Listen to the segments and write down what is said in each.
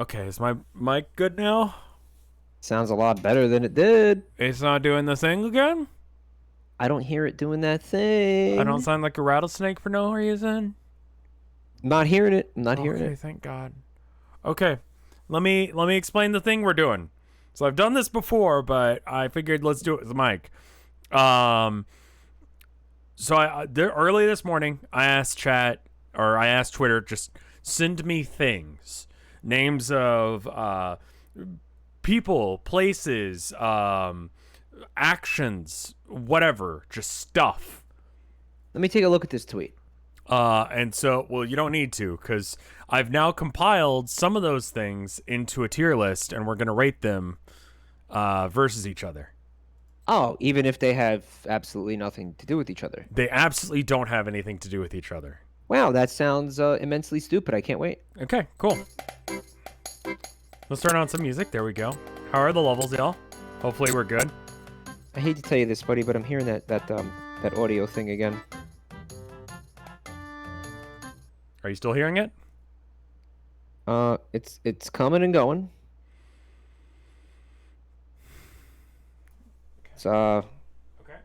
Okay, is my mic good now? Sounds a lot better than it did. It's not doing the thing again? I don't hear it doing that I don't thing. sound like a rattlesnake for no reason? Not hearing it. I'm not hearing Okay, it. thank God. Okay, let me explain the thing we're doing. So I've done this before, but I figured let's do it with the mic. Um, so early this morning, I asked Twitter, just send me things, names of people, places, actions, whatever, just stuff. Let me take a look at this tweet. And so, well, you don't need to, because I've now compiled some of those things into a tier list, and we're going to rate them versus each other. Oh, even if they have absolutely nothing to do with each other. They absolutely don't have anything to do with each other. Wow, that sounds immensely stupid. I can't wait. Okay, cool. Let's turn on some music. There we go. How are the levels, y'all? Hopefully we're good. I hate to tell you this, buddy, but I'm hearing that audio thing again. Are you still hearing it? It's coming and going. So, Okay.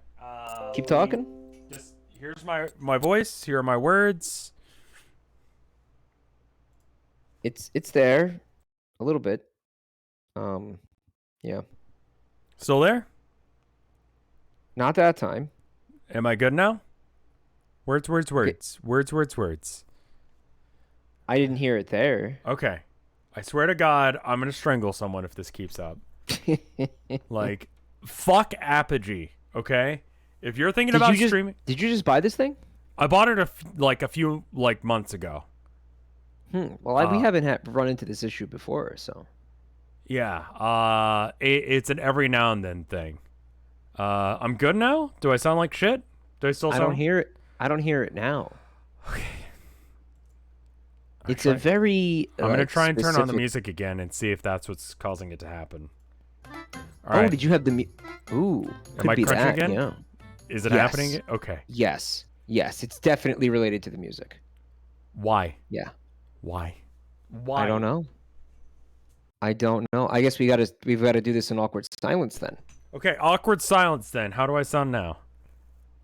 keep talking. Just here's my voice. Here are my words. It's there, a little bit. Yeah. Still there? Not that time. Am I good now? Words. Okay. Words. I didn't hear it there. Okay. I swear to God, I'm gonna strangle someone if this keeps up. Like, fuck Apogee, okay? If you're thinking about streaming... Did you just buy this thing? I bought it a few months ago. Well, we haven't run into this issue before, so... Yeah, it's an every now and then thing. I'm good now? Do I sound like shit? Do I still sound... I don't hear it. I don't hear it now. Okay. It's a very... I'm going to try and turn on the specific... music again and see if that's what's causing it to happen. All right. Did you have the... Ooh, Am I be crunching that, again? yeah. Is it happening? Okay. Yes, it's definitely related to the music. Why? Yeah. Why? I don't know. I guess we've got to do this in awkward silence then. Okay, awkward silence then. How do I sound now?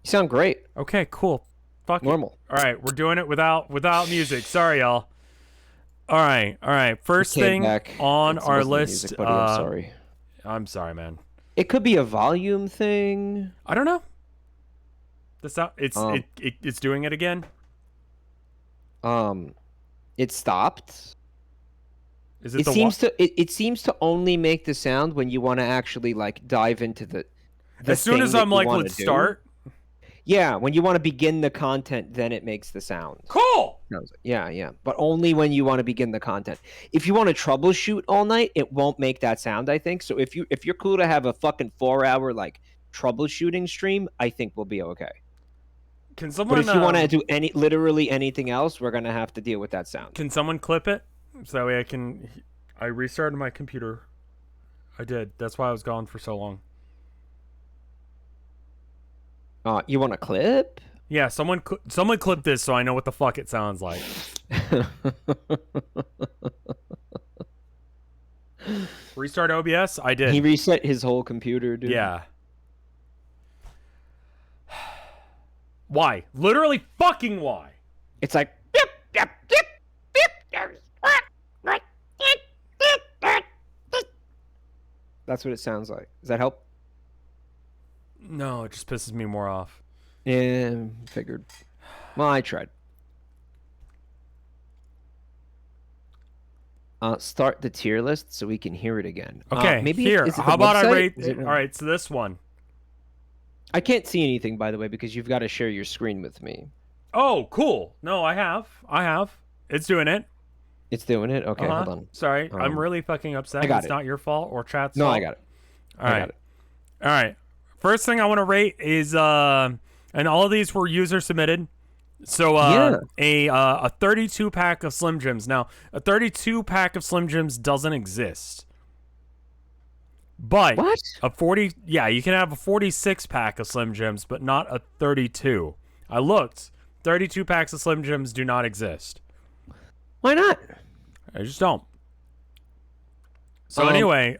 You sound great. Okay, cool. Fuck normal. All right, we're doing it without music. Sorry, y'all. All right. First thing on our list. Music, buddy. I'm sorry. I'm sorry, man. It could be a volume thing. I don't know. It's doing it again. It stopped. Is it? It seems to only make the sound when you want to actually like dive into the as soon as I'm like, let's start. Yeah, when you want to begin the content, then it makes the sound. Cool. Yeah. But only when you want to begin the content. If you want to troubleshoot all night, it won't make that sound, I think. So if you're cool to have a fucking 4-hour like troubleshooting stream, I think we'll be okay. Can someone? But if you want to do literally anything else, we're gonna have to deal with that sound. Can someone clip it so that way I restarted my computer. I did. That's why I was gone for so long. You want a clip? Yeah, someone clip this so I know what the fuck it sounds like. Restart OBS? I did. He reset his whole computer, dude. Yeah. Why? Literally fucking why? It's like... That's what it sounds like. Does that help? No, it just pisses me more off. Yeah, figured. Well, I tried. Start the tier list so we can hear it again. Okay, maybe here. How about I rate... All right, so this one. I can't see anything, by the way, because you've got to share your screen with me. Oh, cool. No, I have. It's doing it. It's doing it? Okay, hold on. Sorry, I'm really fucking upset. It's not your fault or chat's fault. No, I got it. All right. First thing I want to rate is, and all of these were user submitted. So, a 32 pack of Slim Jims. Now, a 32 pack of Slim Jims doesn't exist. But what? You can have a 46 pack of Slim Jims, but not a 32. I looked. 32 packs of Slim Jims do not exist. Why not? I just don't. So anyway,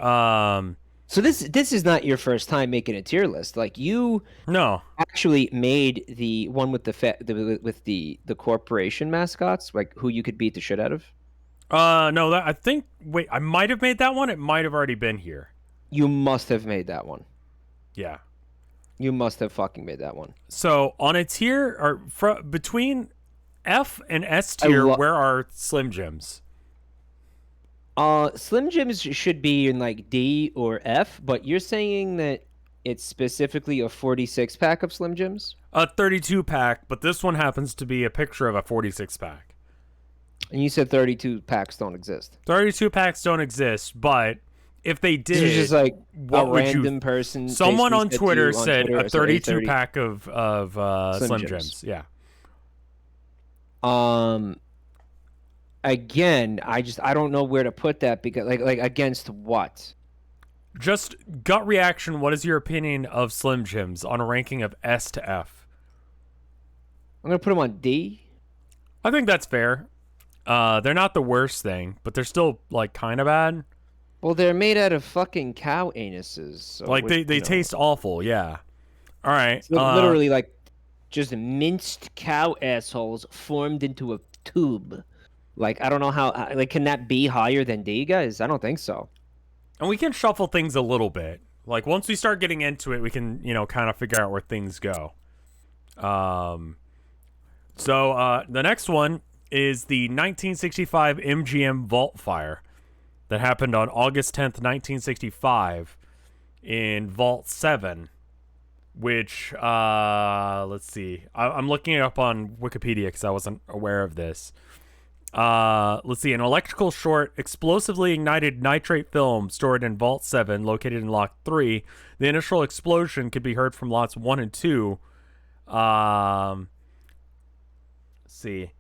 So this is not your first time making a tier list. Like you no. actually made the one with with the corporation mascots, like who you could beat the shit out of. No, that I think. Wait, I might have made that one. It might have already been here. You must have made that one. Yeah. You must have fucking made that one. So on a tier or between F and S tier, where are Slim Jims? Slim Jims should be in like D or F, but you're saying that it's specifically a 46 pack of Slim Jims? A 32 pack, but this one happens to be a picture of a 46 pack. And you said 32 packs don't exist. 32 packs don't exist, but if they did, this is just like what a would random person. Someone on Twitter said Twitter, a 32 pack of Slim Jims. Yeah. Again, I don't know where to put that because like against what? Just gut reaction. What is your opinion of Slim Jims on a ranking of S to F? I'm gonna put them on D. I think that's fair. They're not the worst thing, but they're still like kind of bad. Well, they're made out of fucking cow anuses. So like they taste awful. Yeah. All right. So literally like just minced cow assholes formed into a tube. Like I don't know how. Like, can that be higher than D, guys? I don't think so. And we can shuffle things a little bit. Like once we start getting into it, we can kind of figure out where things go. So the next one is the 1965 MGM Vault Fire that happened on August 10th, 1965 in Vault 7, which, let's see. I'm looking it up on Wikipedia because I wasn't aware of this. Let's see. An electrical short explosively ignited nitrate film stored in Vault 7 located in Lock 3. The initial explosion could be heard from Lots 1 and 2. Let's see.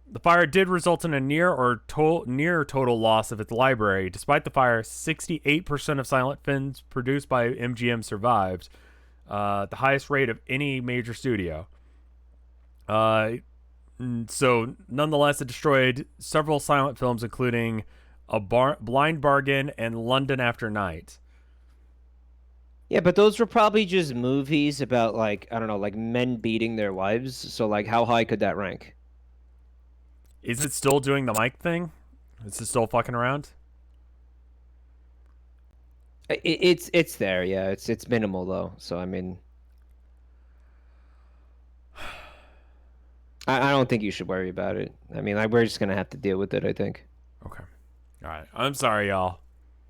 The fire did result in a near total loss of its library. Despite the fire, 68% of silent films produced by MGM survived, the highest rate of any major studio. So, nonetheless, it destroyed several silent films, including Blind Bargain and London After Night. Yeah, but those were probably just movies about, like, I don't know, like men beating their wives. So, like, how high could that rank? Is it still doing the mic thing? Is it still fucking around? It's there, yeah. It's minimal though. So I mean, I don't think you should worry about it. I mean, like we're just gonna have to deal with it. I think. Okay. All right. I'm sorry, y'all.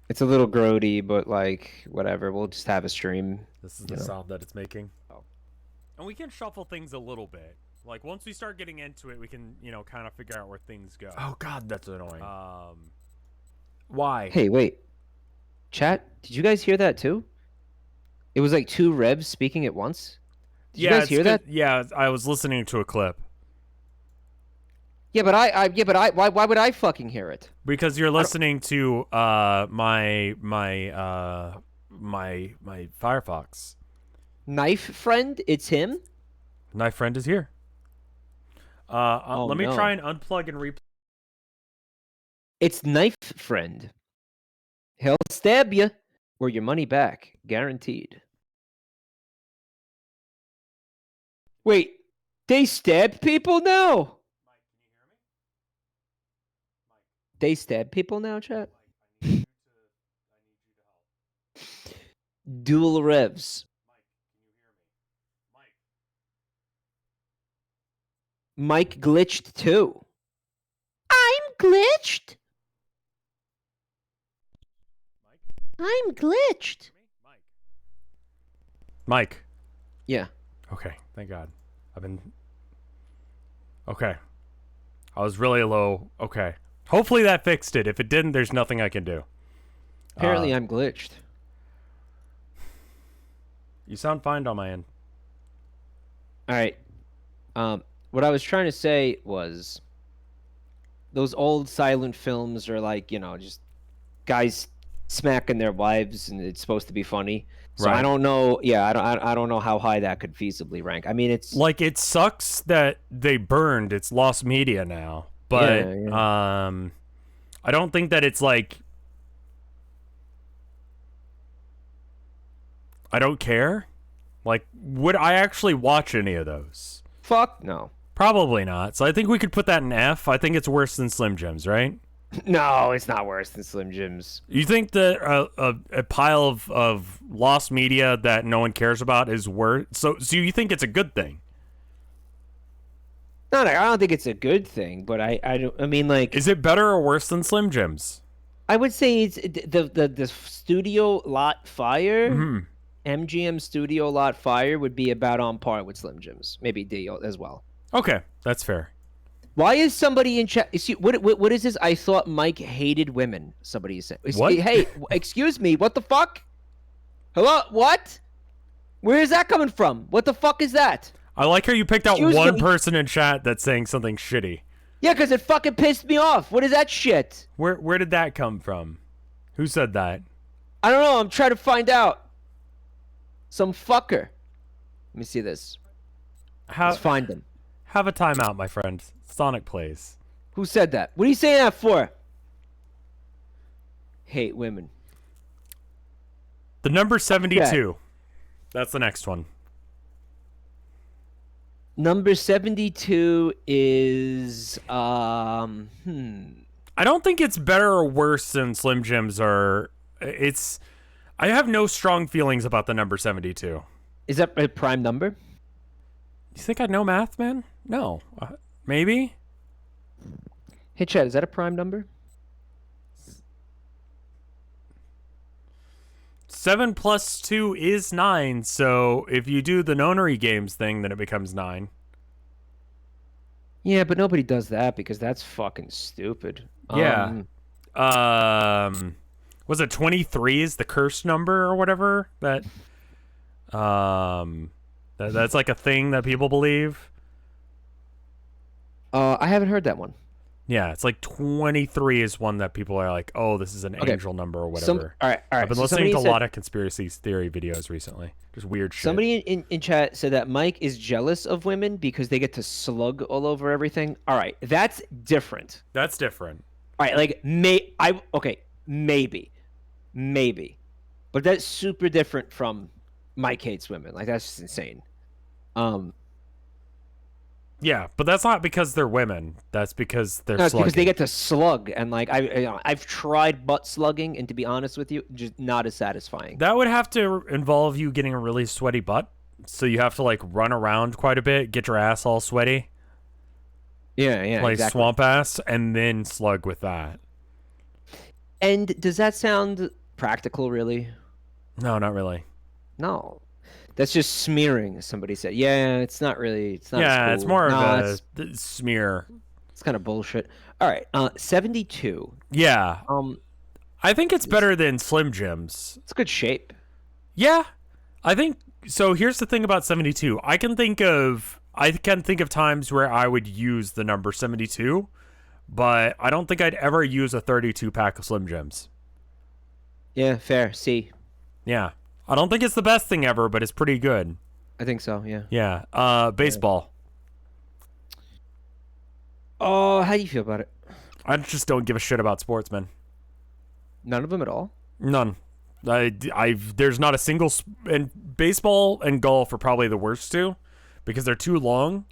It's a little grody, but like whatever. We'll just have a stream. This is the sound that it's making. Oh. And we can shuffle things a little bit. Like once we start getting into it, we can, kind of figure out where things go. Oh God, that's annoying. Why? Hey, wait. Chat, did you guys hear that too? It was like two revs speaking at once. Did you guys hear that? Yeah, I was listening to a clip. Yeah, but why would I fucking hear it? Because you're listening to my Firefox. Knife friend, it's him. Knife friend is here. Let me try and unplug and replay. It's Knife friend. He'll stab you, or your money back, guaranteed. Wait, they stab people now? They stab people now, chat? Dual revs. Mike glitched too. I'm glitched. I'm glitched. Mike. Yeah. Okay, thank God. Okay. I was really low. Okay. Hopefully that fixed it. If it didn't, there's nothing I can do. Apparently I'm glitched. You sound fine on my end. All right. What I was trying to say was those old silent films are like, just guys smacking their wives and it's supposed to be funny. So right. I don't know. Yeah, I don't know how high that could feasibly rank. I mean, it's like it sucks that they burned. It's lost media now. But yeah. I don't think that it's like I don't care. Like, would I actually watch any of those? Fuck no. Probably not. So I think we could put that in F. I think it's worse than Slim Jims, right? No, it's not worse than Slim Jims. You think that a pile of lost media that no one cares about is worse? So you think it's a good thing? No, I don't think it's a good thing, but I mean, like, Is it better or worse than Slim Jims? I would say it's the Studio Lot Fire, MGM Studio Lot Fire would be about on par with Slim Jims, maybe D as well. Okay, that's fair. Why is somebody in chat? See, what is this? I thought Mike hated women. Somebody said. What? Hey, excuse me. What the fuck? Hello? What? Where is that coming from? What the fuck is that? I like how you picked out Excuse one me? person in chat that's saying something shitty. Yeah, because it fucking pissed me off. What is that shit? Where did that come from? Who said that? I don't know. I'm trying to find out. Some fucker. Let me see this. Let's find him. Have a timeout, my friend. Sonic plays. Who said that? What are you saying that for? Hate women. The number 72. That's the next one. Number 72 is I don't think it's better or worse than Slim Jims or it's I have no strong feelings about the number 72. Is that a prime number? You think I know math, man? No. Maybe? Hey, Chad, is that a prime number? 7 plus 2 is 9, so if you do the nonary games thing, then it becomes 9. Yeah, but nobody does that because that's fucking stupid. Yeah. Was it 23 is the cursed number or whatever? That's like a thing that people believe. I haven't heard that one. Yeah, it's like 23 is one that people are like, oh, this is an angel number or whatever. All right. I've been listening to a lot of conspiracy theory videos recently. Just weird shit. Somebody in chat said that Mike is jealous of women because they get to slug all over everything. All right, that's different. That's different. All right, like maybe, but that's super different from Mike hates women. Like that's just insane. Yeah, but that's not because they're women. That's because they're no, it's slugging. because they get to slug, and like I've tried butt slugging, and to be honest with you, just not as satisfying. That would have to involve you getting a really sweaty butt, so you have to like run around quite a bit, get your ass all sweaty. Yeah, like exactly. swamp ass, and then slug with that. And does that sound practical, really? No, not really. No. That's just smearing, somebody said. Yeah, it's not really. It's not. Yeah, cool. it's more of a smear. It's kind of bullshit. All right, 72. Yeah. I think it's better than Slim Jims. It's good shape. Yeah, I think so. Here's the thing about 72. I can think of times where I would use the number 72, but I don't think I'd ever use a 32 pack of Slim Jims. Yeah, fair. C. Yeah. I don't think it's the best thing ever, but it's pretty good. I think so, yeah. Yeah. Baseball. Oh, how do you feel about it? I just don't give a shit about sports, man. None of them at all? None. There's not a single... And baseball and golf are probably the worst two because they're too long.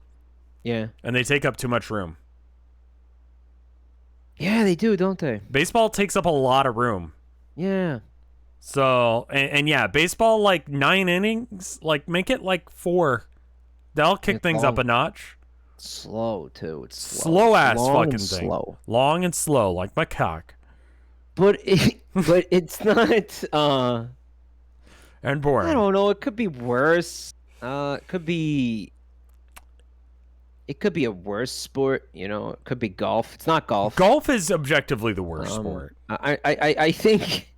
Yeah. And they take up too much room. Yeah, they do, don't they? Baseball takes up a lot of room. Yeah. So, and yeah, baseball, like 9 innings, like make it like 4. That'll kick things up a notch. Slow, too. It's slow ass long fucking and thing. Slow. Long and slow, like my cock. But it's not, and boring. I don't know. It could be worse. It could be a worse sport, you know. It could be golf. It's not golf. Golf is objectively the worst sport. I think...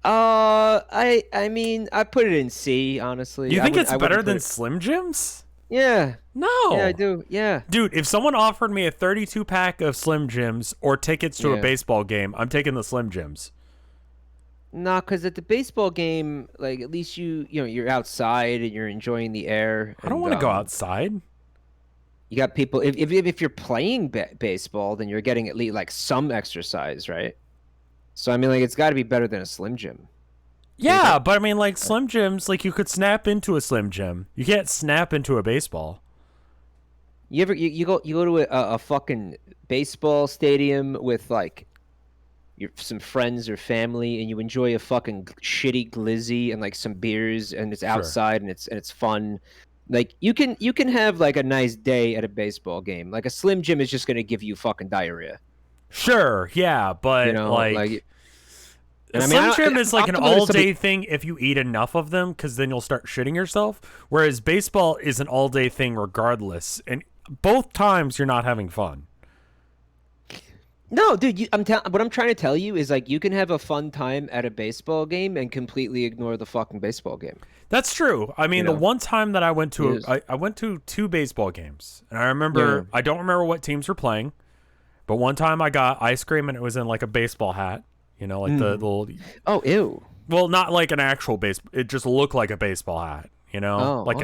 I mean, I put it in C, honestly. You think it's better than Slim Jims? Yeah. No. Yeah, I do. Yeah. Dude, if someone offered me a 32 pack of Slim Jims or tickets to a baseball game, I'm taking the Slim Jims. Nah, because at the baseball game, like at least you're outside and you're enjoying the air. I don't want to go outside. You got people. If you're playing baseball, then you're getting at least like some exercise, right? So I mean, like it's got to be better than a Slim Jim. Yeah, but I mean, like Slim Jims, like you could snap into a Slim Jim. You can't snap into a baseball. You ever you go to a fucking baseball stadium with like some friends or family, and you enjoy a fucking shitty glizzy and like some beers, and it's Sure. outside and it's fun. Like you can have like a nice day at a baseball game. Like a Slim Jim is just gonna give you fucking diarrhea. Sure, yeah, You but know, like. And I mean, Slim Jim is like an optimally all-day thing if you eat enough of them, because then you'll start shitting yourself. Whereas baseball is an all-day thing regardless, and both times you're not having fun. No, dude, what I'm trying to tell you is like you can have a fun time at a baseball game and completely ignore the fucking baseball game. That's true. I mean, the one time that I went to, I went to 2 baseball games, and I remember, I don't remember what teams were playing, but one time I got ice cream and it was in like a baseball hat. You know, like the little. Oh, ew. Well, not like an actual it just looked like a baseball hat. You know, like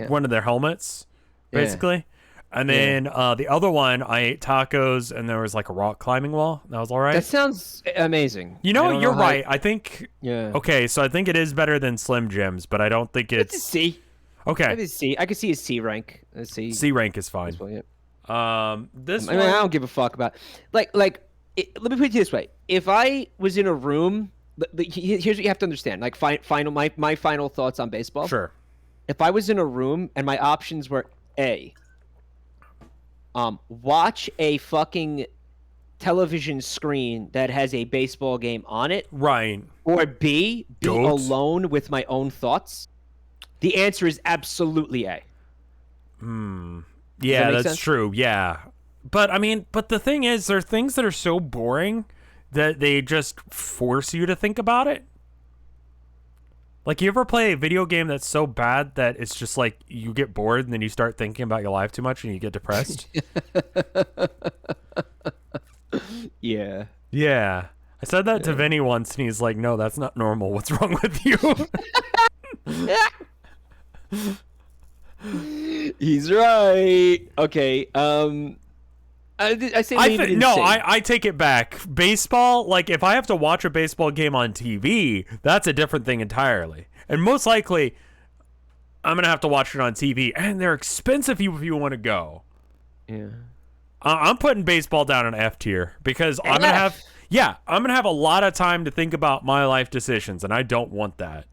one of their helmets, basically. And then the other one, I ate tacos, and there was like a rock climbing wall. That was all right. That sounds amazing. You know, you're right. I think. Yeah. Okay, so I think it is better than Slim Jims, but I don't think it's. It's a C. Okay. It's a C. I could see a C rank. A C. C rank is fine. Well, yeah. This. I mean, I don't give a fuck about. Let me put it this way: if I was in a room, here's what you have to understand. Like, my final thoughts on baseball. Sure. If I was in a room and my options were A, watch a fucking television screen that has a baseball game on it, right? Or B, be alone with my own thoughts. The answer is absolutely A. Yeah, that's true. Yeah. But I mean, the thing is, there are things that are so boring that they just force you to think about it. Like, you ever play a video game that's so bad that it's just like you get bored and then you start thinking about your life too much and you get depressed? Yeah. Yeah. I said that to Vinny once and he's like, "No, that's not normal. What's wrong with you?" He's right. Okay. I say I take it back. Baseball, like if I have to watch a baseball game on TV, that's a different thing entirely. And most likely, I'm gonna have to watch it on TV, and they're expensive if you want to go. Yeah. I'm putting baseball down in F tier because I'm gonna have a lot of time to think about my life decisions, and I don't want that.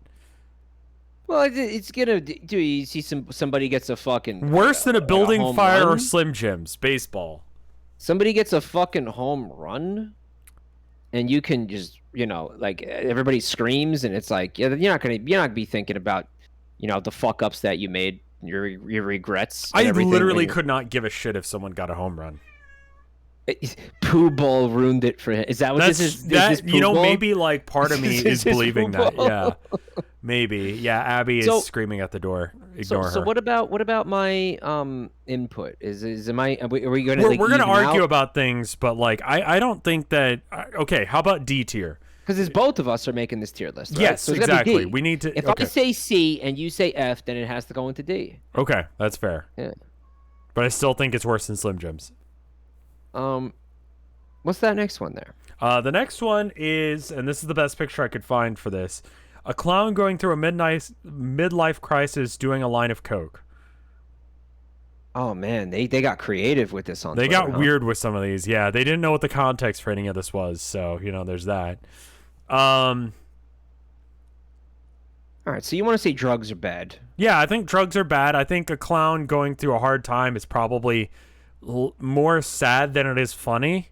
Well, it's gonna do. You see somebody gets a fucking worse than a building fire run? Or Slim Jims. Baseball. Somebody gets a fucking home run, and you can just like everybody screams, and it's like you're not gonna be thinking about the fuck ups that you made, your regrets. I literally could not give a shit if someone got a home run. Pooh Ball ruined it for him. Is that what this is? This Ball? Maybe like part of me is believing that. Yeah, maybe. Yeah, Abby is screaming at the door. Ignore her. So what about my input? Are we going to? We're going to argue about things, but like I don't think that. Okay, how about D tier? Because both of us are making this tier list. Right? Yes, so exactly. We need to. If I say C and you say F, then it has to go into D. Okay, that's fair. Yeah. But I still think it's worse than Slim Jims. What's that next one there? The next one is, and this is the best picture I could find for this, a clown going through a midlife crisis doing a line of coke. Oh man, they got creative with this on They Twitter, got weird with some of these. Yeah, they didn't know what the context for any of this was, so there's that. All right, so you want to say drugs are bad? Yeah, I think drugs are bad. I think a clown going through a hard time is probably more sad than it is funny.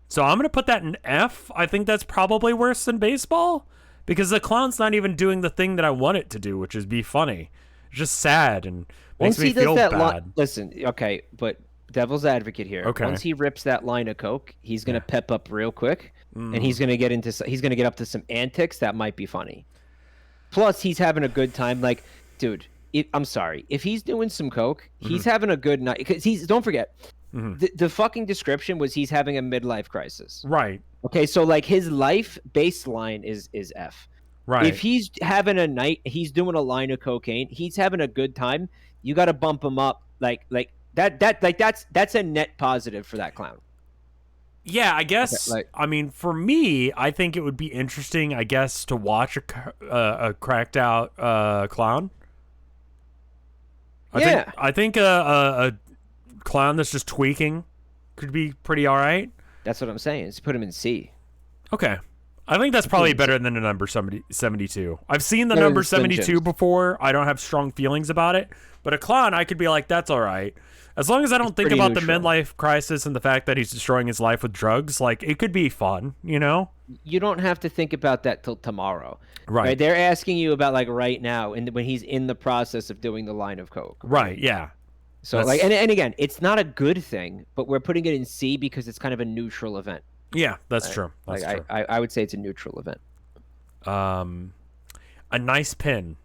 So I'm going to put that in F. I think that's probably worse than baseball because the clown's not even doing the thing that I want it to do, which is be funny. It's just sad and makes me feel bad. Listen, okay, but devil's advocate here. Okay. Once he rips that line of coke, he's going to pep up real quick and he's going to get up to some antics that might be funny. Plus, he's having a good time. Like, dude, I'm sorry. If he's doing some coke, he's having a good night. Because don't forget, the fucking description was he's having a midlife crisis. Right. Okay, so like his life baseline is F. Right. If he's having a night, he's doing a line of cocaine, he's having a good time, you got to bump him up. Like that's a net positive for that clown. Yeah, I Okay, guess. like I mean, for me, I think it would be interesting, I guess, to watch a cracked out clown. yeah, I think a clown that's just tweaking could be pretty all right. that's what I'm saying. Is put him in C. Okay. I think that's Put him probably in C. better than the number 72. I've seen the Better number than Slim 72 Jims. before. I don't have strong feelings about it. But a clown, I could be like, that's all right. As long as I don't think pretty about neutral. the midlife crisis and the fact that he's destroying his life with drugs, like, it could be fun, you know? You don't have to think about that till tomorrow. Right. They're asking you about like right now, and when he's in the process of doing the line of coke. Right, yeah. So like, and again, it's not a good thing, but we're putting it in C because it's kind of a neutral event. Yeah, that's Right? true. That's Like true. I would say it's a neutral event. A nice pin.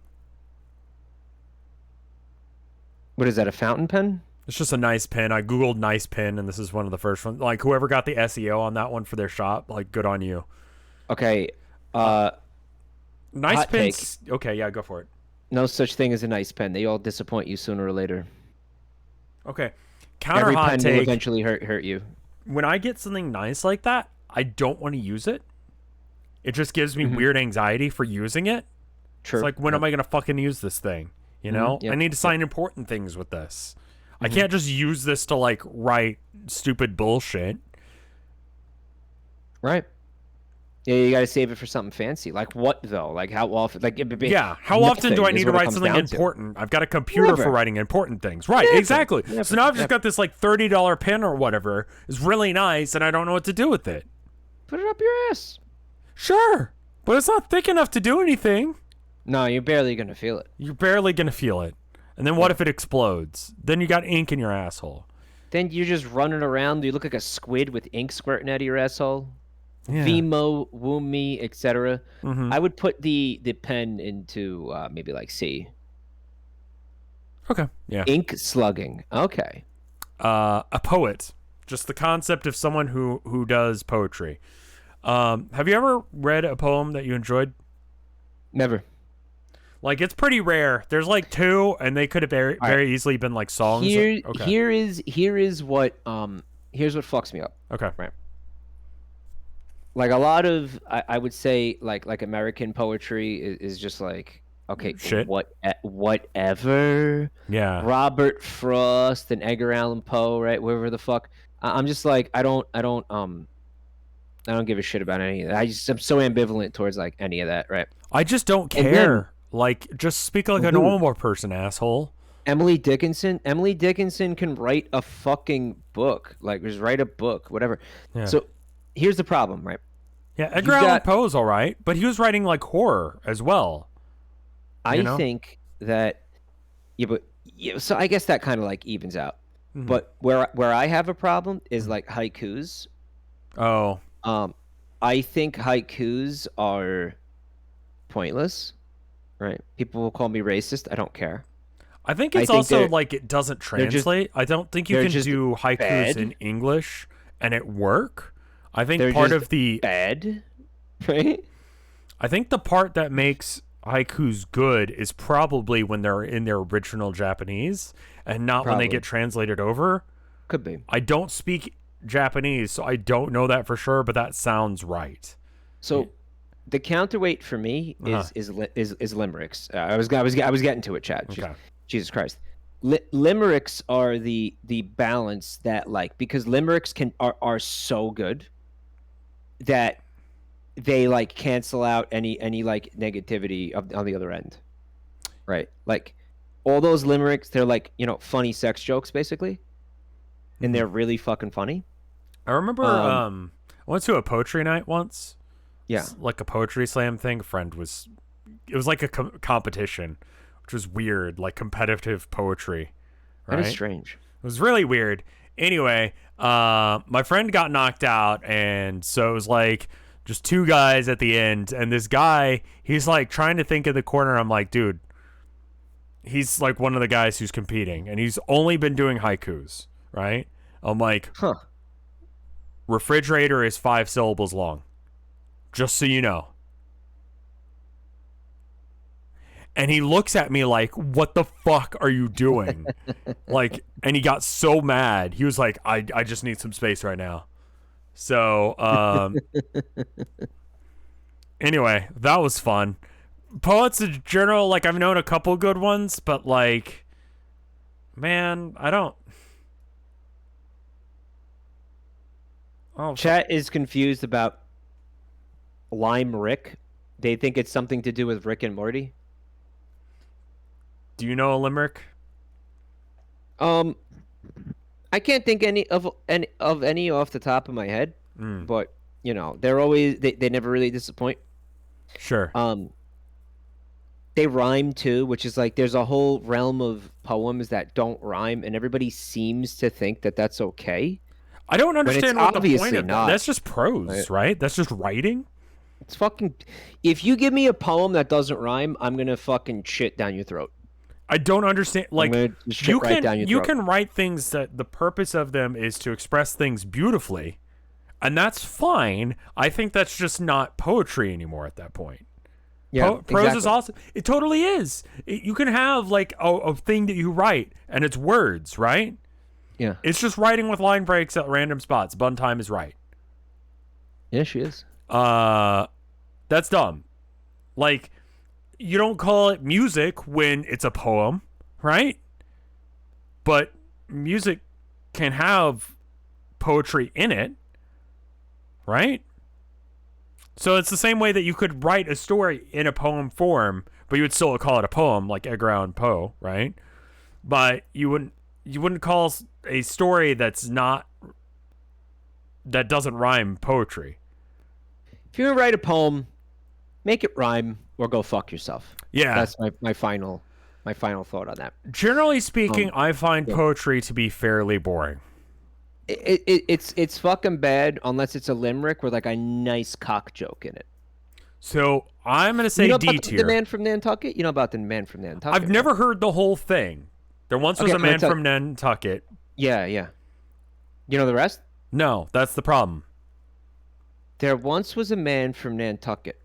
What is that? A fountain pen? It's just a nice pin. I Googled nice pin, and this is one of the first ones. Like, whoever got the SEO on that one for their shop, like, good on you. Okay. Nice Hot pins. Okay, yeah, go for it. No such thing as a nice pen. They all disappoint you sooner or later. Okay. Counter Every hot pen will take. eventually hurt you. When I get something nice like that, I don't want to use it. It just gives me weird anxiety for using it. True. It's like, when am I going to fucking use this thing? You know? Yep. I need to sign important things with this. I can't just use this to, like, write stupid bullshit. Right. Yeah, you got to save it for something fancy. Like what though? Like how often? Like Yeah, how often do I nothing need is to what it write comes something down to. important? I've got a computer Never. for writing important things. Right, Never. exactly. Never. So now I've just Never. got this like $30 pen or whatever. It's really nice, and I don't know what to do with it. Put it up your ass. Sure, but it's not thick enough to do anything. No, you're barely gonna feel it. You're barely going to feel it. And then what if it explodes? Then you got ink in your asshole. Then you're just running around. You look like a squid with ink squirting out of your asshole. Yeah. Vimo, Woomi, etc. Mhm. I would put the pen into maybe like C. Okay, yeah. Ink slugging. Okay. A poet. Just the concept of someone who does poetry. Have you ever read a poem that you enjoyed? Never. Like, it's pretty rare. There's like two, and they could have very easily been like songs. Here is what here's what fucks me up. Okay. Right. Like a lot of I would say like American poetry is just like okay, Shit. whatever. Yeah. Robert Frost and Edgar Allan Poe, right? Whoever the fuck. I'm just like I don't give a shit about any of that. I'm so ambivalent towards like any of that, right? I just don't And care. then- Like, just speak like a Who? normal person, asshole. Emily Dickinson can write a fucking book. Like just write a book, whatever. Yeah. So here's the problem, right? Yeah, Edgar Allan Poe's all right, but he was writing like horror as well. I know? think that so I guess that kind of like evens out. But where I have a problem is like haikus. Oh. I think haikus are pointless. Right? People will call me racist. I don't care. I think it's also like it doesn't translate. I don't think you can do haikus bad. in English and it work. I think They're part just of the bad, right? I think the part that makes haikus good is probably when they're in their original Japanese and not when they get translated over. Could be. I don't speak Japanese, so I don't know that for sure, but that sounds right. So the counterweight for me is limericks. I was getting to it, Chad. Okay. Jesus Christ. Limericks are the balance that like because limericks are so good that they like cancel out any like negativity on the other end. Right? Like all those limericks, they're like, funny sex jokes basically. And they're really fucking funny. I remember I went to a poetry night once. Yeah. Like a poetry slam thing. It was like a competition, which was weird, like competitive poetry. Right? That is strange. It was really weird. Anyway, my friend got knocked out, and so it was like just two guys at the end, and this guy, he's like trying to think in the corner. I'm like, dude, he's like one of the guys who's competing, and he's only been doing haikus, right? I'm like, refrigerator is 5 syllables long. Just so you know. And he looks at me like, what the fuck are you doing? Like, and he got so mad. He was like, I just need some space right now. So, anyway, that was fun. Poets in general, like I've known a couple good ones, but like, man, I don't. Oh, Chat is confused about Lime Rick. They think it's something to do with Rick and Morty. do you know a limerick? I can't think any off the top of my head, but you know, they're always they never really disappoint. Sure. They rhyme too, which is like there's a whole realm of poems that don't rhyme, and everybody seems to think that that's okay. I don't understand what the point obviously of that. not. That's just prose, right? That's just writing. It's fucking. If you give me a poem that doesn't rhyme, I'm gonna fucking shit down your throat. I don't understand. Like you right down your you throat. can write things that the purpose of them is to express things beautifully, and that's fine. I think that's just not poetry anymore at that point. Yeah, prose is awesome. It totally is. You can have like a thing that you write, and it's words, right? Yeah. It's just writing with line breaks at random spots. Bun time is right. Yeah, she is. That's dumb. Like, you don't call it music when it's a poem, right? But music can have poetry in it, right? So it's the same way that you could write a story in a poem form, but you would still call it a poem, like Edgar Allan Poe, right? But you wouldn't call a story that doesn't rhyme poetry. If you're gonna write a poem, make it rhyme or go fuck yourself. Yeah, that's my final thought on that. Generally speaking, I find poetry to be fairly boring. It's fucking bad unless it's a limerick with like a nice cock joke in it. So I'm gonna say D tier. The man from Nantucket. You know about the man from Nantucket? I've never heard the whole thing. There once was a man from Nantucket. Yeah. You know the rest? No, that's the problem. There once was a man from Nantucket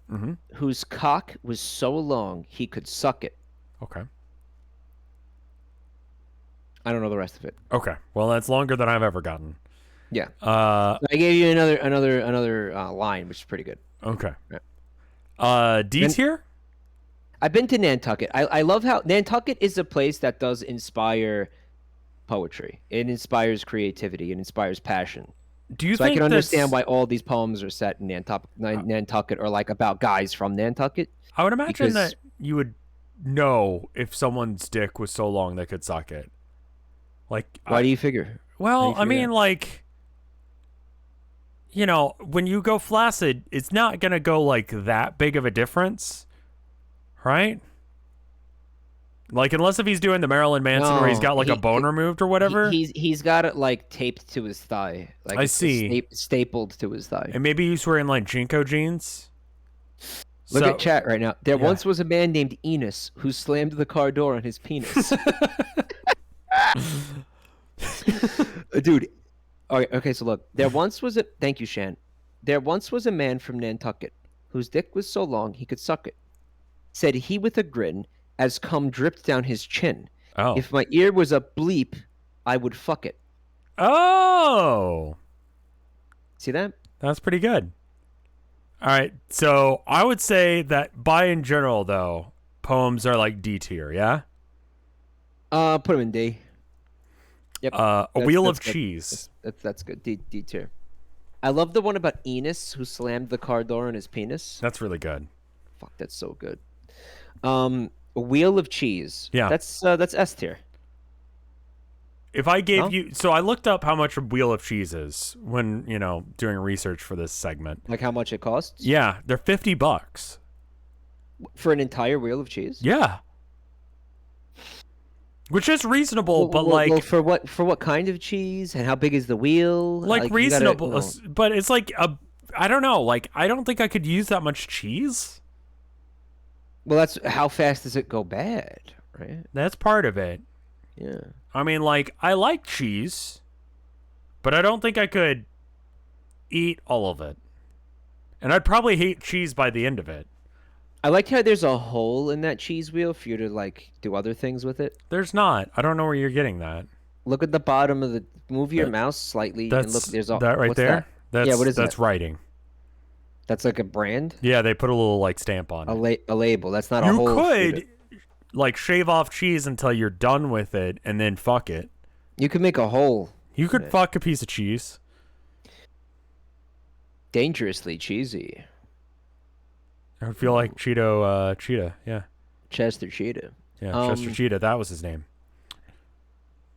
whose cock was so long he could suck it. Okay. I don't know the rest of it. Okay. Well, that's longer than I've ever gotten. Yeah. I gave you another line, which is pretty good. Okay. Yeah. D tier? I've been to Nantucket. I love how Nantucket is a place that does inspire poetry. It inspires creativity. It inspires passion. Do you think I can understand why all these poems are set in Nantucket or like about guys from Nantucket? I would imagine that you would know if someone's dick was so long they could suck it. Like, why do you figure? Well, I mean, like, you know, when you go flaccid, it's not gonna go like that big of a difference, right? Like, unless if he's doing the Marilyn Manson where he's got like a bone removed or whatever. He's got it like taped to his thigh. Like I see. Stapled to his thigh. And maybe he's wearing like Jinko jeans. Look at chat right now. There once was a man named Enos who slammed the car door on his penis. Dude. Okay, so look. Thank you, Shan. There once was a man from Nantucket whose dick was so long he could suck it. Said he with a grin as cum dripped down his chin. Oh. If my ear was a bleep, I would fuck it. Oh. See that? That's pretty good. All right. So I would say that by in general, though, poems are like D tier, yeah? Put them in D. Yep. A wheel of cheese. That's good. D tier. I love the one about Enos who slammed the car door on his penis. That's really good. Fuck, that's so good. A wheel of cheese. Yeah. That's S tier. If I gave you, so I looked up how much a wheel of cheese is when, you know, doing research for this segment. Like how much it costs? Yeah, they're $50 for an entire wheel of cheese. Yeah, which is reasonable, but like for what kind of cheese and how big is the wheel? Like reasonable, but it's like I don't know. Like I don't think I could use that much cheese. Well, that's how fast does it go bad, right? That's part of it. Yeah. I mean, like, I like cheese, but I don't think I could eat all of it. And I'd probably hate cheese by the end of it. I like how there's a hole in that cheese wheel for you to, like, do other things with it. There's not. I don't know where you're getting that. Look at the bottom of the... Move your mouse slightly and look. There's a... That right there? Yeah, what is That's that? writing. That's like a brand? Yeah, they put a little like stamp on it. A label. That's not a You whole food. could like shave off cheese until you're done with it and then fuck it. You can make a hole. You could fuck a piece of cheese. Dangerously cheesy. I would feel like Cheetah. Yeah. Chester Cheetah. Yeah, Chester Cheetah. That was his name.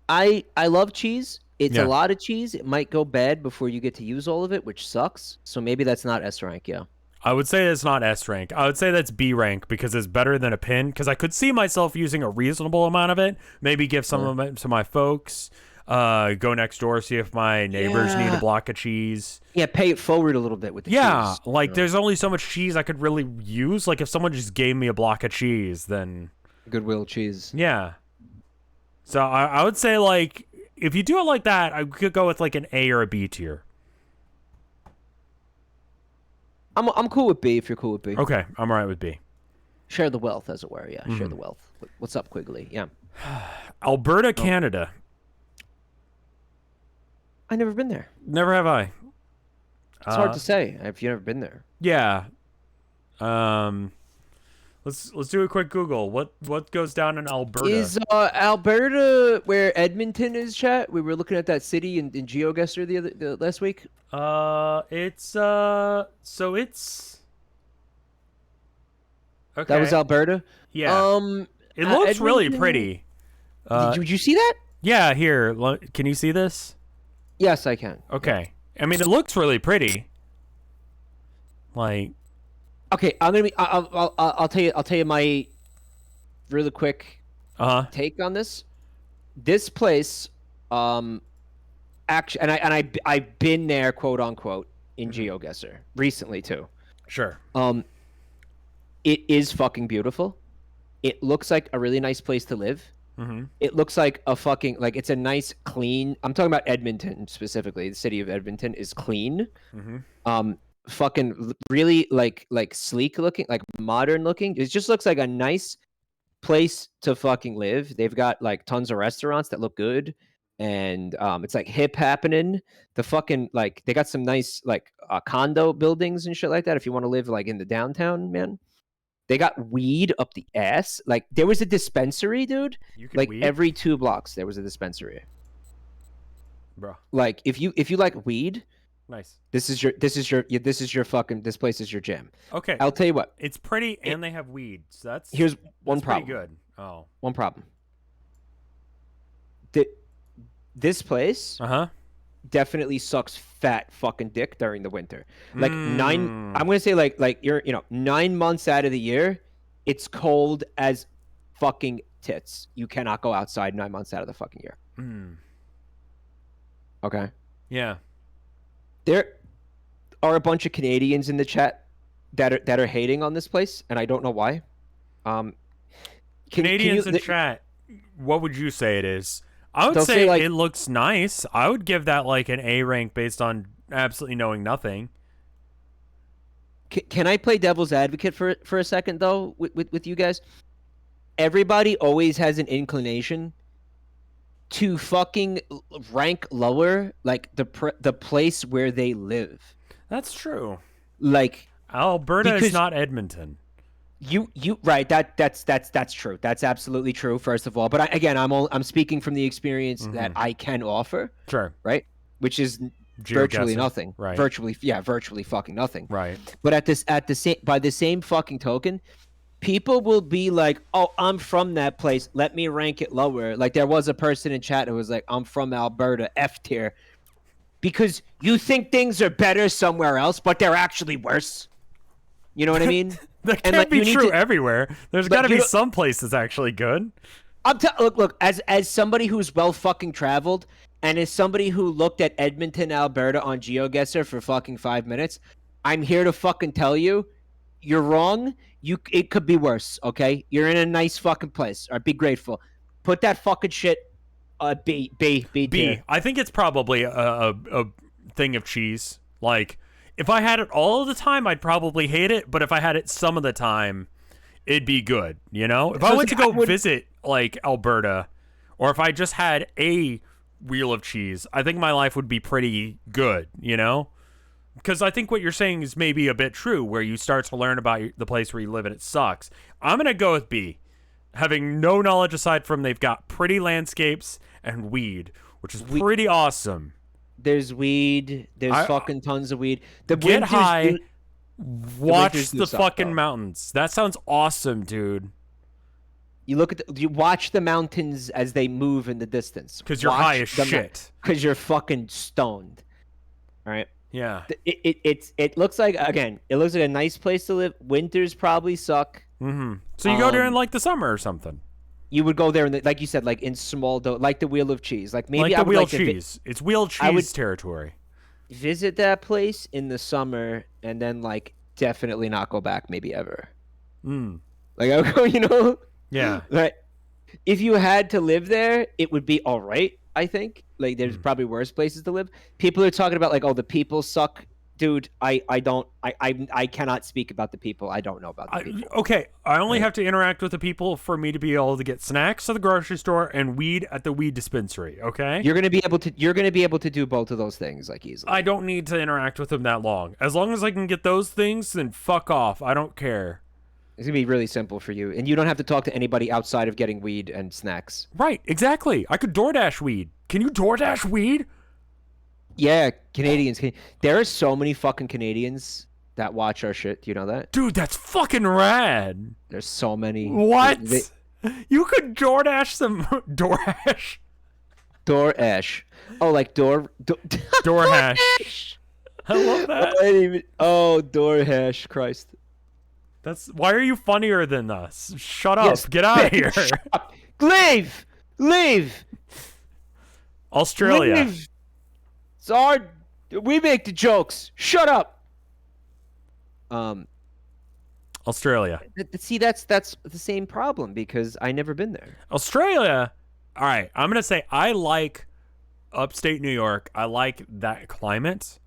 I love cheese. It's Yeah. a lot of cheese. It might go bad before you get to use all of it, which sucks. So maybe that's not S rank, yeah. I would say it's not S rank. I would say that's B rank because it's better than a pin. Because I could see myself using a reasonable amount of it. Maybe give some of it to my folks. Go next door, see if my neighbors need a block of cheese. Yeah, pay it forward a little bit with the cheese. Like there's only so much cheese I could really use. Like if someone just gave me a block of cheese, then Goodwill cheese. yeah. So I would say like if you do it like that, I could go with like an A or a B tier. I'm cool with B if you're cool with B. Okay, I'm all right with B. Share the wealth, as it were. Yeah, share the wealth. What's up, Quigley? Yeah. Alberta, Canada. I never been there. Never have I. It's hard to say if you've never been there. Yeah. Let's do a quick Google. What goes down in Alberta? Is Alberta where Edmonton is, chat? We were looking at that city in GeoGuessr the last week. It's so it's okay. That was Alberta. Yeah. It looks really Edmonton- pretty. Did you see that? Yeah. Here, can you see this? Yes, I can. Okay. I mean, it looks really pretty. Like. Okay, I'm gonna be. I'll tell you my really quick take on this. This place, actually, and I've been there, quote unquote, in GeoGuessr recently too. Sure. It is fucking beautiful. It looks like a really nice place to live. Mm-hmm. It looks like a fucking like it's a nice clean. I'm talking about Edmonton specifically. The city of Edmonton is clean. Mm-hmm. Fucking really like sleek looking, like modern looking. It just looks like a nice place to fucking live. They've got like tons of restaurants that look good, and it's like hip happening. The fucking like they got some nice like condo buildings and shit like that. If you want to live like in the downtown, man. They got weed up the ass. Like there was a dispensary, dude. Like weed? every 2 blocks there was a dispensary. Bro. Like if you like weed, Nice. this is your fucking this place is your jam. Okay. I'll tell you what. It's pretty and they have weed. So that's Here's one that's problem. pretty good. Oh. One problem. This place definitely sucks fat fucking dick during the winter. Like I'm gonna say like you're 9 months out of the year, it's cold as fucking tits. You cannot go outside 9 months out of the fucking year. Okay. Yeah. There are a bunch of Canadians in the chat that are hating on this place, and I don't know why. Canadians in chat, what would you say it is? I would They'll say say, like- it looks nice. I would give that like an A rank based on absolutely knowing nothing. Can I play devil's advocate for a second though with you guys? Everybody always has an inclination to fucking rank lower like the place where they live. That's true. Like Alberta is because- not Edmonton. You right, that's true. That's absolutely true, first of all. But I'm speaking from the experience that I can offer, Sure. right? Which is virtually GeoGuessr. nothing. Right. Virtually fucking nothing. Right. But by the same fucking token, people will be like, "Oh, I'm from that place. Let me rank it lower." Like there was a person in chat who was like, "I'm from Alberta, F tier," because you think things are better somewhere else, but they're actually worse. You know what I mean? That can't be true everywhere. There's got to be you don't- some places actually good. Look, as somebody who's well fucking traveled, and as somebody who looked at Edmonton, Alberta on GeoGuessr for fucking 5 minutes, I'm here to fucking tell you, you're wrong. It could be worse. Okay, you're in a nice fucking place. All right, be grateful. Put that fucking shit. B tier. I think it's probably a thing of cheese. Like if I had it all the time, I'd probably hate it. But if I had it some of the time, it'd be good. You know, if I went to go visit like Alberta, or if I just had a wheel of cheese, I think my life would be pretty good. You know, because I think what you're saying is maybe a bit true, where you start to learn about the place where you live and it sucks. I'm going to go with B, having no knowledge aside from they've got pretty landscapes and weed, which is pretty awesome. There's weed. There's fucking tons of weed. The get high, watch the fucking though. mountains. That sounds awesome, dude. You watch the mountains as they move in the distance. Because you're high as shit. Because you're fucking stoned. All right. Yeah. It looks like, again, it looks like a nice place to live. Winters probably suck. Mm-hmm. So you go there in like the summer or something. You would go there in like you said, like in small like the Wheel of Cheese. Like maybe like I the would Wheel like Cheese. It's Wheel Cheese territory. Visit that place in the summer and then like definitely not go back maybe ever. Like I would go, you know. Yeah. Right. If you had to live there, it would be all right, I think. Like there's probably worse places to live. People are talking about like, oh, the people suck. Dude, I cannot speak about the people. I don't know about the people. Okay, I only have to interact with the people for me to be able to get snacks at the grocery store and weed at the weed dispensary, okay? You're gonna be able to do both of those things like easily. I don't need to interact with them that long. As long as I can get those things, then fuck off. I don't care. It's gonna be really simple for you, and you don't have to talk to anybody outside of getting weed and snacks. Right, exactly. I could DoorDash weed. Can you DoorDash weed? Yeah, Canadians. There are so many fucking Canadians that watch our shit. Do you know that? Dude, that's fucking rad. There's so many. What? You could DoorDash some DoorDash. DoorDash. Oh, like DoorDash. I love that. DoorDash. Christ. That's why are you funnier than us? Shut up. Yes, get out of here. Leave. Australia. Leave. It's hard. We make the jokes. Shut up. Australia. See, that's the same problem because I never been there. Australia. All right, I'm gonna say I like upstate New York. I like that climate.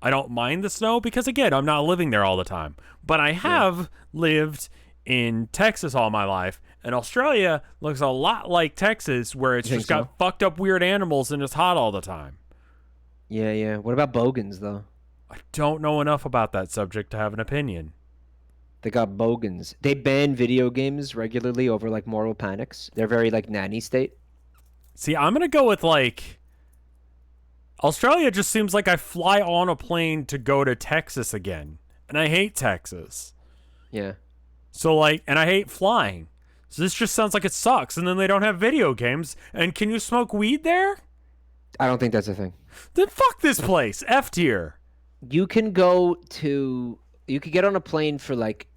I don't mind the snow because again, I'm not living there all the time. But I have lived in Texas all my life, and Australia looks a lot like Texas, where it's just got fucked up weird animals and it's hot all the time. Yeah. What about bogans, though? I don't know enough about that subject to have an opinion. They got bogans. They ban video games regularly over, like, moral panics. They're very, like, nanny state. See, I'm going to go with, like... Australia just seems like I fly on a plane to go to Texas again. And I hate Texas. Yeah. So, like... And I hate flying. So this just sounds like it sucks. And then they don't have video games. And can you smoke weed there? I don't think that's a thing. Then fuck this place. F tier. You could get on a plane for like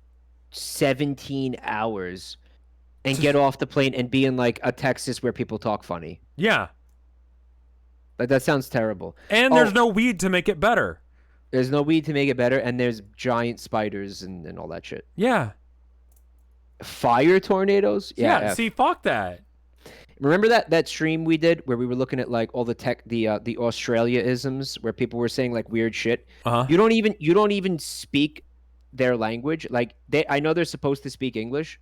17 hours and get off the plane and be in like a Texas where people talk funny. Yeah. Like that sounds terrible. And there's no weed to make it better. There's no weed to make it better, and there's giant spiders and all that shit. Yeah. Fire tornadoes? Yeah, see, fuck that. Remember that stream we did where we were looking at like all the Australia-isms where people were saying like weird shit? Uh-huh. You don't even speak their language. Like I know they're supposed to speak English,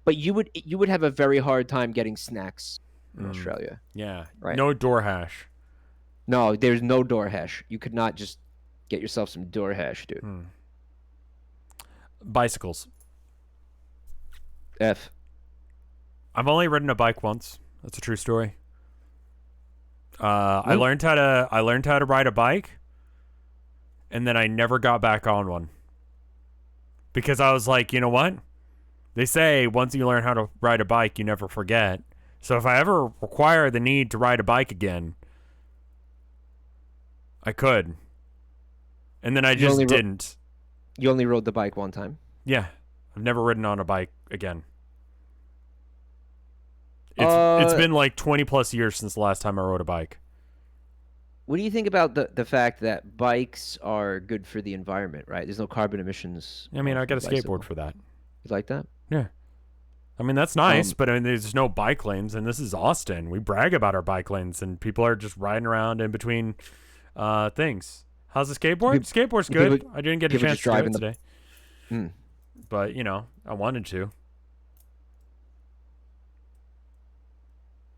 but you would have a very hard time getting snacks in Australia. Yeah. Right. No door hash. No, there's no door hash. You could not just get yourself some door hash, dude. Bicycles. F. I've only ridden a bike once. That's a true story. I learned how to ride a bike, and then I never got back on one. Because I was like, you know what? They say once you learn how to ride a bike, you never forget. So if I ever require the need to ride a bike again, I could. And then I just didn't. You only rode the bike one time? Yeah. I've never ridden on a bike again. It's been like 20 plus years since the last time I rode a bike. What do you think about the fact that bikes are good for the environment, right? There's no carbon emissions. I mean, I got a skateboard for that. You like that? Yeah. I mean, that's nice, but I mean, there's no bike lanes, and this is Austin. We brag about our bike lanes, and people are just riding around in between things. How's the skateboard? Skateboard's good. I didn't get a chance to drive it today. But, you know, I wanted to.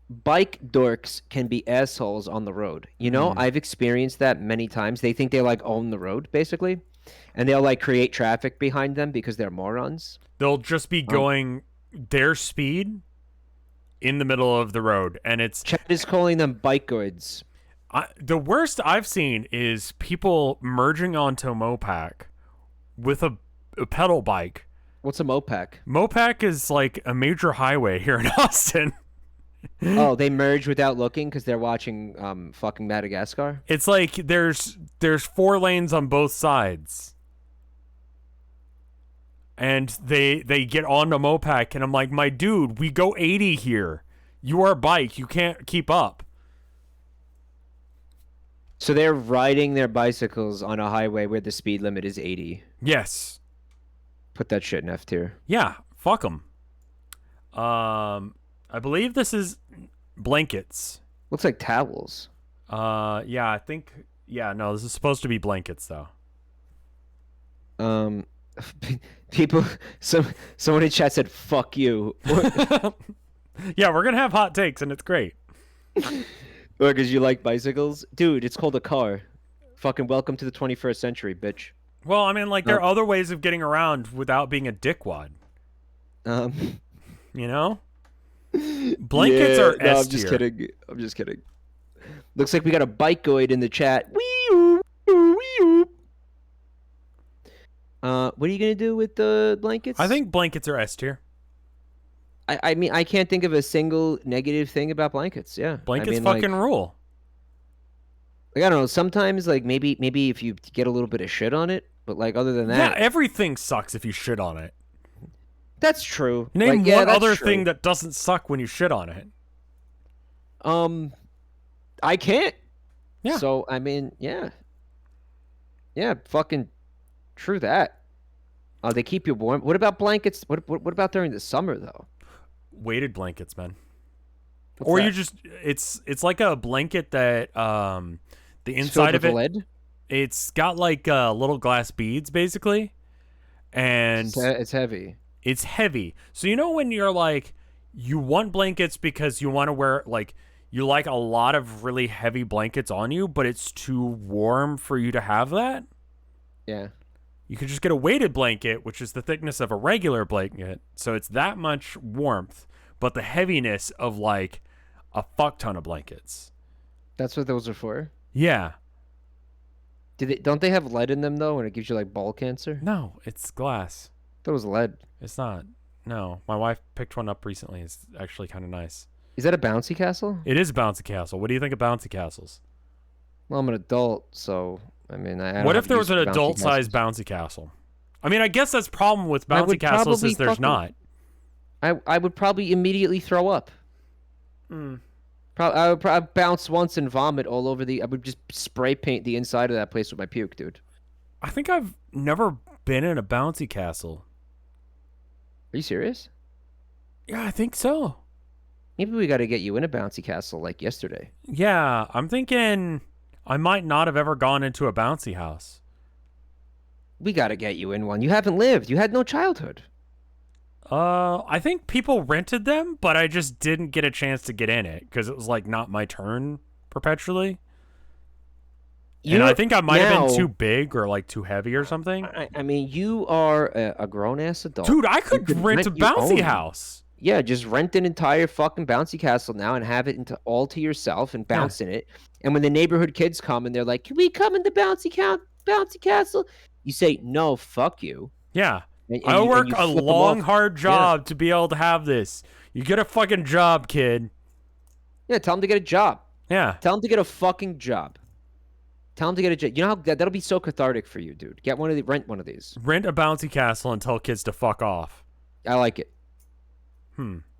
bike dorks can be assholes on the road. You know, I've experienced that many times. They think they like own the road basically, and they'll like create traffic behind them because they're morons. They'll just be going their speed in the middle of the road, and it's Chad is calling them bikeoids. The worst I've seen is people merging onto Mopac with a pedal bike. What's a Mopac? Mopac is like a major highway here in Austin. Oh, they merge without looking because they're watching fucking Madagascar. It's like there's 4 lanes on both sides, and they get on the Mopac, and I'm like, my dude, we go 80 here. You are a bike, you can't keep up. So they're riding their bicycles on a highway where the speed limit is 80. Yes. Put that shit in F tier. Yeah. Fuck them. I believe this is blankets. Looks like towels. Yeah, I think. Yeah, no, this is supposed to be blankets though. People. Someone in chat said, "Fuck you." Yeah, we're gonna have hot takes, and it's great. Or because you like bicycles, dude. It's called a car. Fucking welcome to the 21st century, bitch. Well, I mean, like there are other ways of getting around without being a dickwad. You know, blankets are no, S I'm just tier. kidding. I'm just kidding. Looks like we got a bikeoid in the chat. What are you gonna do with the blankets? I think blankets are S tier. I mean, I can't think of a single negative thing about blankets. Yeah, Blankets I mean, fucking like, rule. like, I don't know. Sometimes, like maybe if you get a little bit of shit on it, but like other than Yeah, that, everything sucks if you shit on it. that's true. Name like, yeah, one that's other true. thing that doesn't suck when you shit on it. I can't. Yeah. So I mean, yeah, fucking true that. They keep you warm. What about blankets? What about during the summer though? Weighted blankets, man. What's Or that? you just it's like a blanket that the It's inside filled of with it lead? it's got like little glass beads basically, and It's heavy. it's heavy. So you know when you're like you want blankets because you want to wear like you like a lot of really heavy blankets on you, but it's too warm for you to have that? Yeah. You could just get a weighted blanket, which is the thickness of a regular blanket, so it's that much warmth, but the heaviness of like a fuck ton of blankets. That's what those are for. Yeah. Don't they have lead in them though, and it gives you like ball cancer? No, it's glass. That was lead. It's not. No, my wife picked one up recently. It's actually kind of nice. Is that a bouncy castle? It is a bouncy castle. What do you think of bouncy castles? Well, I'm an adult, so I mean, I don't What have if there was use an for bouncy adult-sized castles. bouncy castle? I mean, I guess that's the problem with I bouncy would castles probably is there's fucking- not. I would probably immediately throw up. I would probably bounce once and vomit all over I would just spray paint the inside of that place with my puke, dude. I think I've never been in a bouncy castle. Are you serious? Yeah, I think so. Maybe we got to get you in a bouncy castle like yesterday. Yeah, I'm thinking I might not have ever gone into a bouncy house. We got to get you in one. You haven't lived. You had no childhood. I think people rented them, but I just didn't get a chance to get in it because it was like not my turn perpetually. And I think I might have been too big or like too heavy or something. I mean, you are a grown-ass adult. Dude, I could rent a your bouncy own. house. Yeah, just rent an entire fucking bouncy castle now and have it all to yourself and bounce in it. And when the neighborhood kids come and they're like, "Can we come in the bouncy castle?" You say, "No, fuck you." Yeah. And I you work a flip 'em long, off. hard job to be able to have this. You get a fucking job, kid. Yeah, tell them to get a job. Yeah. Tell them to get a fucking job. Tell them to get a job. You know how that'll be so cathartic for you, dude. Rent one of these. Rent a bouncy castle and tell kids to fuck off. I like it.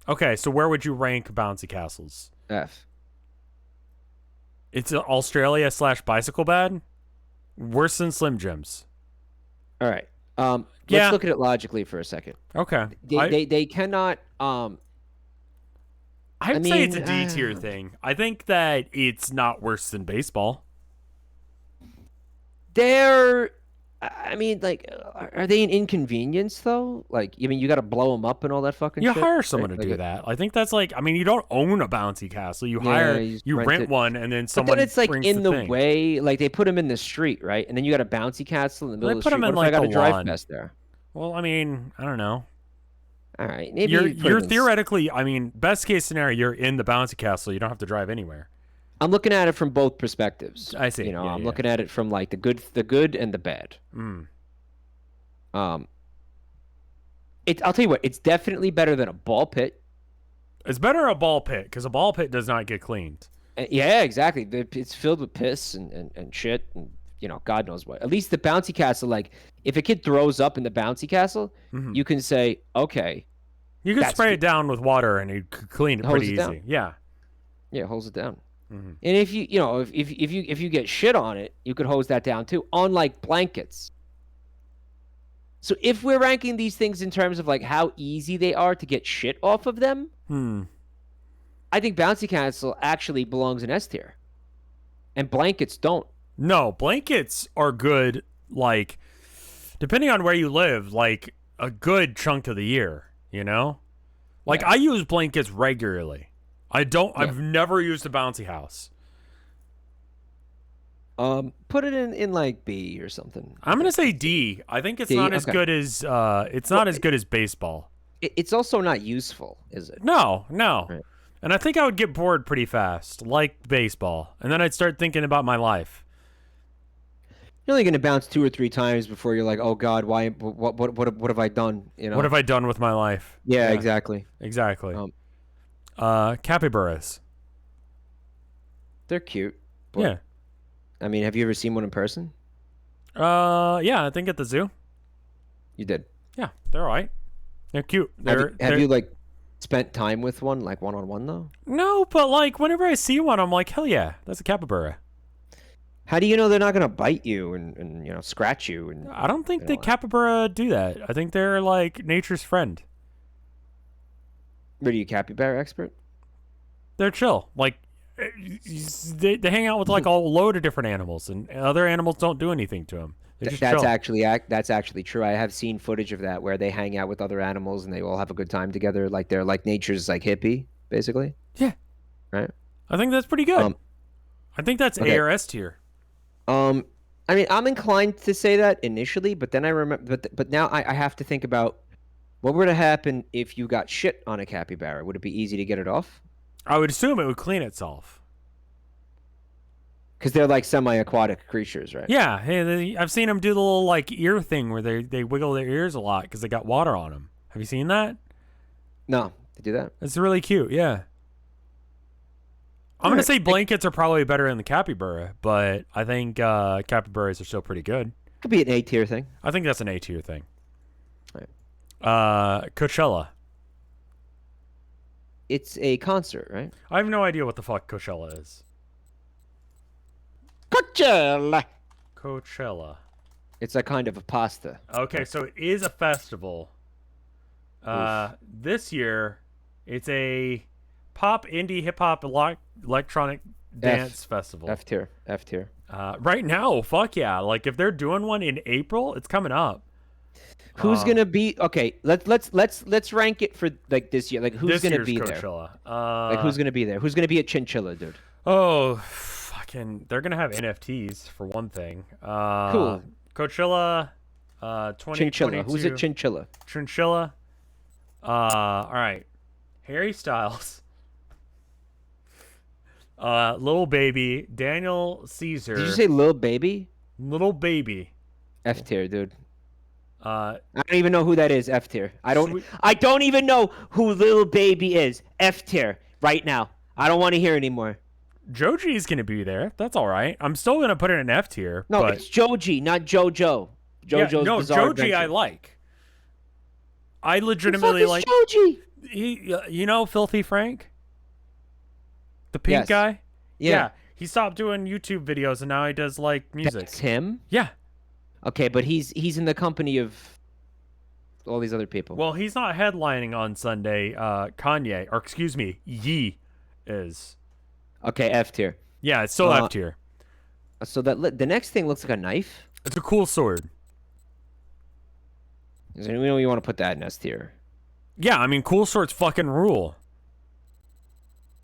Okay, so where would you rank bouncy castles? F. It's Australia / bicycle bad? Worse than Slim Jims. All right. Yeah. Let's look at it logically for a second. Okay. They cannot. I'd I say it's a mean, D tier thing. I think that it's not worse than baseball. They're. I mean, like, are they an inconvenience though? Like, I mean, you got to blow them up and all that fucking You shit. hire someone right? to Like, do that. I think that's like, I mean, you don't own a bouncy castle. You yeah, hire, you just you rent rent it. one, and then But then someone it's like brings in the the thing. way, like they put them in the street, right? And then you got a bouncy castle in the They middle of the put street. them What in if I like got the to drive lawn. past there? Well, I mean, I don't know. All right, maybe You're you put 'em you're in theoretically, I mean, best case scenario, you're in the bouncy castle. You don't have to drive anywhere. I'm looking at it from both perspectives. I see. You know, Yeah, I'm yeah. looking at it from like the good and the bad. Mm. Um, I'll tell you what, it's definitely better than a ball pit. It's better a ball pit because a ball pit does not get cleaned. Yeah, exactly. It's filled with piss and shit and you know, God knows what. At least the bouncy castle, like if a kid throws up in the bouncy castle, you can say, okay, You could that's spray good. it down with water and you could clean it Hose pretty it easy. down. Yeah. Yeah, hose it down. And if you know, if you get shit on it, you could hose that down too. Unlike blankets. So if we're ranking these things in terms of like how easy they are to get shit off of them, I think bouncy castle actually belongs in S tier, and blankets don't. No, blankets are good, like, depending on where you live, like, a good chunk of the year, you know? Like, Yeah. I use blankets regularly. I've never used a bouncy house. Put it in like B or something. I'm going to say D. I think it's D, not as okay. good as, it's not as good as baseball. It's also not useful, is it? No. Right. And I think I would get bored pretty fast, like baseball. And then I'd start thinking about my life. You're only gonna bounce 2 or 3 times before you're like, oh God, why? What have I done? You know? What have I done with my life? Yeah, exactly. Exactly. Capybaras. They're cute. But, Yeah. I mean, have you ever seen one in person? Yeah, I think at the zoo. You did. Yeah, they're all right. They're cute. Have you like spent time with one, like one-on-one though? No, but like whenever I see one, I'm like, hell yeah, that's a capybara. How do you know they're not gonna bite you and you know scratch you? And I don't think you the know, capybara do that. I think they're like nature's friend. What are you, capybara expert? They're chill. Like they hang out with like a load of different animals, and other animals don't do anything to them. They're just That's chill. that's actually true. I have seen footage of that where they hang out with other animals and they all have a good time together. Like they're like nature's like hippie, basically. Yeah, Right. I think that's pretty good. I think that's okay. ARS tier. I mean, I'm inclined to say that initially, but then I remember, but now I have to think about what would have happened if you got shit on a capybara. Would it be easy to get it off? I would assume it would clean itself. Because they're like semi-aquatic creatures, right? Yeah, hey, I've seen them do the little like ear thing where they wiggle their ears a lot because they got water on them. Have you seen that? No, they do that. It's really cute. Yeah. I'm gonna say blankets are probably better than the capybara, but I think capybaras are still pretty good. Could be an A tier thing. I think that's an A tier thing. Right. Coachella. It's a concert, right? I have no idea what the fuck Coachella is. Coachella. It's a kind of a pasta. Okay, so it is a festival. This year, it's a pop, indie, hip hop, electronic dance festival. F tier. Right now, fuck yeah! Like if they're doing one in April, it's coming up. Who's gonna be okay? Let's rank it for like this year. Like who's gonna be Coachella. there? Like who's gonna be there? Who's gonna be at Chinchilla, dude? Oh, fucking! They're gonna have NFTs for one thing. Cool. Coachella, 2022. Chinchilla. Who's at Chinchilla? Chinchilla. All right. Harry Styles. Little Baby, Daniel Caesar. Did you say Lil Baby? Little Baby? F tier, dude. Uh, I don't even know who that is. F tier. I don't even know who Lil Baby is. F tier right now. I don't want to hear anymore. Joji's gonna be there. That's all right. I'm still gonna put it in F tier. No, but... it's Joji, not JoJo. JoJo's Bizarre Joji Adventure. I like. I Who the legitimately fuck is like. Joji? You know Filthy Frank? The pink Yes. guy? Yeah. He stopped doing YouTube videos and now he does like music. That's him? Yeah. Okay, but he's in the company of all these other people. Well, he's not headlining on Sunday. Kanye, or excuse me, Ye is. Okay, F tier. Yeah, it's still F tier. So that the next thing looks like a knife. It's a cool sword. We know you want to put that in S tier. Yeah, I mean, cool swords fucking rule.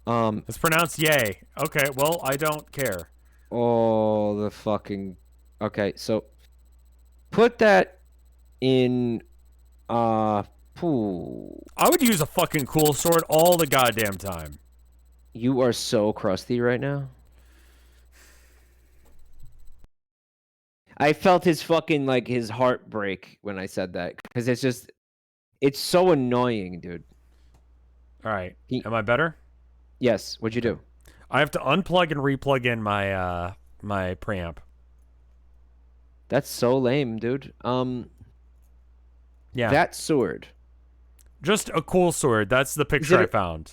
It's pronounced yay. Okay, well, I don't care. Oh, the fucking. Okay, so put that in. Pooh. I would use a fucking cool sword all the goddamn time. You are so crusty right now. I felt his fucking like his heart break when I said that because it's so annoying, dude. All right, am I better? Yes. What'd you do? I have to unplug and replug in my my preamp. That's so lame, dude. Yeah. That sword. Just a cool sword. That's the picture I found.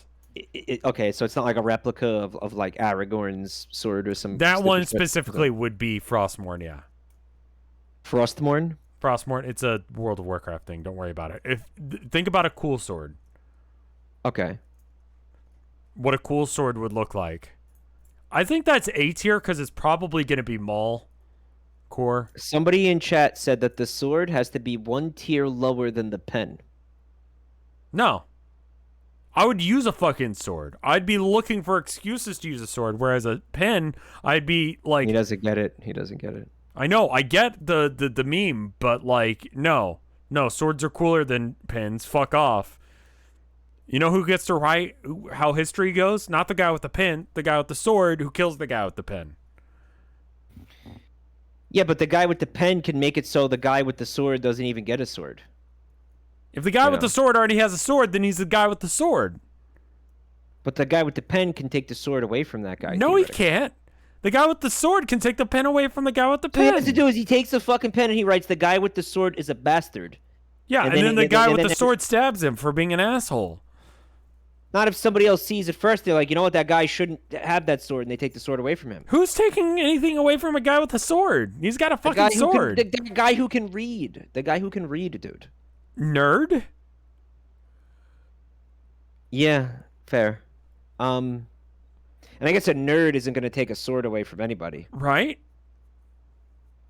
Okay, so it's not like a replica of like Aragorn's sword or some. That one specifically would be Frostmourne, yeah. Frostmourne? Frostmourne, it's a World of Warcraft thing. Don't worry about it. Think about a cool sword. Okay. What a cool sword would look like. I think that's A tier because it's probably going to be Maul core. Somebody in chat said that the sword has to be 1 tier lower than the pen. No. I would use a fucking sword. I'd be looking for excuses to use a sword, whereas a pen, I'd be like... He doesn't get it. He doesn't get it. I know. I get the meme, but like, no. No, swords are cooler than pens. Fuck off. You know who gets to write how history goes? Not the guy with the pen, the guy with the sword who kills the guy with the pen. Yeah, but the guy with the pen can make it so the guy with the sword doesn't even get a sword. If the guy with the sword already has a sword, then he's the guy with the sword. But the guy with the pen can take the sword away from that guy. No, he can't. The guy with the sword can take the pen away from the guy with the pen. What he has to do is he takes the fucking pen and he writes, "The guy with the sword is a bastard." Yeah, and then the guy with the sword stabs him for being an asshole. Not if somebody else sees it first. They're like, you know what, that guy shouldn't have that sword, and they take the sword away from him. Who's taking anything away from a guy with a sword? He's got a fucking sword. The guy who can read. The guy who can read, dude. Nerd? Yeah, fair. And I guess a nerd isn't going to take a sword away from anybody. Right?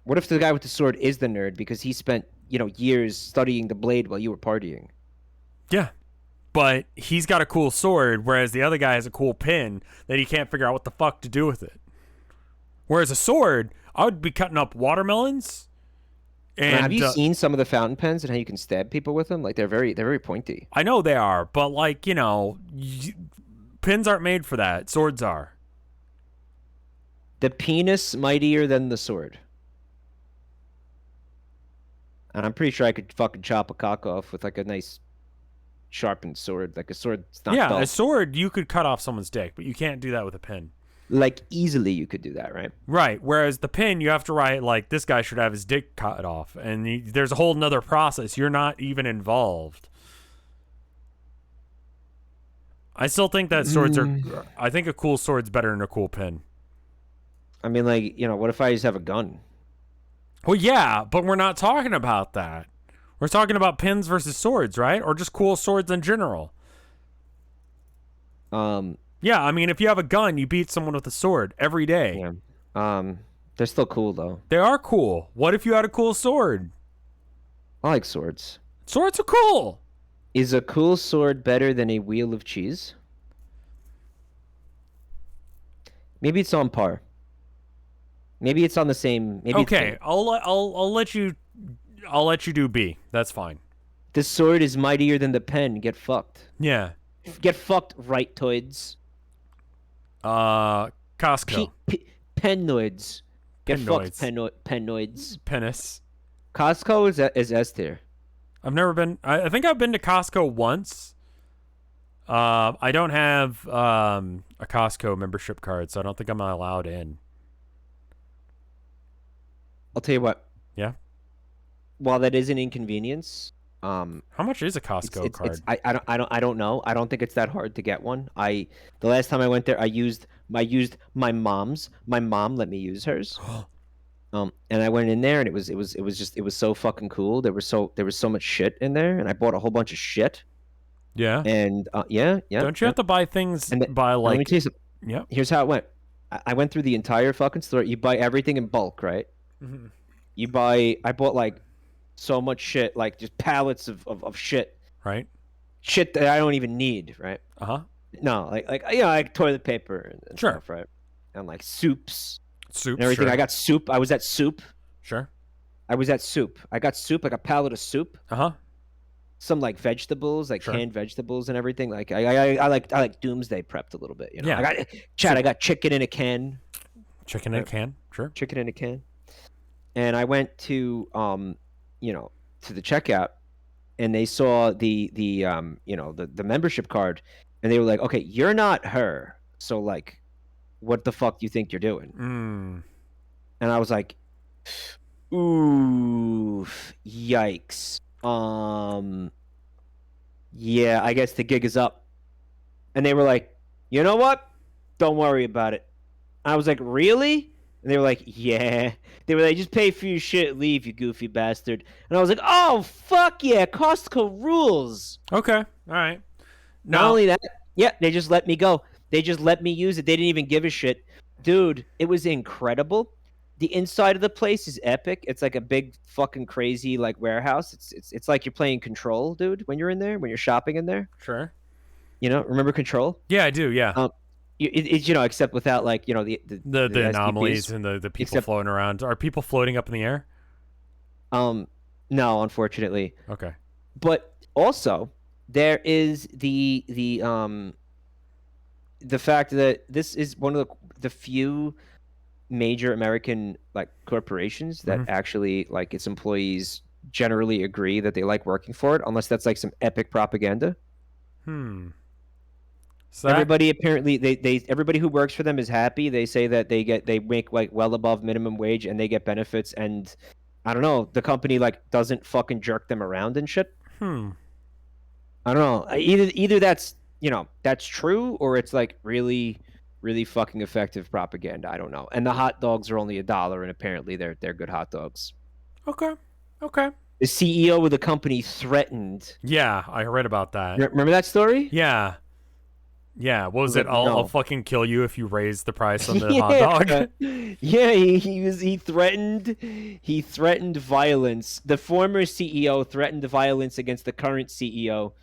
What if the guy with the sword is the nerd because he spent, years studying the blade while you were partying? Yeah. But he's got a cool sword, whereas the other guy has a cool pin that he can't figure out what the fuck to do with it. Whereas a sword, I would be cutting up watermelons. And have you seen some of the fountain pens and how you can stab people with them? Like they're very pointy. I know they are, but like, pins aren't made for that. Swords are. The penis mightier than the sword. And I'm pretty sure I could fucking chop a cock off with like a nice sharpened sword. Like a sword. Yeah, a sword you could cut off someone's dick, but you can't do that with a pin. Like easily you could do that, right? Right. Whereas the pin, you have to write like this guy should have his dick cut off, and there's a whole nother process. You're not even involved. I still think that swords are. I think a cool sword's better than a cool pin. I mean, like, what if I just have a gun? Well, yeah, but we're not talking about that. We're talking about pins versus swords, right? Or just cool swords in general. Yeah, I mean, if you have a gun, you beat someone with a sword every day. Yeah. They're still cool though. They are cool. What if you had a cool sword? I like swords. Swords are cool. Is a cool sword better than a wheel of cheese? Maybe it's on par. Maybe it's on the same. Maybe okay, I'll let you do B. That's fine. The sword is mightier than the pen. Get fucked. Yeah. Get fucked, right-toids. Costco. Pennoids. Get fucked, pennoids. Penis. Costco is S tier. I've never been. I think I've been to Costco once. I don't have a Costco membership card, so I don't think I'm allowed in. I'll tell you what. Yeah. While that is an inconvenience, how much is a Costco card? I don't know. I don't think it's that hard to get one. The last time I went there, I used my mom's. My mom let me use hers. And I went in there and it was so fucking cool. There was so much shit in there, and I bought a whole bunch of shit. Yeah. And yeah. Don't you have to buy things by like? Let me tell you something. Yeah. Here's how it went. I went through the entire fucking store. You buy everything in bulk, right? Mm-hmm. I bought like so much shit, like just pallets of shit, Right. shit that I don't even need, right? Uh-huh. No, like toilet paper and Sure. stuff, right? And like soups and Soup, everything. sure. I got soup. I was at soup. Sure. I was at soup. I got soup, like a pallet of soup. Uh-huh. Some like vegetables, like Sure. canned vegetables and everything. Like I like doomsday prepped a little bit. You know, Yeah. I got Chad. I got chicken in a can. Chicken in a can. Sure. Chicken in a can. And I went to to the checkout, and they saw the membership card, and they were like, okay, you're not her, so like, what the fuck do you think you're doing? Mm. And I was like, ooh, yikes. Yeah, I guess the gig is up. And they were like, you know what? Don't worry about it. I was like, really? And they were like, yeah. They were like, just pay for your shit, leave, you goofy bastard. And I was like, oh, fuck yeah, Costco rules. Okay. All right. Not only that, yeah, they just let me go. They just let me use it. They didn't even give a shit. Dude, it was incredible. The inside of the place is epic. It's like a big fucking crazy like warehouse. It's like you're playing Control, dude, when you're in there, when you're shopping in there. Sure. You know, remember Control? Yeah, I do. Yeah. It's except without like the anomalies STPs. and the people floating around. Are people floating up in the air? No, unfortunately. Okay. But also there is the fact that this is one of the few major American like corporations that actually like its employees generally agree that they like working for it, unless that's like some epic propaganda. So everybody apparently everybody who works for them is happy. They say that they make like well above minimum wage and they get benefits, and I don't know, the company like doesn't fucking jerk them around and shit. I don't know. Either that's that's true, or it's like really really fucking effective propaganda. I don't know. And the hot dogs are only $1, and apparently they're good hot dogs. Okay. The CEO of the company threatened. Yeah, I read about that. Remember that story? Yeah. What was it? I'll fucking kill you if you raise the price on the yeah. hot dog. Yeah, he threatened violence. The former CEO threatened violence against the current CEO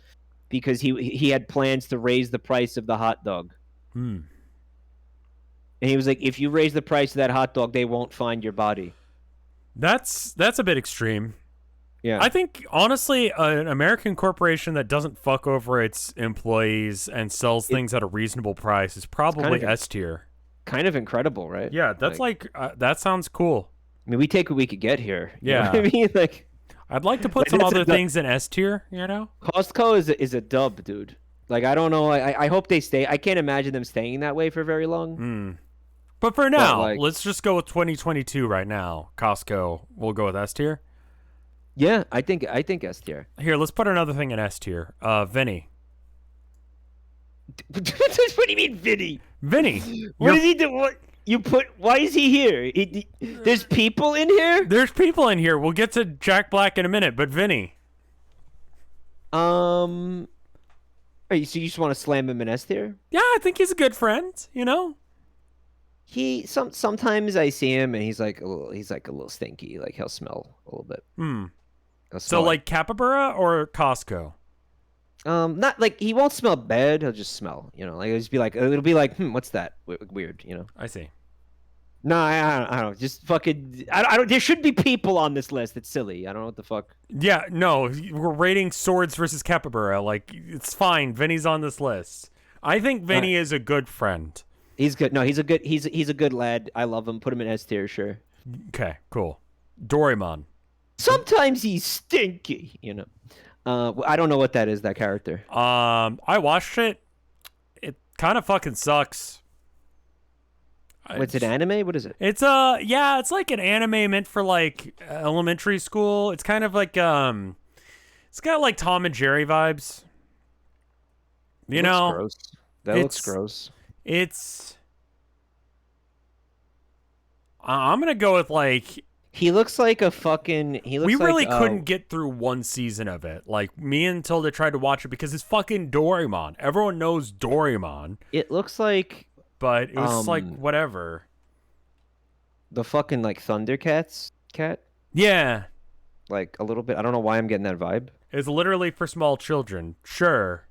because he had plans to raise the price of the hot dog. And he was like, if you raise the price of that hot dog, they won't find your body. That's a bit extreme. Yeah. I think, honestly, an American corporation that doesn't fuck over its employees and sells things at a reasonable price is probably S tier. Kind of incredible, right? Yeah, that's that sounds cool. I mean, we take what we could get here. Yeah. You know what I mean? Like, I'd like to put some other things in S tier, you know? Costco is a dub, dude. Like, I don't know. I hope they stay. I can't imagine them staying that way for very long. But for now, let's just go with 2022 right now. Costco, we'll go with S tier. Yeah, I think S tier. Here, let's put another thing in S tier. Vinny. What do you mean, Vinny? Vinny. What does he do? What you put? Why is he here? There's people in here. There's people in here. We'll get to Jack Black in a minute, but Vinny. So you just want to slam him in S tier? Yeah, I think he's a good friend. You know. Sometimes I see him and he's like a little stinky. Like he'll smell a little bit. So like Capybara or Costco? Not like he won't smell bad. He'll just smell. You know, like it'll be like, what's that? Weird. You know. I see. No, I don't. Just fucking. I don't. There should be people on this list. It's silly. I don't know what the fuck. Yeah, no, we're rating swords versus Capybara. Like it's fine. Vinny's on this list. I think Vinny is a good friend. He's good. No, he's a good lad. I love him. Put him in S tier, sure. Okay, cool. Doraemon. Sometimes he's stinky, you know. I don't know what that is, that character. I watched it. It kind of fucking sucks. What's it, anime? What is it? It's it's like an anime meant for like elementary school. It's kind of like it's got like Tom and Jerry vibes. You know, gross. That looks gross. I'm gonna go with like. He looks like a fucking. We really couldn't get through one season of it. Like me and Tilda tried to watch it because it's fucking Doraemon. Everyone knows Doraemon. It looks like. But it was like whatever. The fucking like Thundercats cat. Yeah. like a little bit. I don't know why I'm getting that vibe. It's literally for small children. Sure.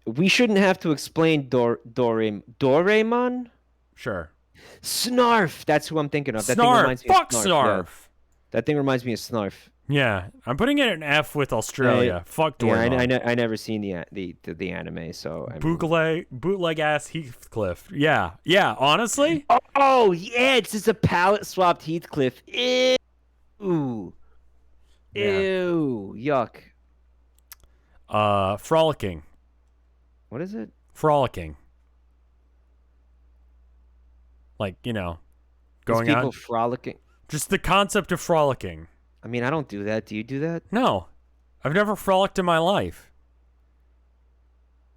We shouldn't have to explain Doraemon? Sure. Snarf. That's who I'm thinking of. That thing Snarf. reminds me of Fuck Snarf. Yeah. Snarf. That thing reminds me of Snarf. Yeah. I'm putting it an F with Australia. Fuck Yeah, Doraemon. I never seen the anime, so I mean... Bootleg ass Heathcliff. Yeah. Yeah, honestly? Oh, yeah, it's just a palette swapped Heathcliff. Ew. Yeah. Ew. Yuck. Frolicking. What is it? Frolicking. Like, you know, These going people on. frolicking. Just the concept of frolicking. I mean, I don't do that. Do you do that? No. I've never frolicked in my life.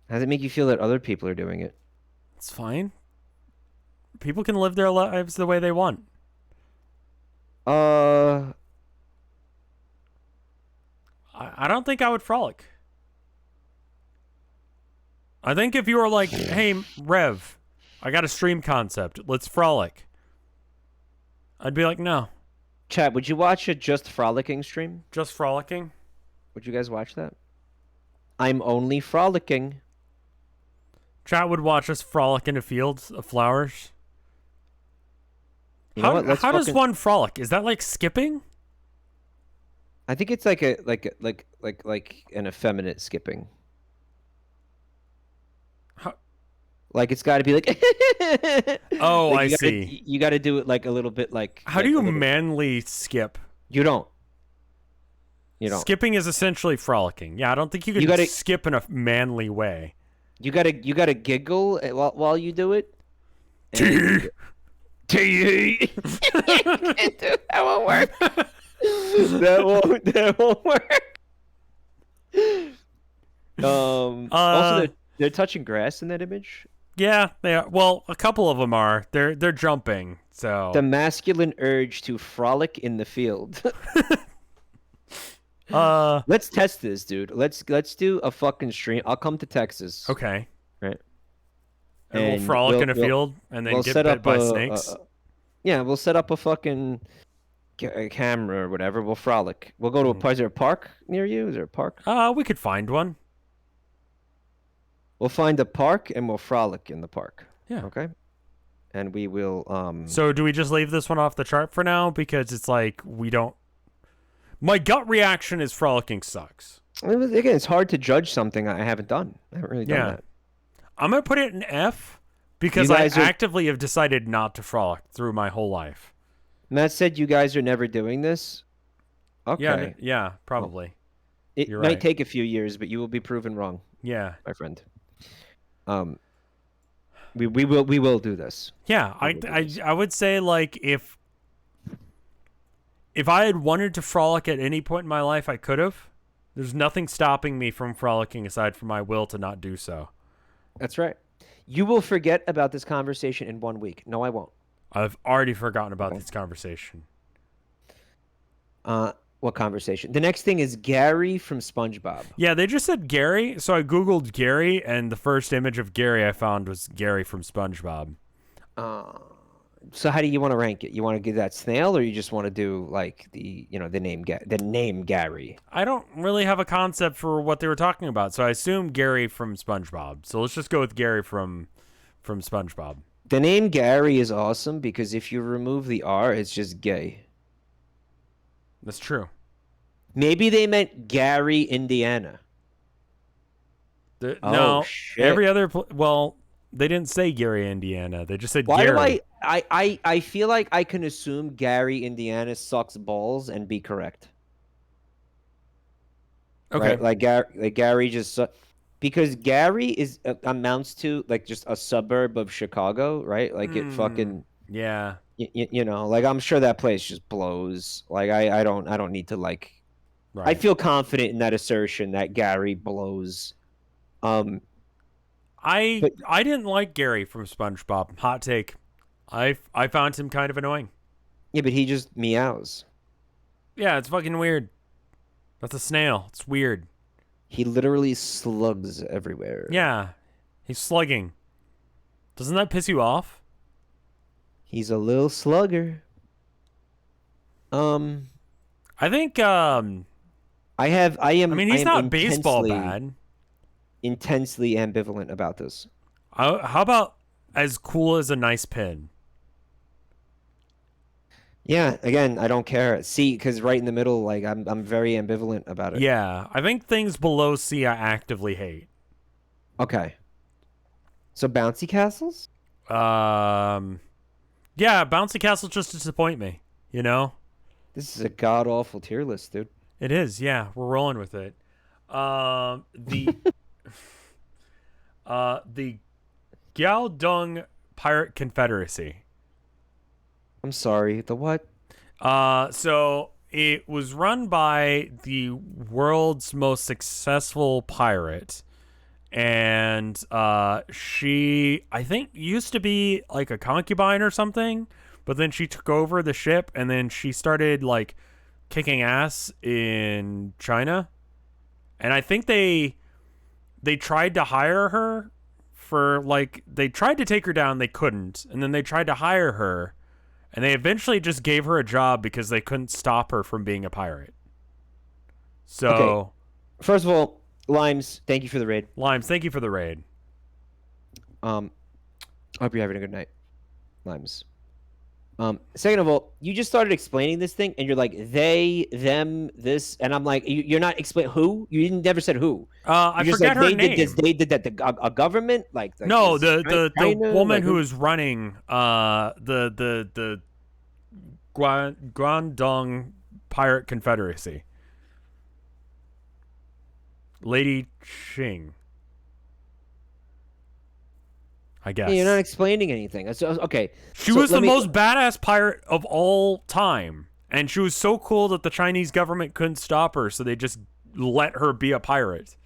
How does it make you feel that other people are doing it? It's fine. People can live their lives the way they want. Uh, I don't think I would frolic. I think if you were like, hey, Rev, I got a stream concept. Let's frolic. I'd be like, no. Chat, would you watch a Just Frolicking stream? Just frolicking? Would you guys watch that? I'm only frolicking. Chat would watch us frolic in a field of flowers. You know what? Let's how does fucking... one frolic? Is that like skipping? I think it's like an effeminate skipping. How... Like it's got to be like. Oh, like I see. You got to do it like a little bit like. How do you manly skip? You don't. You don't. Skipping is essentially frolicking. Yeah, I don't think you can skip in a manly way. You gotta giggle while you do it. Tee. That won't work. That won't work. Also, they're touching grass in that image. Yeah, they are. Well, a couple of them are. They're jumping. So the masculine urge to frolic in the field. Let's test this, dude. Let's do a fucking stream. I'll come to Texas. Okay. Right. And we'll frolic in a field and then get bit by snakes. Yeah, we'll set up a fucking camera or whatever. We'll frolic. We'll go to a. Is there a park near you? Is there a park? We could find one. We'll find a park and we'll frolic in the park. Yeah. Okay. And we will. So do we just leave this one off the chart for now because it's like we don't. My gut reaction is frolicking sucks. Again, it's hard to judge something I haven't done. I haven't really done that. I'm going to put it in F because I actively have decided not to frolic through my whole life. Matt said you guys are never doing this? Okay. Yeah, probably. It might take a few years, but you will be proven wrong. Yeah. My friend. We will do this. Yeah, I would say like if I had wanted to frolic at any point in my life, I could have. There's nothing stopping me from frolicking aside from my will to not do so. That's right. You will forget about this conversation in 1 week. No, I won't. I've already forgotten about this conversation. What conversation? The next thing is Gary from SpongeBob. Yeah, they just said Gary, so I googled Gary, and the first image of Gary I found was Gary from SpongeBob. So how do you want to rank it? You want to give that snail, or you just want to do like the name Gary? I don't really have a concept for what they were talking about, so I assume Gary from SpongeBob. So let's just go with Gary from SpongeBob. The name Gary is awesome because if you remove the R, it's just gay. That's true. Maybe they meant Gary, Indiana. No, shit. Every other they didn't say Gary, Indiana. They just said Why Gary. do I feel like I can assume Gary, Indiana sucks balls and be correct. Okay. Right? Like Gary just because Gary amounts to like just a suburb of Chicago, right? Like it fucking yeah. Like I'm sure that place just blows. Like I don't need to like. Right. I feel confident in that assertion that Gary blows. I didn't like Gary from SpongeBob. Hot take. I found him kind of annoying. Yeah, but he just meows. Yeah, it's fucking weird. That's a snail. It's weird. He literally slugs everywhere. Yeah, he's slugging. Doesn't that piss you off? He's a little slugger. I I think I I am mean I he's am not baseball intensely bad. intensely ambivalent about this. How about as cool as a nice pin? Yeah, again, I don't care. See, because right in the middle, like I'm very ambivalent about it. Yeah, I think things below C I actively hate. Okay. So bouncy castles? Um, yeah, Bouncy Castles just disappoint me. You know, This is a god awful tier list, dude. it is. Yeah, we're rolling with it. The the Gaodong Pirate Confederacy. I'm sorry. The what? So it was run by the world's most successful pirate, and she I think used to be like a concubine or something, but then she took over the ship, and then she started like kicking ass in China, and I think they tried to hire her for like they tried to take her down, they couldn't, and then they tried to hire her, and they eventually just gave her a job because they couldn't stop her from being a pirate. Okay. So, First of all, Limes, thank you for the raid. Limes, thank you for the raid. I hope you're having a good night, Limes. Second of all, you just started explaining this thing, and you're like they, them, this, and I'm like, you're not explaining who. You didn't never said who. I You're just forget like her they name. did this, they did that. A government, like No, this the China, woman like, who is running the Guangdong Pirate Confederacy, Lady Ching, I Yeah, you're not guess. explaining anything. So, okay, She so was the most badass pirate of all time, and she was so cool that the Chinese government couldn't stop her, so they just let her be a pirate.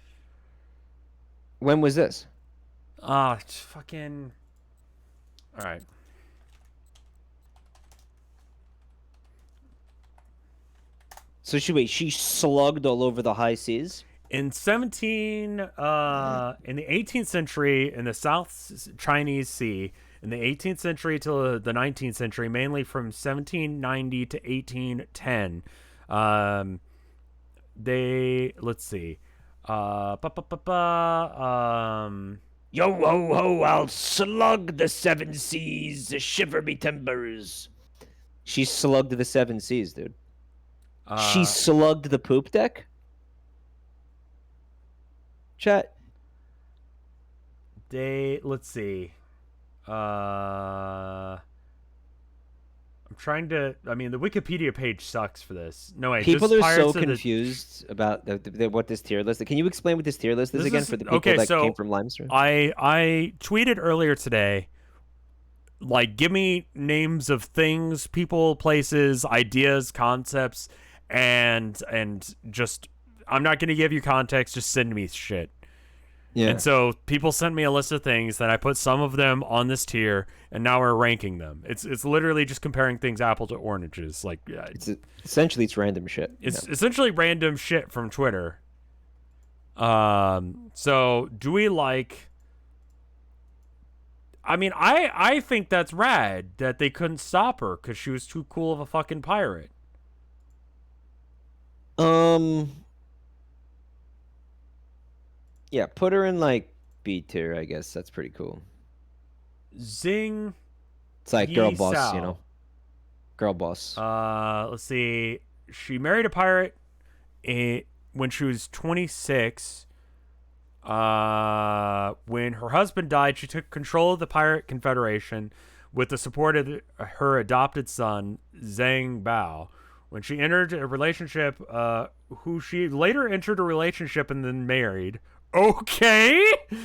When was this? Fucking. All right. So she slugged all over the high seas. In in the 18th century, in the South Chinese Sea, in the 18th century to the 19th century, mainly from 1790 to 1810, they let's see, uh, ba, ba, ba, ba, Yo ho ho! I'll slug the seven seas, shiver me timbers. She slugged the seven seas, dude. She slugged the poop deck. Chat. let's see, I'm trying to. I mean, the Wikipedia page sucks for this. No wait, People this are Pirates so of the confused about what this tier list. Can you explain what this tier list is This again is for the people okay. that So came from Limestone? I tweeted earlier today, like, give me names of things, people, places, ideas, concepts, and just I'm not gonna give you context. Just send me shit. Yeah. And so people sent me a list of things that I put some of them on this tier, and now we're ranking them. It's literally just comparing things apple to oranges. Like Essentially it's random shit. it's essentially random shit from Twitter. So do we like? I mean, I think that's rad that they couldn't stop her because she was too cool of a fucking pirate. Yeah, put her in like B tier, I guess. That's pretty cool. Zing. It's like girl boss, Sao. you know. Girl boss. Let's see. She married a pirate when she was 26. When her husband died, she took control of the Pirate Confederation with the support of her adopted son, Zhang Bao. When she entered a relationship, who she later entered a relationship and then married. Okay. She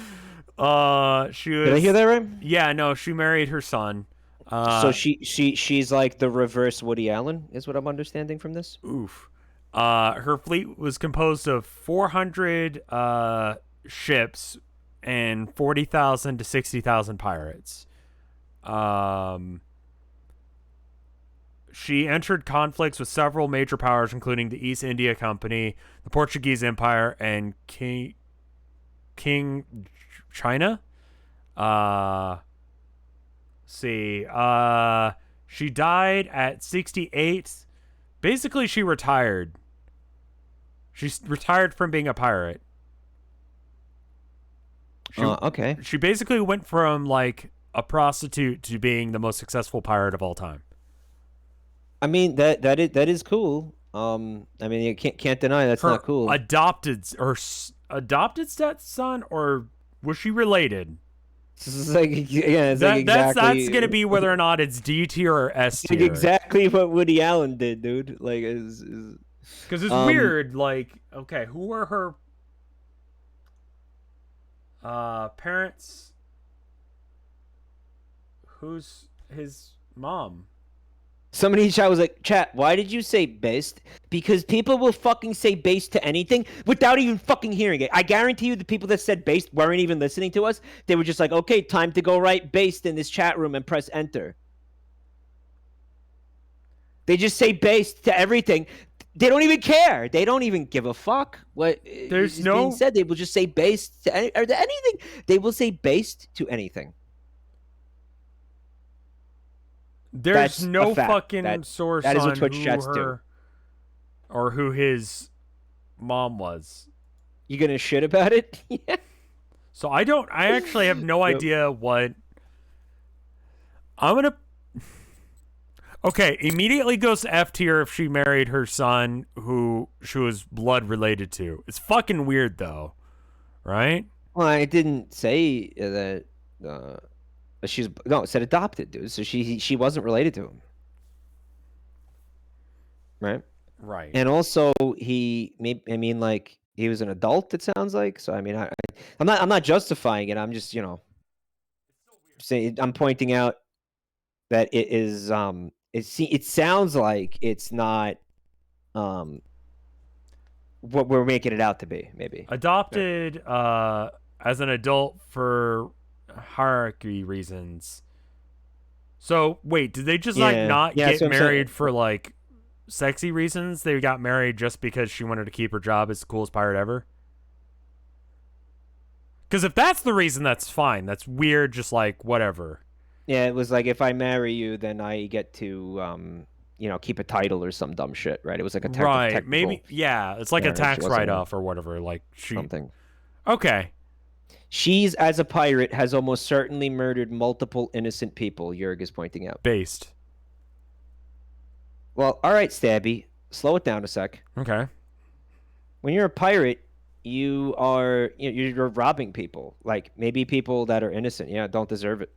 was. Did I hear that right? Yeah, no, she married her son. So she's like the reverse Woody Allen, is what I'm understanding from this. Oof. Her fleet was composed of 400 ships and 40,000 to 60,000 pirates. She entered conflicts with several major powers, including the East India Company, the Portuguese Empire, and King China. See. She died at 68. Basically, she retired. She's retired from being a pirate. Okay. She basically went from like a prostitute to being the most successful pirate of all time. I mean that is cool. I mean you can't deny that's Her not cool. adopted stepson, or was she related? It's like yeah, it's like That's exactly gonna be whether or not it's D tier or S it's like tier. exactly what Woody Allen did, dude. Like Because it's weird. Like, okay, who were her parents? Who's his mom? somebody in chat was like, chat, why did you say based? Because people will fucking say based to anything without even fucking hearing it. I guarantee you the people that said based weren't even listening to us. They were just like, okay, time to go write based in this chat room and press enter. They just say based to everything. They don't even care. They don't even give a fuck what There's is no being said. They will just say based to anything. They will say based to anything. There's That's no a fact. fucking source that is what on Twitch who chats do. her or who his mom was. You gonna shit about it? Yeah. So I actually have no idea what I'm gonna. Okay, immediately goes to F tier if she married her son who she was blood related to. It's fucking weird though, right? Well, I didn't say that. She's no, it said adopted, dude. So she wasn't related to him, right? Right. And also he I mean, like he was an adult. It sounds like. So I mean, I'm not justifying it. I'm just saying I'm pointing out that it is it sounds like it's not what we're making it out to be. Maybe Adopted as an adult for hierarchy reasons. So wait, did they just like not get married for like sexy reasons? They got married just because she wanted to keep her job as the coolest pirate ever? Because if that's the reason, that's fine. That's weird, just like whatever. Yeah, it was like if I marry you, then I get to keep a title or some dumb shit, right? It was like a technical, maybe yeah, it's like a tax write-off or whatever. Like something. Okay. She's, as a pirate, has almost certainly murdered multiple innocent people, Jurg is pointing out. Based. Well, all right, Stabby. Slow it down a sec. Okay. When you're a pirate, you're robbing people. Like, maybe people that are innocent, don't deserve it.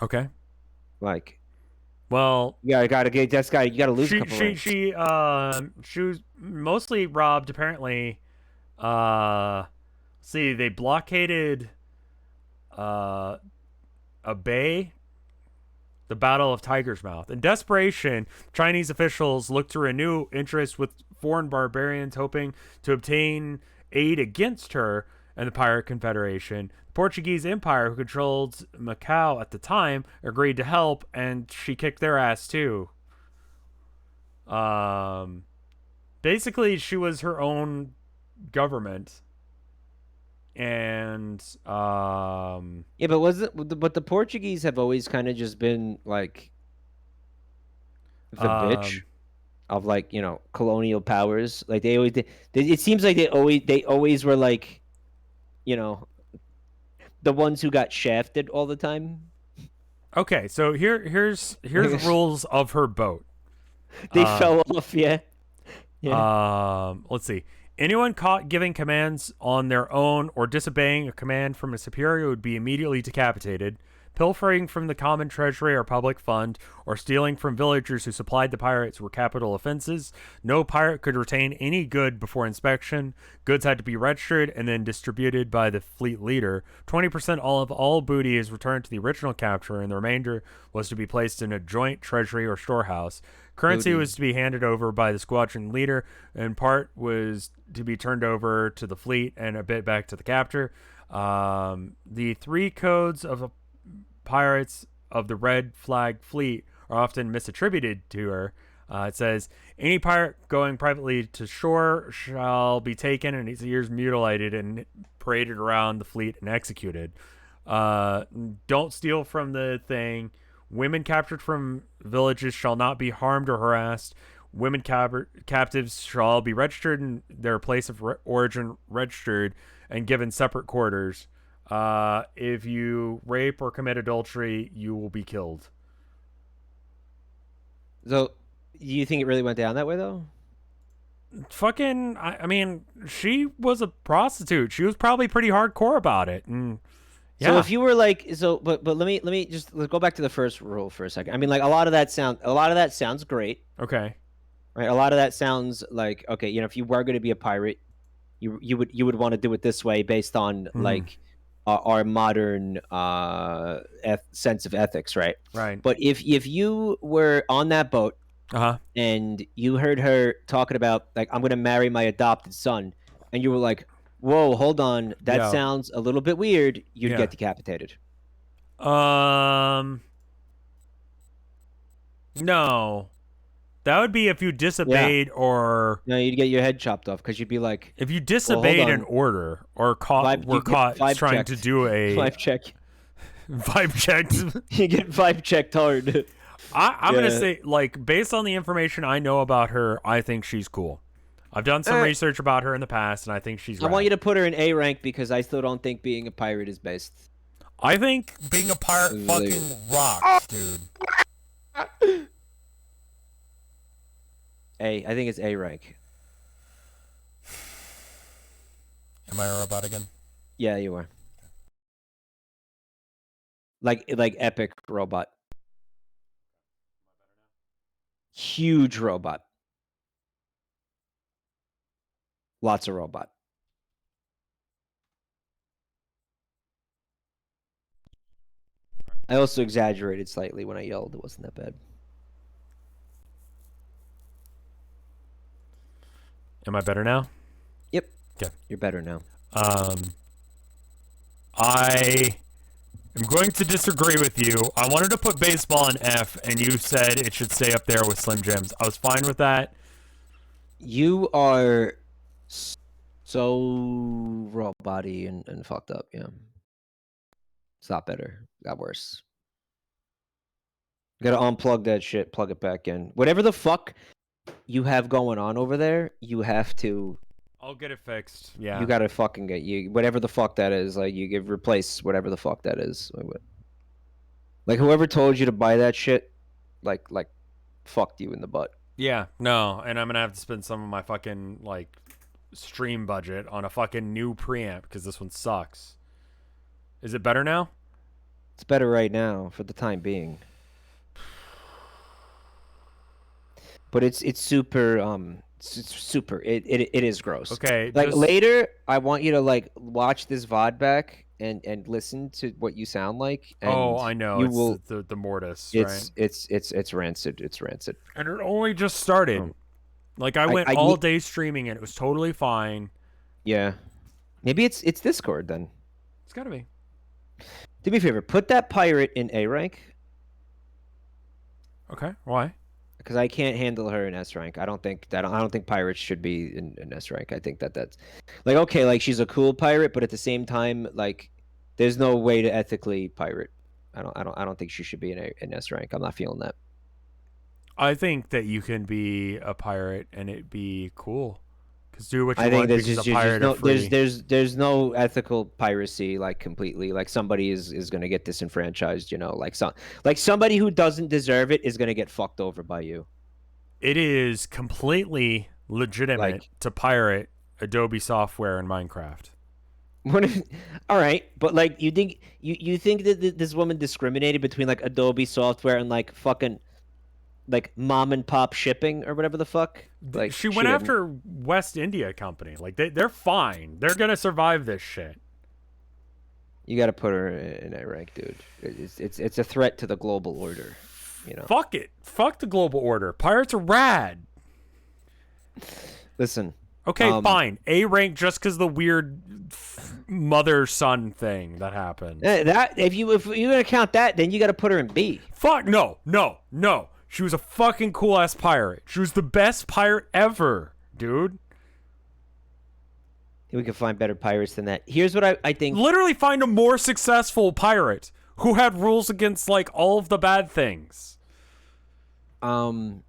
Okay. Like, well, you gotta lose a couple rings. She was mostly robbed, apparently. See, they blockaded a bay, the Battle of Tiger's Mouth. In desperation, Chinese officials looked to renew interest with foreign barbarians, hoping to obtain aid against her and the Pirate Confederation. The Portuguese Empire, who controlled Macau at the time, agreed to help, and she kicked their ass too. Basically, she was her own government. And yeah, but the Portuguese have always kind of just been like the bitch of like colonial powers. Like they always it seems like they always were like the ones who got shafted all the time. Okay, so here's the rules of her boat. They fell off, yeah. Let's see. Anyone caught giving commands on their own or disobeying a command from a superior would be immediately decapitated. Pilfering from the common treasury or public fund, or stealing from villagers who supplied the pirates were capital offenses. No pirate could retain any good before inspection. Goods had to be registered and then distributed by the fleet leader. 20% of all booty is returned to the original capturer, and the remainder was to be placed in a joint treasury or storehouse. Currency was to be handed over by the squadron leader, and part was to be turned over to the fleet and a bit back to the captor. The three codes of pirates of the Red Flag Fleet are often misattributed to her. It says, any pirate going privately to shore shall be taken and his ears mutilated and paraded around the fleet and executed. Don't steal from the thing. Women captured from villages shall not be harmed or harassed. Women captives shall be registered in their place of origin registered and given separate quarters. If you rape or commit adultery, you will be killed. So, you think it really went down that way though? Fucking, I mean, she was a prostitute. She was probably pretty hardcore about it. And yeah. So if you were like, but let me just let's go back to the first rule for a second. I mean, like a lot of that sounds great. Okay. Right. A lot of that sounds like, okay, if you were going to be a pirate, you would want to do it this way based on like our modern sense of ethics, right? Right. But if you were on that boat and you heard her talking about like, I'm going to marry my adopted son, and you were like, whoa, hold on, that sounds a little bit weird, you'd get decapitated. No. That would be if you disobeyed or... No, you'd get your head chopped off because you'd be like... If you disobeyed an order or were caught trying to do a... Vibe check. Vibe checked. You get vibe checked hard. I'm going to say, like, based on the information I know about her, I think she's cool. I've done some research about her in the past, and I think she's rad. I want you to put her in A rank because I still don't think being a pirate is based. I think being a pirate fucking rocks, dude. I think it's A rank. Am I a robot again? Yeah, you are. Like epic robot. Huge robot. Lots of robot. I also exaggerated slightly when I yelled. It wasn't that bad. Am I better now? Yep. Okay. You're better now. I am going to disagree with you. I wanted to put baseball in F, and you said it should stay up there with Slim Jims. I was fine with that. You are so raw body and fucked up, yeah. It's not better. Got worse. You gotta unplug that shit, plug it back in. Whatever the fuck you have going on over there, you have to... I'll get it fixed. Yeah. You gotta fucking get whatever the fuck that is. Like, you replace whatever the fuck that is. Like whoever told you to buy that shit, like fucked you in the butt. Yeah, no, and I'm gonna have to spend some of my fucking like stream budget on a fucking new preamp because this one sucks. Is it better now? It's better right now for the time being. But it's super super it is gross. Okay. Like later I want you to like watch this VOD back and listen to what you sound like. And I know. It's the mortis, right? It's rancid. It's rancid. And it only just started. Like I went all day streaming and it was totally fine. Yeah. Maybe it's Discord then. It's gotta be. Do me a favor, put that pirate in A rank. Okay. Why? Because I can't handle her in S rank. I don't think pirates should be in S rank. I think that's like, okay, like she's a cool pirate, but at the same time, like there's no way to ethically pirate. I don't think she should be in S rank. I'm not feeling that. I think that you can be a pirate and it be cool. Cause do what you I want think because a pirate are free. There's no ethical piracy like completely. Like somebody is gonna get disenfranchised, like somebody who doesn't deserve it is gonna get fucked over by you. It is completely legitimate to pirate Adobe software in Minecraft. All right, but like you think that this woman discriminated between like Adobe software and like fucking like mom and pop shipping or whatever the fuck? Like she went after West India Company. Like they're fine. They're gonna survive this shit. You got to put her in A rank, dude. It's a threat to the global order. Fuck it. Fuck the global order. Pirates are rad. Listen. Okay, fine. A rank just because the weird mother son thing that happened. That if you're gonna count that, then you got to put her in B. Fuck no. She was a fucking cool ass pirate. She was the best pirate ever, dude. We can find better pirates than that. Here's what I think. Literally find a more successful pirate who had rules against like all of the bad things. I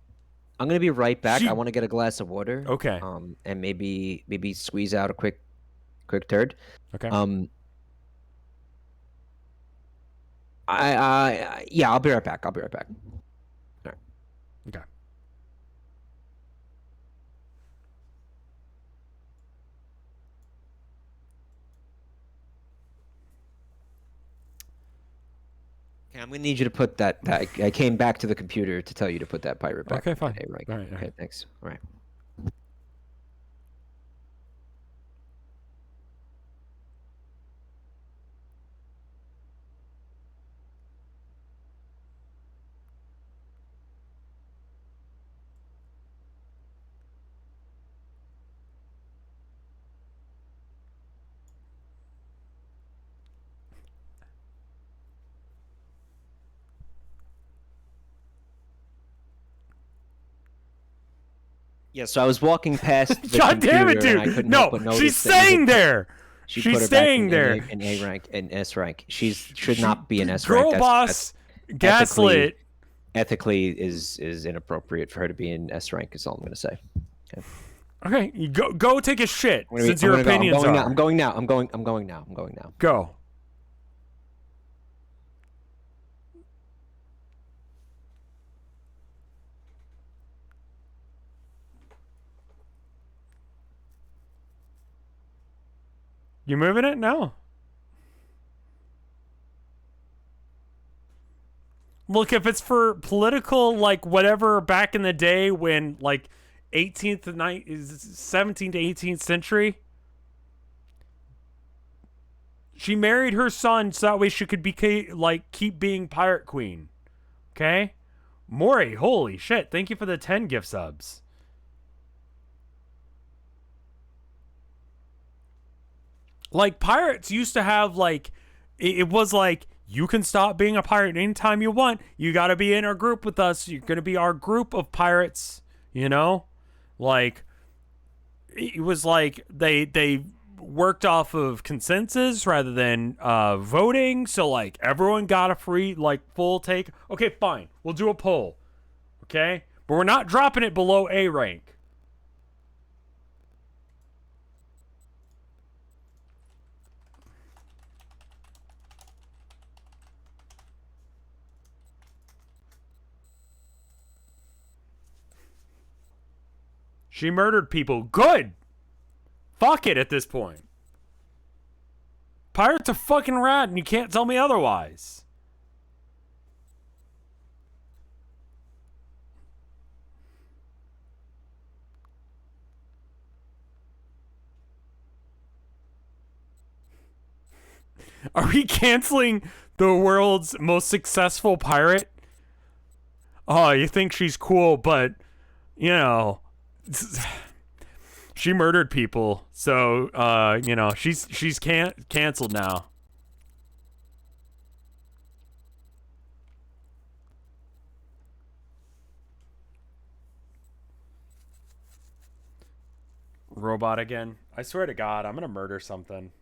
I'm gonna be right back. I want to get a glass of water. Okay. And maybe squeeze out a quick turd. Okay. Yeah, I'll be right back. All right. Okay. Okay, I'm gonna need you to put that. I came back to the computer to tell you to put that pirate back. Okay, fine. Okay, right. All right. Okay, thanks. All right. Yeah, so I was walking past the God damn it, computer and I dude! couldn't No, help but notice she's that you staying had- there. She She's put her staying back there. in A rank and S rank. She should not be an S rank. Girl boss, gaslit. Ethically is inappropriate for her to be in S rank. Is all I'm gonna say. Okay, you go take a shit. Since I'm your gonna go. opinions are. I'm going now. I'm going now. Go. You moving it? No. Look, if it's for political, like whatever, back in the day when like 18th to 17th to 18th century, she married her son so that way she could be keep being pirate queen. Okay, Maury, holy shit! Thank you for the 10 gift subs. Like pirates used to have like, it was like, you can stop being a pirate anytime you want. You got to be in our group with us. You're going to be our group of pirates, you know? Like, it was like they worked off of consensus rather than voting. So, like, everyone got a free, like, full take. Okay, fine. We'll do a poll. Okay? But we're not dropping it below A rank. She murdered people. Good. Fuck it at this point. Pirates are fucking rad and you can't tell me otherwise. Are we canceling the world's most successful pirate? Oh, you think she's cool, but, you know... She murdered people, so you know, she's canceled now. Robot again. I swear to God, I'm gonna murder something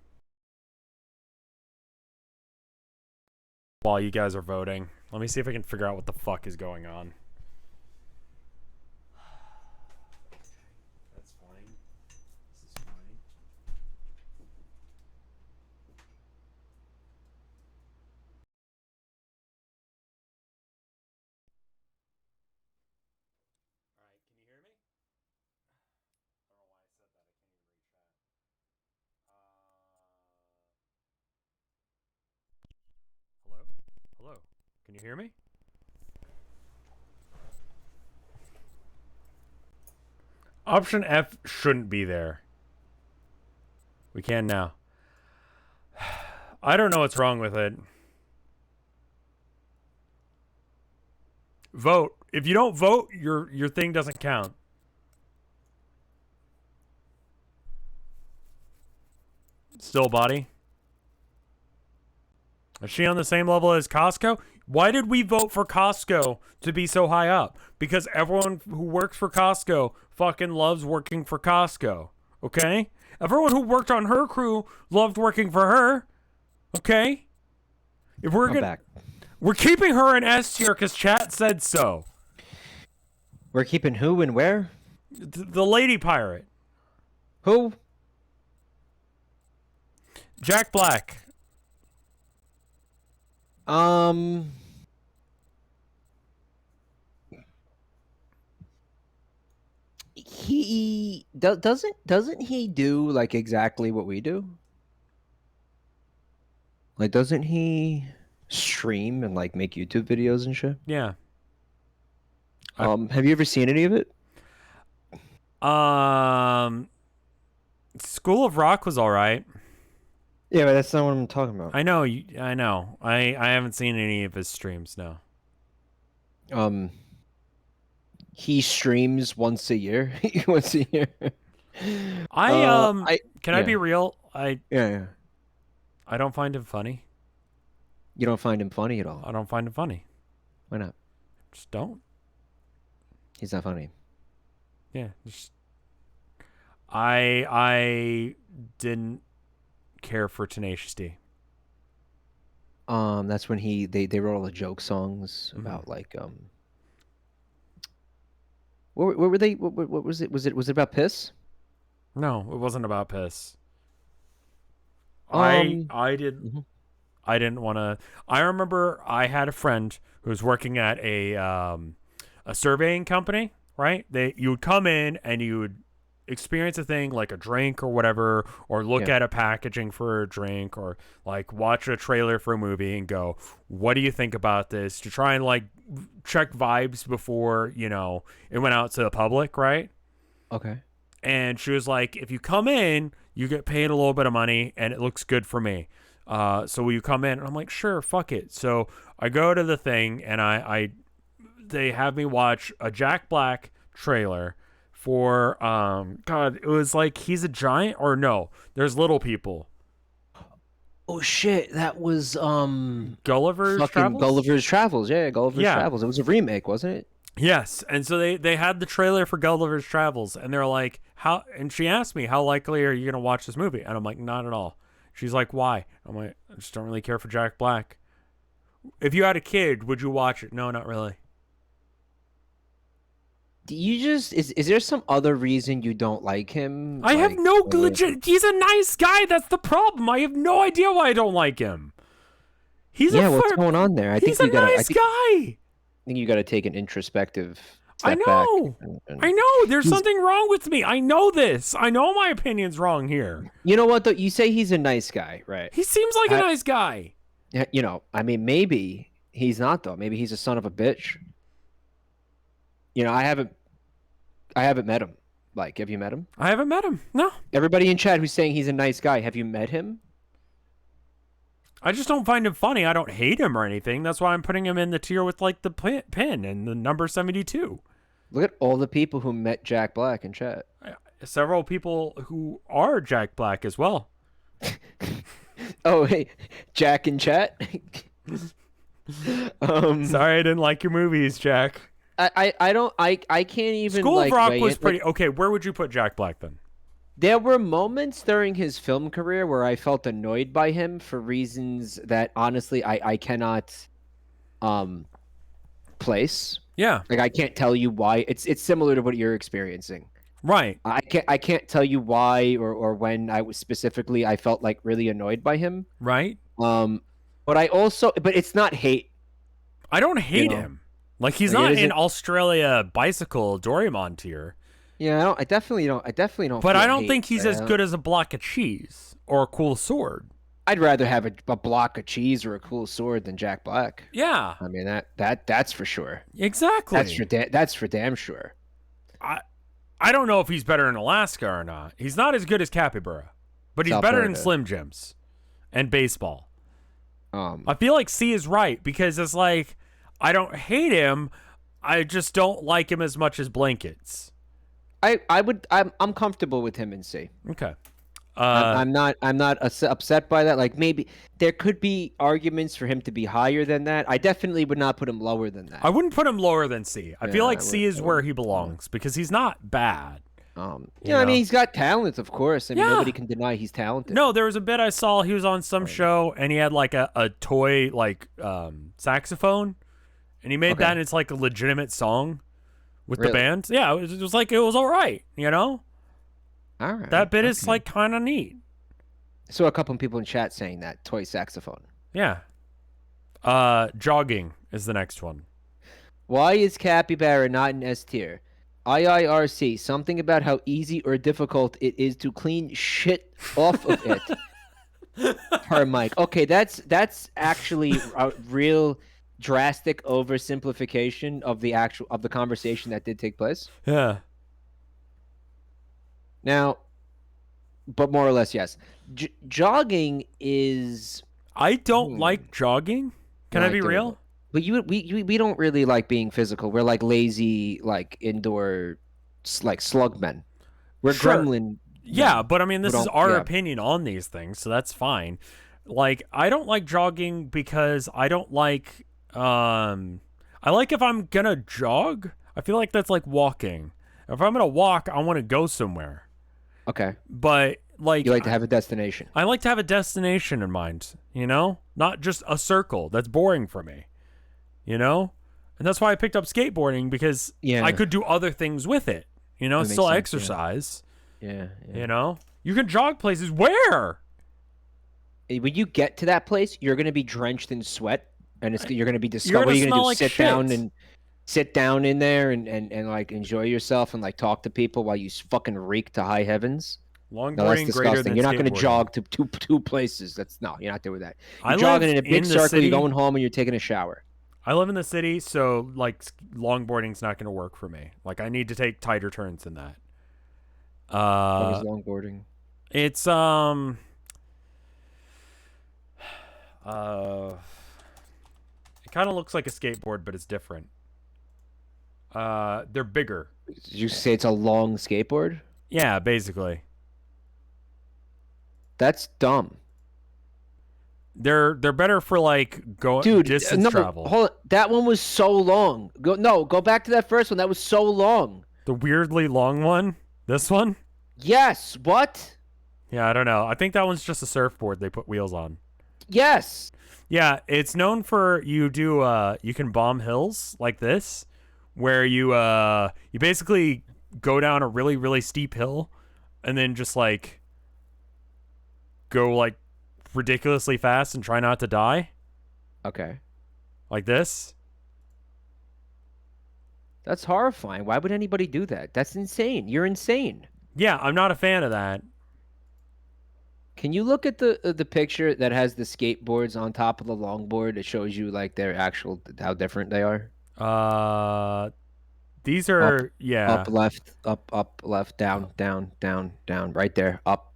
while you guys are voting. Let me see if I can figure out what the fuck is going on. Hello? Can you hear me? Option F shouldn't be there. We can now. I don't know what's wrong with it. Vote. If you don't vote, your thing doesn't count. Still body. Is she on the same level as Costco? Why did we vote for Costco to be so high up? Because everyone who works for Costco fucking loves working for Costco. Okay? Everyone who worked on her crew loved working for her. Okay? If we're gonna, we're keeping her in S tier because chat said so. We're keeping who and where? The lady pirate. Who? Jack Black. He doesn't he do like exactly what we do? Like, doesn't he stream and like make YouTube videos and shit? Yeah. Have you ever seen any of it? School of Rock was all right. Yeah, but that's not what I'm talking about. I know. I know. I haven't seen any of his streams. No. He streams once a year. Once a year. Can yeah. I be real? Yeah. I don't find him funny. You don't find him funny at all? I don't find him funny. Why not? Just don't. He's not funny. Yeah. Just I didn't care for Tenacious D. That's when they wrote all the joke songs about like what were they? What was it? Was it about piss? No, it wasn't about piss. Um, I didn't want to. I remember I had a friend who was working at a surveying company. Right? You would come in and you would experience a thing like a drink or whatever, or look at a packaging for a drink, or like watch a trailer for a movie and go, what do you think about this? To try and like check vibes before, it went out to the public, right? Okay. And she was like, if you come in, you get paid a little bit of money and it looks good for me. So will you come in? And I'm like, sure, fuck it. So I go to the thing and they have me watch a Jack Black trailer for God, it was like He's a Giant, or no, There's Little People. Oh shit, that was Gulliver's Travels? Gulliver's Travels, yeah, Gulliver's Travels. It was a remake, wasn't it? Yes. And so they had the trailer for Gulliver's Travels, and they're like, how, and she asked me, how likely are you gonna watch this movie? And I'm like, not at all. She's like, why? I'm like, I just don't really care for Jack Black. If you had a kid, would you watch it? No, not really. Do you just is there some other reason you don't like him? I have no legit. He's a nice guy. That's the problem. I have no idea why I don't like him. What's going on there? He's a nice guy. I think you got to take an introspective step back. I know. There's something wrong with me. I know this. I know my opinion's wrong here. You know what, though? You say he's a nice guy, right? He seems like a nice guy. I mean, maybe he's not, though. Maybe he's a son of a bitch. I haven't met him. Like, have you met him? I haven't met him. No. Everybody in chat who's saying he's a nice guy, have you met him? I just don't find him funny. I don't hate him or anything. That's why I'm putting him in the tier with like the pin and the number 72. Look at all the people who met Jack Black in chat. Several people who are Jack Black as well. Oh, hey, Jack in chat. Sorry, I didn't like your movies, Jack. I can't even. School of Rock was pretty okay. Where would you put Jack Black then? There were moments during his film career where I felt annoyed by him for reasons that honestly I cannot place. Yeah. Like, I can't tell you why. It's similar to what you're experiencing. Right. I can't tell you why or when I felt like really annoyed by him. Right. But it's not hate. I don't hate him. Like, he's not in Australia bicycle Doraemon tier. Yeah, I definitely don't. But I don't think he's as good as a block of cheese or a cool sword. I'd rather have a block of cheese or a cool sword than Jack Black. Yeah. I mean, that's for sure. Exactly. That's for damn sure. I don't know if he's better in Alaska or not. He's not as good as Capybara, but he's better in Slim Jims and baseball. I feel like C is right because it's like, I don't hate him. I just don't like him as much as Blankets. I'm comfortable with him in C. Okay. I'm not upset by that. Like, maybe there could be arguments for him to be higher than that. I definitely would not put him lower than that. I wouldn't put him lower than C. I feel like C is where he belongs because he's not bad. I mean, he's got talent, of course. I mean, nobody can deny he's talented. No, there was a bit I saw. He was on some show and he had like a toy like saxophone, and he made that. And it's like a legitimate song with the Really? band. Yeah, it was like it was all right. You know, All right. that bit is Okay. like kind of neat. I saw a couple of people in chat saying that toy saxophone. Yeah. Jogging is the next one. Why is Capybara not in S tier? IIRC, something about how easy or difficult it is to clean shit off of it. Per mic. Okay, that's actually a real drastic oversimplification of the conversation that did take place. Yeah. Now, but more or less, yes. Jogging is. I don't like jogging. Can I be real? But we don't really like being physical. We're like lazy, like indoor, like slug men. We're Sure. gremlin. Yeah, men but I mean, this who is don't- our yeah. opinion on these things, so that's fine. Like, I don't like jogging because I don't like. I like if I'm gonna jog. I feel like that's like walking. If I'm gonna walk, I want to go somewhere. Okay. But like, You like to have a destination. I like to have a destination in mind. You know, not just a circle. That's boring for me. You know, and that's why I picked up skateboarding because Yeah. I could do other things with it. You know, That makes still sense, yeah. exercise. Yeah. You know, you can jog places where. When you get to that place, you're gonna be drenched in sweat, and you're gonna be disgusted. You're What are gonna you gonna smell do? like Sit down in there and like enjoy yourself and like talk to people while you fucking reek to high heavens. No, that's Longboarding greater disgusting. than You're not going to skateboarding. jog to two places. You're not doing that. I You're live jogging in a big in the circle. city. You're going home and you're taking a shower. I live in the city, so like longboarding's not going to work for me. Like I need to take tighter turns than that. What is longboarding? It's it kind of looks like a skateboard, but it's different. They're bigger. Did you say it's a long skateboard? Yeah, basically. That's dumb. They're better for like distance travel. Hold on. That one was so long. Go back to that first one. That was so long. The weirdly long one? This one? Yes. What? Yeah, I don't know. I think that one's just a surfboard they put wheels on. Yes. Yeah, it's known for you can bomb hills like this where you basically go down a really really steep hill and then just like go like ridiculously fast and try not to die. Okay. Like this. That's horrifying. Why would anybody do that? That's insane. You're insane. Yeah, I'm not a fan of that. Can you look at the picture that has the skateboards on top of the longboard? It shows you like their actual how different they are. These are Up left, up left, down, down, down, down, right there. Up,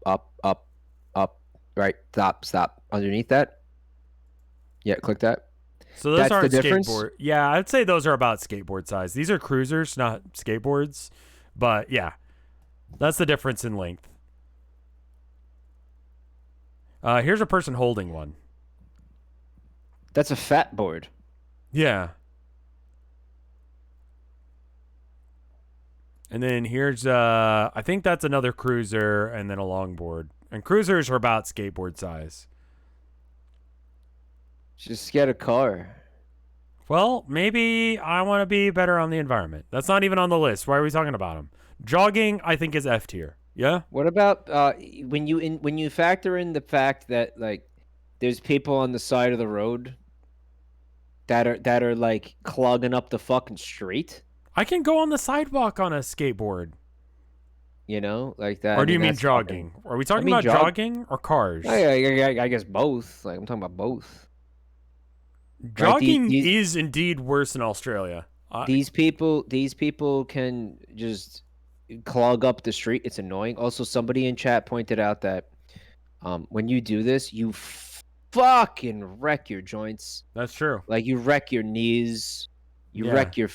right, stop. Underneath that. Yeah, click that. So those That's aren't the difference? skateboard. Yeah, I'd say those are about skateboard size. These are cruisers, not skateboards. But yeah, that's the difference in length. Here's a person holding one. That's a fat board. Yeah. And then here's I think that's another cruiser and then a longboard. And cruisers are about skateboard size. Just get a car. Well, maybe I want to be better on the environment. That's not even on the list. Why are we talking about them? Jogging, I think, is F tier. Yeah. What about when you factor in the fact that like there's people on the side of the road that are like clogging up the fucking street? I can go on the sidewalk on a skateboard. You know, like that. Or do you mean jogging? Are we talking about jogging or cars? I guess both. Like I'm talking about both. Jogging Right, is indeed worse in Australia. These people can just clog up the street. It's annoying. Also, somebody in chat pointed out that when you do this, you fucking wreck your joints. That's true. Like you wreck your knees, you wreck your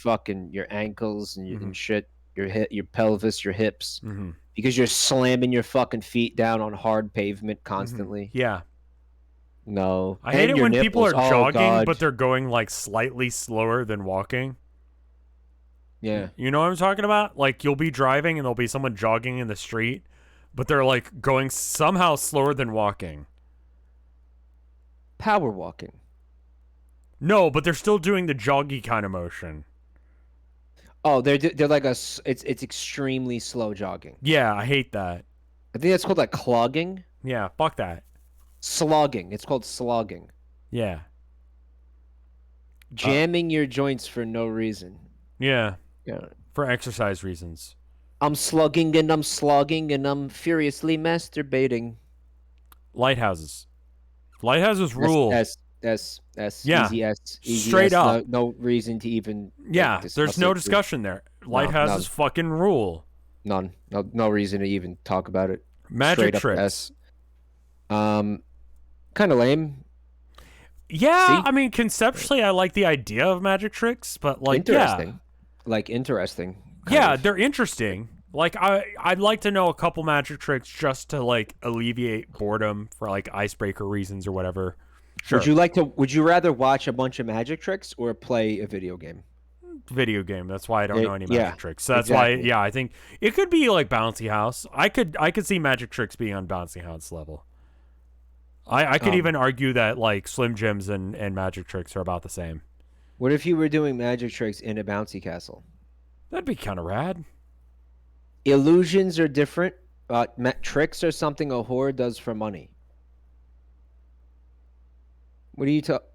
ankles and shit, your pelvis, your hips, because you're slamming your fucking feet down on hard pavement constantly. Yeah. No. I hate it when people are jogging, God. but they're going like slightly slower than walking. Yeah. You know what I'm talking about? Like you'll be driving and there'll be someone jogging in the street, but they're like going somehow slower than walking. Power walking. No, but they're still doing the joggy kind of motion. Oh, they're like it's extremely slow jogging. Yeah, I hate that. I think that's called like clogging. Yeah, fuck that. Slogging. It's called slogging. Yeah. Jamming your joints for no reason. Yeah. Yeah. For exercise reasons. I'm slugging and I'm slogging and I'm furiously masturbating. Lighthouses. Lighthouses rule. That's Yeah. easy S. Easy Straight S. up. No reason to even Yeah, discuss there's no it. discussion there. Lighthouses fucking rule. None. No reason to even talk about it. Magic Straight up tricks. S. Kind of lame. Yeah, See? I mean, conceptually, I like the idea of magic tricks, but like, Interesting. yeah, Like interesting. yeah, of. they're interesting. Like, I'd like to know a couple magic tricks just to like alleviate boredom for like icebreaker reasons or whatever. Sure. Would you rather watch a bunch of magic tricks or play a video game? Video game. That's why I don't know any magic yeah, tricks. So that's exactly. why, yeah, I think it could be like Bouncy House. I could see magic tricks being on Bouncy House level. I could even argue that like Slim Jims and magic tricks are about the same. What if you were doing magic tricks in a bouncy castle? That'd be kind of rad. Illusions are different. Tricks are something a whore does for money. What are you talking?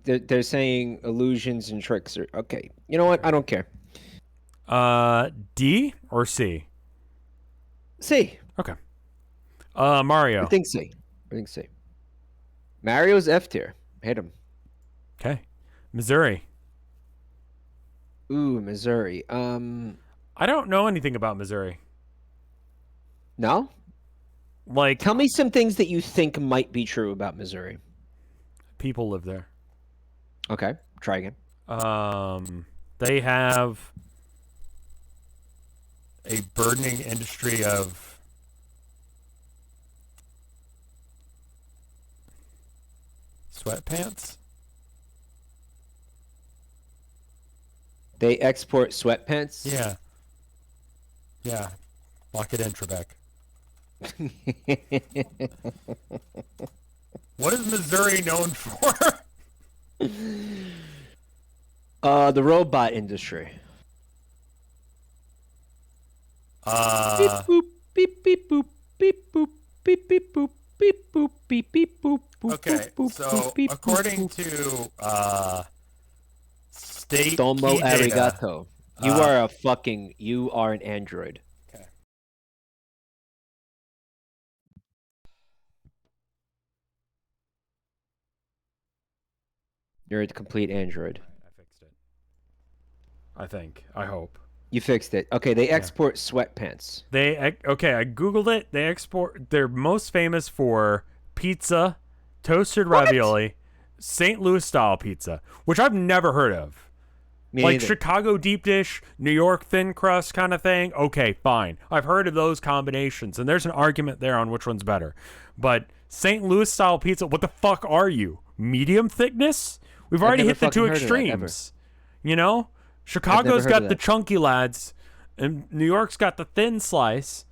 They're saying illusions and tricks are okay. You know what? I don't care. D or C? C. Okay. Mario. I think C. Mario's F tier. Hit him. Okay. Missouri. Ooh, Missouri. I don't know anything about Missouri. No? Like, tell me some things that you think might be true about Missouri. People live there. Okay. Try again. They have a burgeoning industry of sweatpants. They export sweatpants? Yeah. Yeah. Lock it in, Trebek. What is Missouri known for? The robot industry. Beep boop, beep beep boop, beep boop, beep beep boop, beep boop, beep beep boop. Okay, so according to state Domo key data, arigato. You are an android. Okay. You're a complete android. I fixed it. I think. I hope. You fixed it. Okay, they export sweatpants. Okay, I googled it. They're most famous for pizza, toasted ravioli, St. Louis style pizza, which I've never heard of. Me like neither. Chicago deep dish, New York thin crust kind of thing. Okay, fine. I've heard of those combinations, and there's an argument there on which one's better. But St. Louis style pizza, what the fuck are you? Medium thickness? We've already hit the two extremes. You know? Chicago's got the chunky lads, and New York's got the thin slice.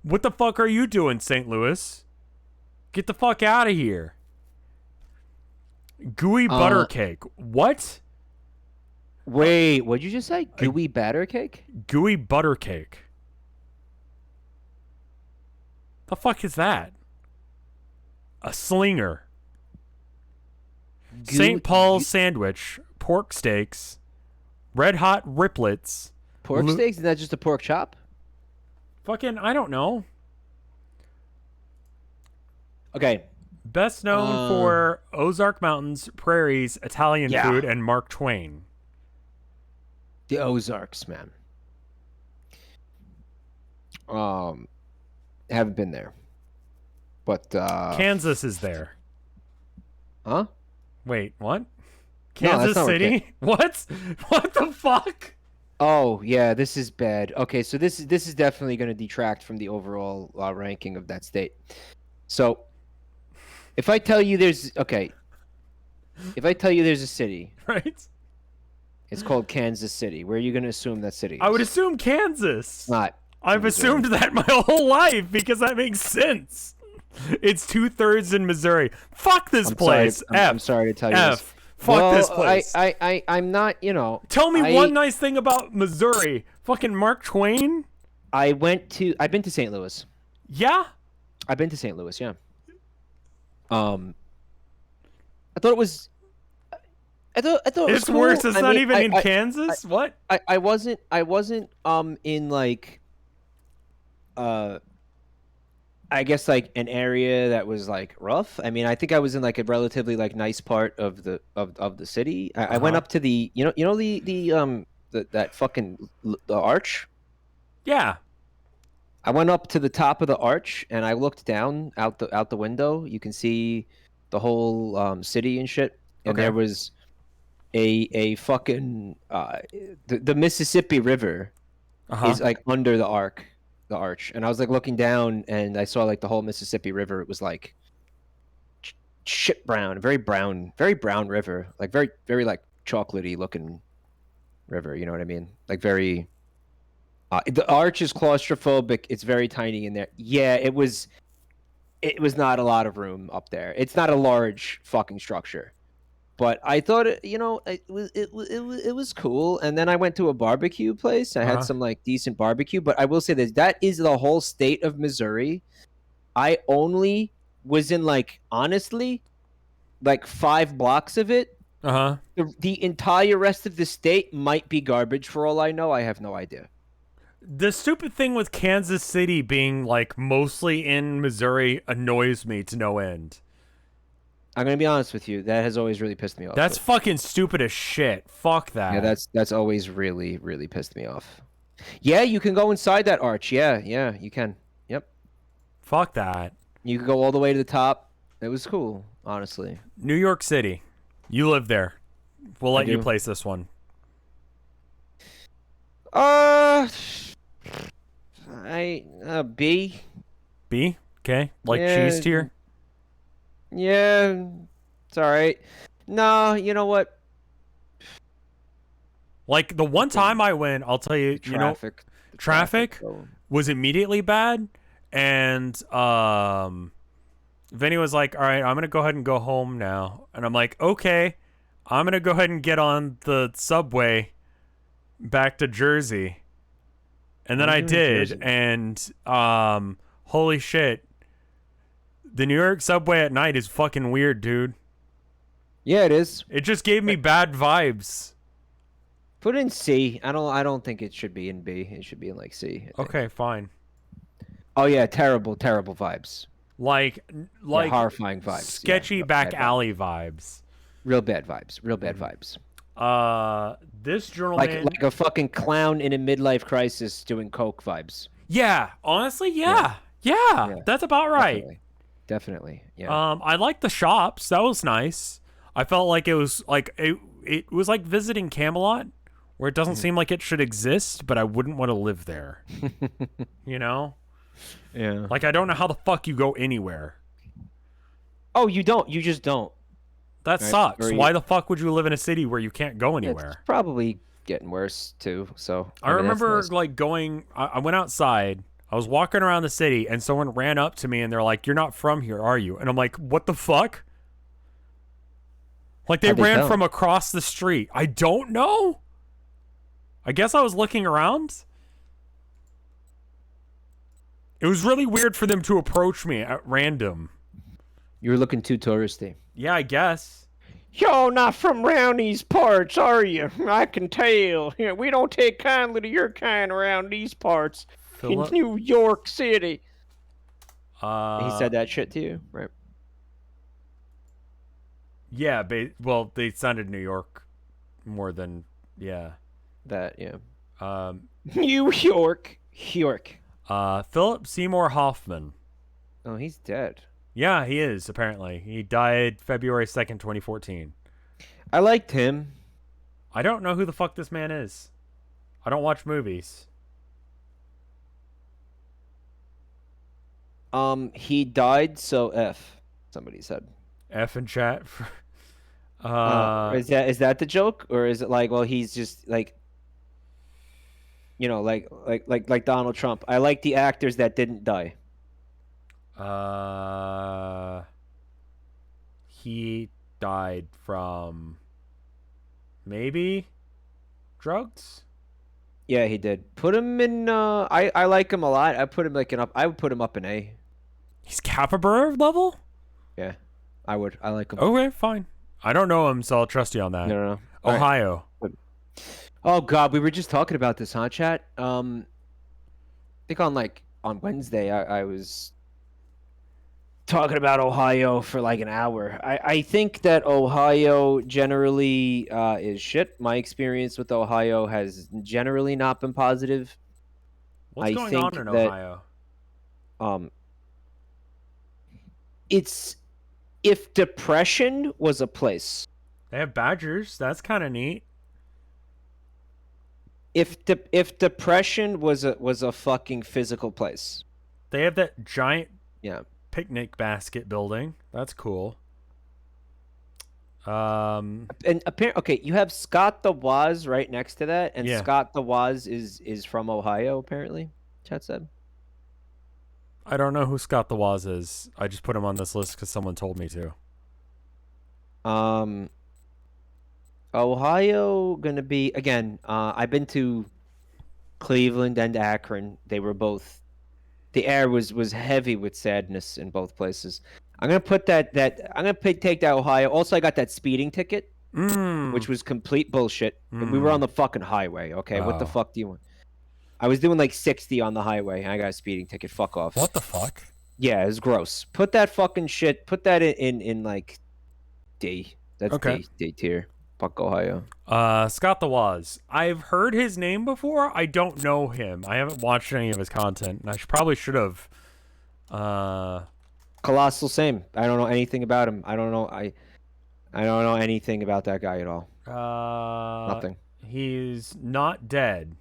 What the fuck are you doing, St. Louis? Get the fuck out of here. Gooey butter cake. What? Wait, what'd you just say? Gooey batter cake? Gooey butter cake. The fuck is that? A slinger. St. Paul's sandwich. Pork steaks. Red hot riplets. Pork steaks? Is that just a pork chop? Fucking, I don't know. Okay. Best known for Ozark Mountains, prairies, Italian food, and Mark Twain. The Ozarks, man. Haven't been there. But Kansas is there. Huh? Wait, what? Kansas no, City? What? What the fuck? Oh, yeah, this is bad. Okay, so this is definitely going to detract from the overall ranking of that state. So, if I tell you there's a city, right? It's called Kansas City. Where are you going to assume that city is? I would assume Kansas. Not. I've assumed that my whole life because that makes sense. It's 2/3 in Missouri. Fuck this place. I'm sorry to tell you this. Fuck this Well, place. I'm not, you know. Tell me one nice thing about Missouri. Fucking Mark Twain. I've been to St. Louis. Yeah. I've been to St. Louis, yeah. I thought it was. I thought it was It's cool. worse. It's I not mean, even in Kansas. What? I wasn't in like I guess like an area that was like rough. I mean, I think I was in like a relatively like nice part of the city. I went up to the that fucking the arch. Yeah. I went up to the top of the arch and I looked down out the window. You can see the whole city and shit. And Okay. there was a fucking the Mississippi River is like under the arch, and I was like looking down and I saw like the whole Mississippi River. It was like shit brown, very brown river, like very like chocolatey looking river. You know what I mean? Like very. The arch is claustrophobic. It's very tiny in there. Yeah, it was not a lot of room up there. It's not a large fucking structure. But I thought it was cool. And then I went to a barbecue place. I had some like decent barbecue. But I will say this: that is the whole state of Missouri. I only was in like honestly, like 5 blocks of it. The entire rest of the state might be garbage for all I know. I have no idea. The stupid thing with Kansas City being like mostly in Missouri annoys me to no end. I'm gonna be honest with you. That has always really pissed me off. That's fucking stupid as shit. Fuck that. Yeah, that's always really pissed me off. Yeah, you can go inside that arch. Yeah, you can. Yep. Fuck that. You can go all the way to the top. It was cool, honestly. New York City. You live there. We'll let you place this one. B. B? Okay. Like cheese tier? Yeah, it's all right. No, you know what? Like the one time I went, I'll tell you, traffic was immediately bad, and Vinny was like, "All right, I'm gonna go ahead and go home now," and I'm like, "Okay, I'm gonna go ahead and get on the subway back to Jersey," and then I did, and holy shit. The New York subway at night is fucking weird, dude. Yeah, it is. It just gave me bad vibes. Put it in C. I don't think it should be in B. It should be in like C. Okay, fine. Oh yeah, terrible vibes. Like horrifying vibes. Sketchy back alley vibes. Real bad vibes. This journalman like a fucking clown in a midlife crisis doing coke vibes. Yeah, honestly, yeah. That's about right. Definitely. Yeah. I liked the shops. That was nice. I felt like it was like it was like visiting Camelot, where it doesn't seem like it should exist, but I wouldn't want to live there. You know? Yeah. Like I don't know how the fuck you go anywhere. Oh, you don't. You just don't. That sucks. Why the fuck would you live in a city where you can't go anywhere? It's probably getting worse too. So I remember like going. I went outside. I was walking around the city and someone ran up to me and they're like, "You're not from here, are you?" And I'm like, "What the fuck?" Like they ran from across the street. I don't know. I guess I was looking around. It was really weird for them to approach me at random. You were looking too touristy. Yeah, I guess. You're not from round these parts, are you? I can tell. We don't take kindly to your kind around these parts. Philip? In New York City. He said that shit to you, right? Yeah, well, they sounded New York more than That, yeah. New York. Philip Seymour Hoffman. Oh, he's dead. Yeah, he is, apparently. He died February 2nd, 2014. I liked him. I don't know who the fuck this man is. I don't watch movies. He died, so F. Somebody said. F in chat. Is that the joke, or is it like, well, he's just like, you know, like Donald Trump? I like the actors that didn't die. He died from maybe drugs. Yeah, he did. Put him in. I like him a lot. I put him like I would put him up in A. He's capybara level. Yeah, I would. I like him. Okay, fine. I don't know him, so I'll trust you on that. No. All Ohio. right. Oh God, we were just talking about this, huh, chat? I think on Wednesday, I was talking about Ohio for like an hour. I think that Ohio generally is shit. My experience with Ohio has generally not been positive. What's I going think on in that, Ohio? It's if depression was a place. They have badgers. That's kind of neat. If depression was a fucking physical place. They have that giant Yeah. picnic basket building. That's cool. And apparently, okay, you have Scott the Woz right next to that, and Yeah. Scott the Woz is from Ohio, apparently. Chat said. I don't know who Scott the Woz is. I just put him on this list because someone told me to. Ohio gonna be again. I've been to Cleveland and Akron. They were both. The air was heavy with sadness in both places. I'm gonna put take that Ohio. Also, I got that speeding ticket, which was complete bullshit. We were on the fucking highway. Okay, what the fuck do you want? I was doing like 60 on the highway. I got a speeding ticket. Fuck off. What the fuck? Yeah, it's gross. Put that fucking shit. Put that in like D. That's Okay. D tier. Fuck Ohio. Scott the Woz. I've heard his name before. I don't know him. I haven't watched any of his content, and I probably should have. Colossal same. I don't know anything about him. I don't know. I don't know anything about that guy at all. Nothing. He's not dead,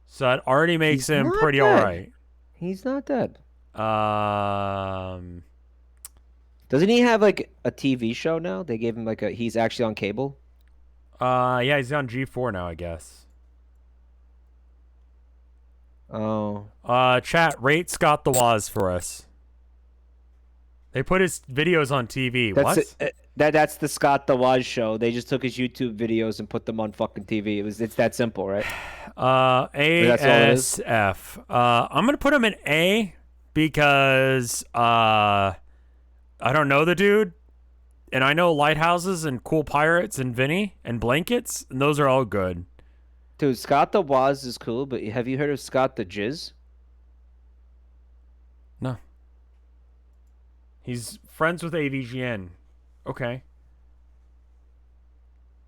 so that already makes He's him not pretty dead. alright. He's not dead. Doesn't he have like a TV show now? They gave him like he's actually on cable. Yeah, he's on G4 now, I guess. Oh. Chat, rate Scott the Woz for us. They put his videos on TV. That's the Scott the Woz show. They just took his YouTube videos and put them on fucking TV. It's that simple, right? ASF. I'm gonna put him in A because I don't know the dude, and I know Lighthouses and Cool Pirates and Vinny and Blankets, and those are all good. Dude, Scott the Woz is cool, but have you heard of Scott the Jizz? No. He's friends with AVGN. Okay.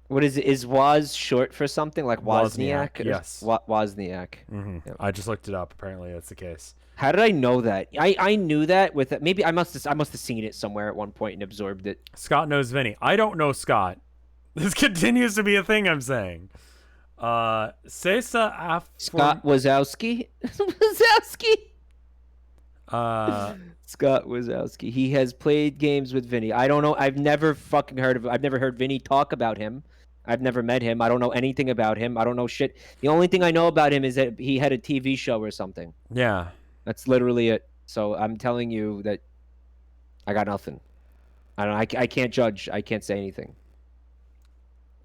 What is it? Is Woz short for something like Wozniak? Yes. Wozniak. Mm-hmm. Yep. I just looked it up. Apparently, that's the case. How did I know that? I knew that with it. Maybe I must have seen it somewhere at one point and absorbed it. Scott knows Vinny. I don't know Scott. This continues to be a thing I'm saying. Scott Wazowski. Scott Wazowski. He has played games with Vinny. I don't know. I've never fucking heard of him. I've never heard Vinny talk about him. I've never met him. I don't know anything about him. I don't know shit. The only thing I know about him is that he had a TV show or something. Yeah. That's literally it. So I'm telling you that I got nothing. I can't judge. I can't say anything.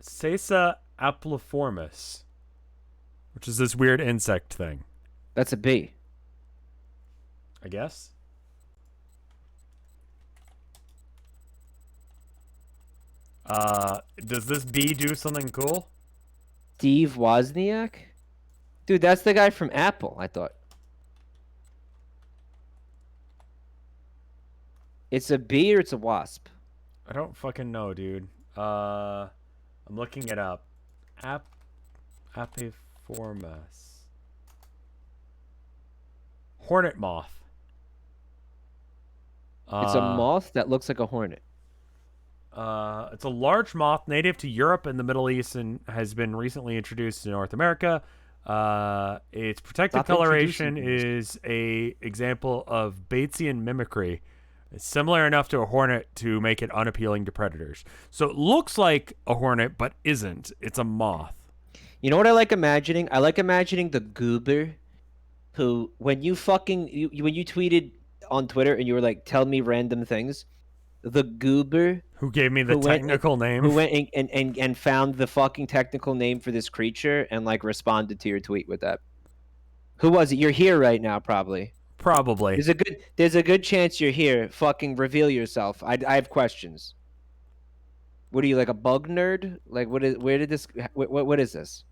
Sesa appliformis, which is this weird insect thing. That's a B. I guess. Does this bee do something cool? Steve Wozniak? Dude, that's the guy from Apple, I thought. It's a bee or it's a wasp? I don't fucking know, dude. I'm looking it up. Appliformis. Hornet moth. It's a moth that looks like a hornet. It's a large moth native to Europe and the Middle East and has been recently introduced to North America. Its protective coloration is a example of Batesian mimicry. It's similar enough to a hornet to make it unappealing to predators. So it looks like a hornet, but isn't. It's a moth. You know what I like imagining? I like imagining the goober who, when you tweeted on Twitter and you were like, tell me random things, the goober Who gave me the who went and- technical name? who went and found the fucking technical name for this creature and like responded to your tweet with that? Who was it? You're here right now, probably. Probably. There's a good chance you're here. Fucking reveal yourself. I have questions. What are you, like a bug nerd? Like what is this?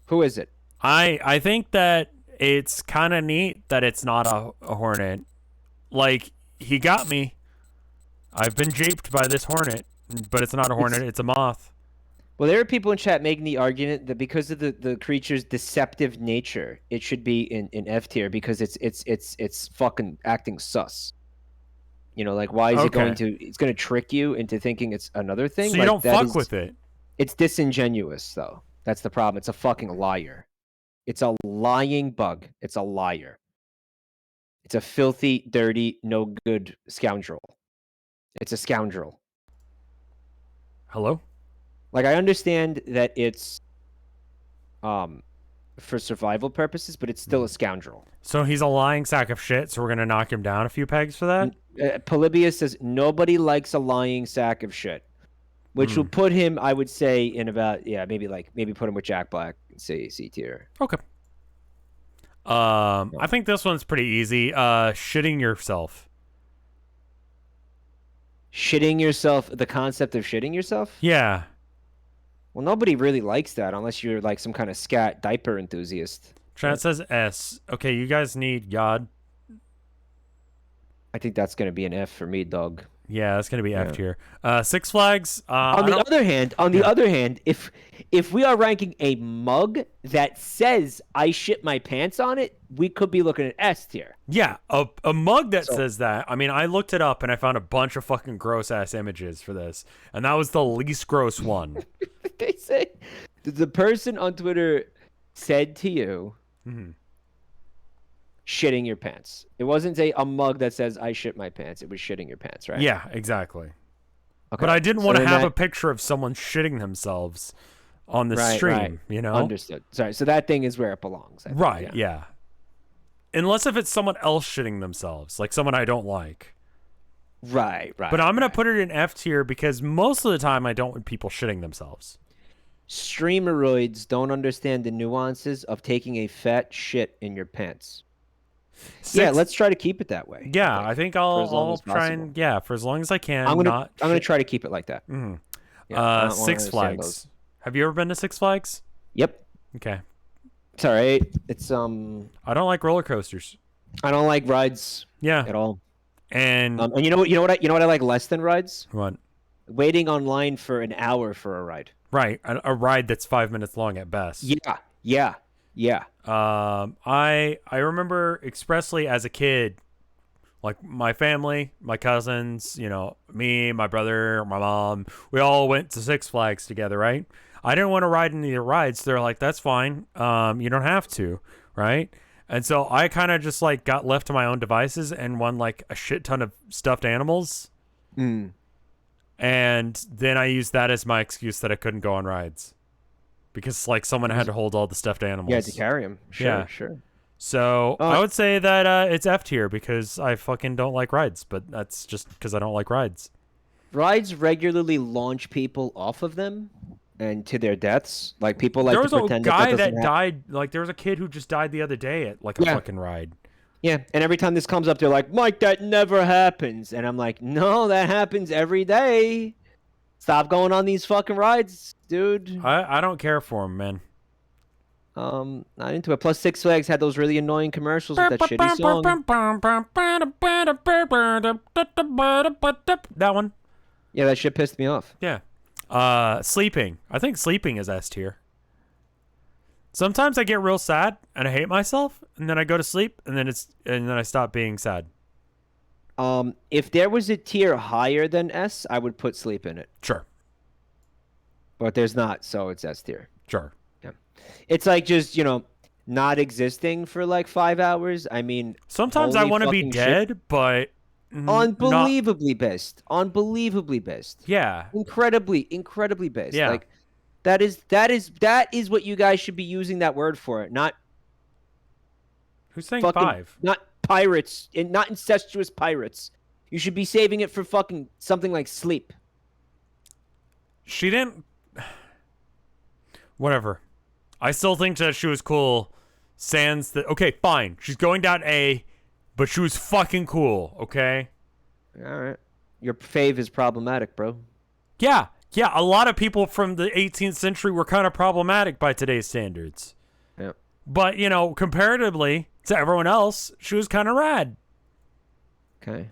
Who is it? I think that it's kind of neat that it's not a hornet. Like, he got me. I've been japed by this hornet, but it's not a hornet, it's a moth. Well, there are people in chat making the argument that because of the creature's deceptive nature, it should be in F tier because it's fucking acting sus. You know, like why is it going to? It's going to trick you into thinking it's another thing. So you like, don't fuck with it. It's disingenuous, though. That's the problem. It's a fucking liar. It's a lying bug. It's a liar. It's a filthy, dirty, no good scoundrel. It's a scoundrel. Hello? Like, I understand that it's for survival purposes, but it's still a scoundrel. So he's a lying sack of shit, so we're going to knock him down a few pegs for that? Polybius says, nobody likes a lying sack of shit. Which will put him, I would say, in about, maybe put him with Jack Black and say C tier. Okay. I think this one's pretty easy. Shitting yourself. Shitting yourself, the concept of shitting yourself? Yeah. Well, nobody really likes that unless you're like some kind of scat diaper enthusiast. Chat says S. Okay, you guys need Yod. I think that's going to be an F for me, dog. Yeah, that's going to be F tier. Six Flags. On the other hand, if we are ranking a mug that says I shit my pants on it, we could be looking at S tier. Yeah, a mug that says that. I mean, I looked it up and I found a bunch of fucking gross ass images for this, and that was the least gross one. They say the person on Twitter said to you, shitting your pants. It wasn't a mug that says I shit my pants. It was shitting your pants, right? Yeah, exactly. Okay. But I didn't want to have a picture of someone shitting themselves on the stream, you know? Understood. Sorry. So that thing is where it belongs. I think. Right, yeah. Unless if it's someone else shitting themselves, like someone I don't like. Right. But I'm going to put it in F tier because most of the time I don't want people shitting themselves. Streameroids don't understand the nuances of taking a fat shit in your pants. Yeah, let's try to keep it that way. Yeah, I think I'll try and for as long as I can. I'm gonna try to keep it like that. Yeah, Six Flags. Have you ever been to Six Flags? Yep. Okay. It's all right. It's I don't like roller coasters. I don't like rides. Yeah. At all. And you know what I like less than rides? What? Waiting online for an hour for a ride. Right, a ride that's 5 minutes long at best. Yeah. I remember expressly as a kid, like my family, my cousins, you know, me, my brother, my mom, we all went to Six Flags together, right? I didn't want to ride any of the rides. They're like, that's fine. You don't have to, right? And so I kind of just like got left to my own devices and won like a shit ton of stuffed animals. And then I used that as my excuse that I couldn't go on rides. Because like someone had to hold all the stuffed animals. You had to carry them. Sure. So I would say that it's F tier because I fucking don't like rides, but that's just because I don't like rides. Rides regularly launch people off of them and to their deaths. Like people like to pretend there was a guy that died. Like there was a kid who just died the other day at like a fucking ride. Yeah, and every time this comes up, they're like, Mike, that never happens. And I'm like, no, that happens every day. Stop going on these fucking rides, dude. I don't care for them, man. Not into it. Plus, Six Flags had those really annoying commercials with that shitty song. That one. Yeah, that shit pissed me off. Yeah. Sleeping. I think sleeping is S tier. Sometimes I get real sad and I hate myself, and then I go to sleep, and then I stop being sad. If there was a tier higher than S, I would put sleep in it. Sure. But there's not, so it's S tier. Sure. Yeah. It's like just, not existing for like 5 hours. I mean, sometimes I want to be dead, but unbelievably best. Unbelievably best. Yeah. Incredibly best. Yeah. Like that is what you guys should be using that word for. Not who's saying fucking, 5? Not pirates, not incestuous pirates. You should be saving it for fucking something like sleep. She didn't. Whatever. I still think that she was cool. Sans that. Okay, fine. She's going down A, but she was fucking cool. Okay. All right. Your fave is problematic, bro. Yeah. Yeah. A lot of people from the 18th century were kind of problematic by today's standards. Yeah. But comparatively to everyone else, she was kind of rad. Okay.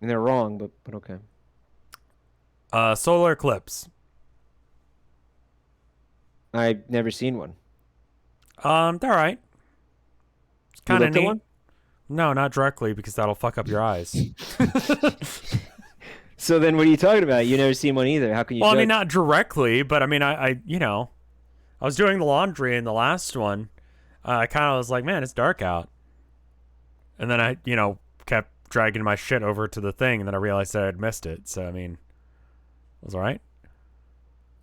And they're wrong, but okay. Solar eclipse. I've never seen one. They're right. It's You kind of looked at neat. one? No, not directly because that'll fuck up your eyes. So then, what are you talking about? You never seen one either. How can you? Well, I judge? mean, not directly, but I mean, I was doing the laundry in the last one. I kind of was like, man, it's dark out. And then I, kept dragging my shit over to the thing, and then I realized that I had missed it. So, I mean, it was all right.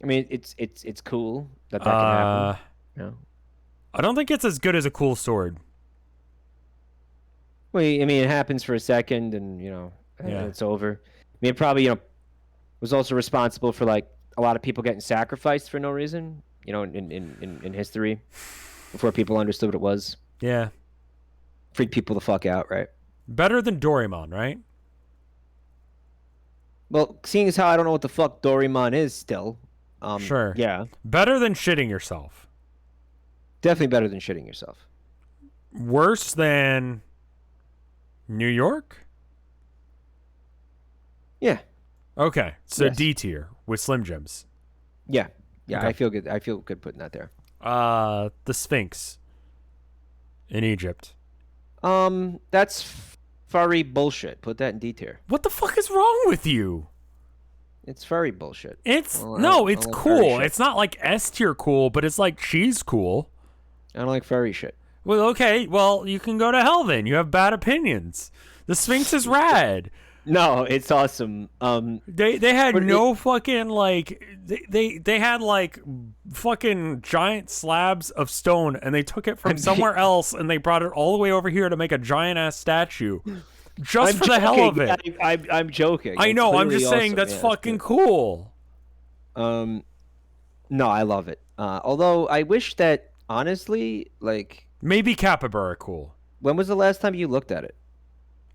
I mean, it's cool that can happen. No. I don't think it's as good as a cool sword. Well, I mean, it happens for a second, and and Yeah. it's over. I mean, it probably was also responsible for like a lot of people getting sacrificed for no reason. In history, before people understood what it was. Yeah. Freak people the fuck out, right? Better than Doraemon, right? Well, seeing as how I don't know what the fuck Doraemon is still. Sure. Yeah. Better than shitting yourself. Definitely better than shitting yourself. Worse than New York? Yeah. Okay. So Yes. D tier with Slim Jims. Yeah. Yeah, Okay. I feel good. I feel good putting that there. The Sphinx in Egypt. That's furry bullshit. Put that in D tier. What the fuck is wrong with you? It's furry bullshit. It's Well, no, I it's like furry cool. shit. It's not like S tier cool, but it's like cheese cool. I don't like furry shit. Well, okay, well, you can go to hell then. You have bad opinions. The Sphinx is rad. No, it's awesome. They had But no fucking like they had like fucking giant slabs of stone and they took it from somewhere else and they brought it all the way over here to make a giant ass statue. Just I'm for the hell of joking. it. I'm joking. I It's know, I'm clearly just saying awesome. that's Yeah, it's fucking good. cool. No, I love it. Although I wish that honestly, like, Maybe Capybara cool. when was the last time you looked at it?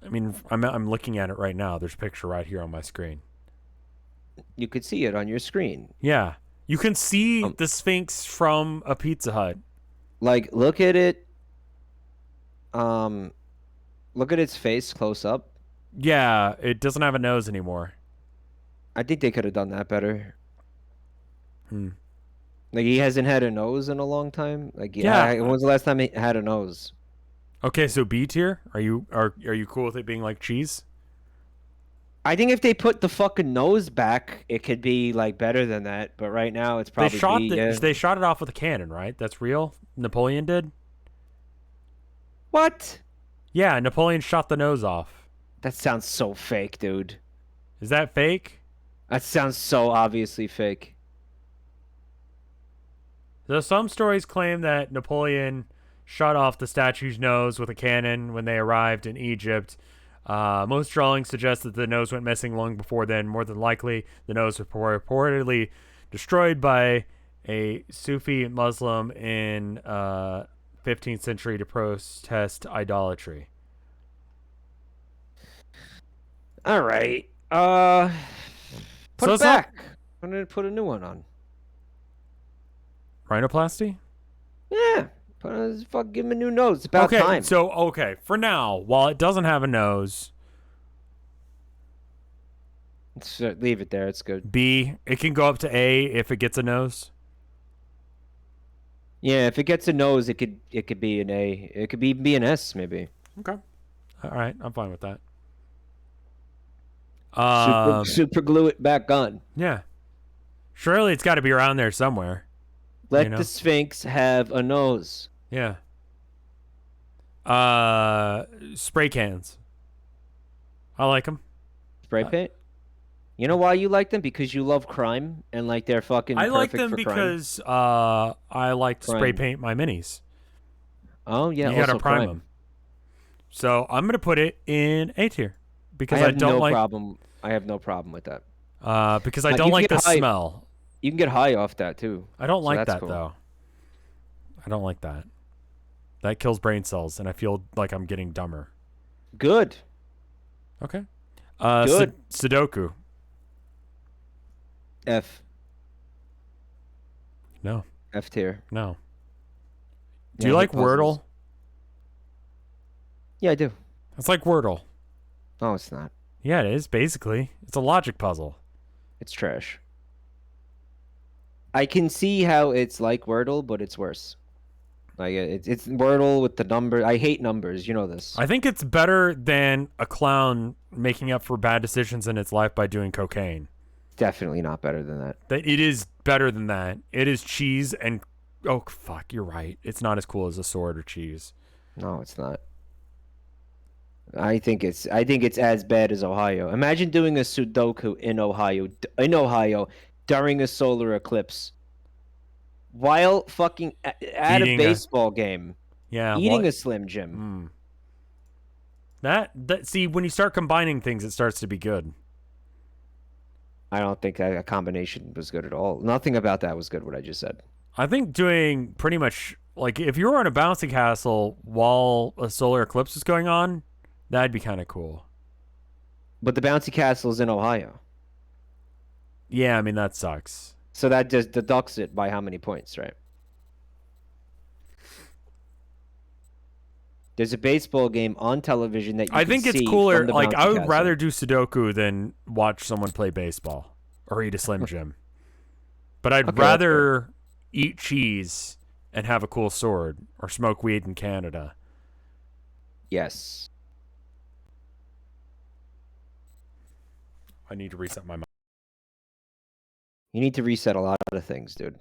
I mean, I'm looking at it right now. There's a picture right here on my screen. You could see it on your screen. Yeah. You can see the Sphinx from a Pizza Hut. Like, look at it. Look at its face close up. Yeah, it doesn't have a nose anymore. I think they could have done that better. Hmm. Like, he hasn't had a nose in a long time. Like, Yeah. when was the last time he had a nose? Okay, so B tier? Are you cool with it being like cheese? I think if they put the fucking nose back, it could be like better than that. But right now, it's probably B, yeah. They shot it off with a cannon, right? That's real? Napoleon did? What? Yeah, Napoleon shot the nose off. That sounds so fake, dude. Is that fake? That sounds so obviously fake. So some stories claim that Napoleon shot off the statue's nose with a cannon when they arrived in Egypt. Most drawings suggest that the nose went missing long before then. More than likely, the nose was reportedly destroyed by a Sufi Muslim in 15th century to protest idolatry. All right. Put So it it's not- back. I'm gonna put a new one on. Rhinoplasty? Yeah. Give him a new nose. It's about Okay, time. so for now, while it doesn't have a nose, Leave it there. It's good. B, it can go up to A if it gets a nose. Yeah, if it gets a nose, it could be an A. It could be an S maybe. Okay. All right, I'm fine with that. Super glue it back on. Yeah. Surely it's got to be around there somewhere. Let You know? the Sphinx have a nose. Yeah. Spray cans. I like them. Spray paint. You know why you like them? Because you love crime and like they're fucking. I like perfect them for crime. because I like to spray Crime. paint my minis. Oh yeah, You gotta also prime crime. them. So I'm gonna put it in A tier because I I have don't no like problem. I have no problem with that. because I Now, don't you can like the get high. smell. You can get high off that too. I don't So like that's that cool. though. I don't like that. That kills brain cells, and I feel like I'm getting dumber. Good. Okay. Good. Sudoku. F. No. F tier. No. Do Yeah, you I like hate puzzles. Wordle? Yeah, I do. It's like Wordle. No, it's not. Yeah, it is, basically. It's a logic puzzle. It's trash. I can see how it's like Wordle, but it's worse. Like it's Wordle with the number. I hate numbers. You know this. I think it's better than a clown making up for bad decisions in its life by doing cocaine. Definitely not better than that. That it is better than that. It is cheese and oh fuck, you're right. It's not as cool as a sword or cheese. No, it's not. I think it's as bad as Ohio. Imagine doing a Sudoku in Ohio during a solar eclipse while fucking at a Eating baseball game, yeah, eating what? a Slim Jim. That see when you start combining things, it starts to be good. I don't think that combination was good at all. Nothing about that was good. What I just said. I think doing pretty much like if you were on a bouncy castle while a solar eclipse is going on, that'd be kind of cool. But the bouncy castle's in Ohio, Yeah, I mean that sucks. so that just deducts it by how many points, right? There's a baseball game on television that you I can think it's see cooler. from the Like I bouncy would castle. rather do Sudoku than watch someone play baseball or eat a Slim Jim. But I'd Okay, that's rather eat cheese and have a cool sword or smoke weed in Canada. Yes. I need to reset my mind. You need to reset a lot of things, dude.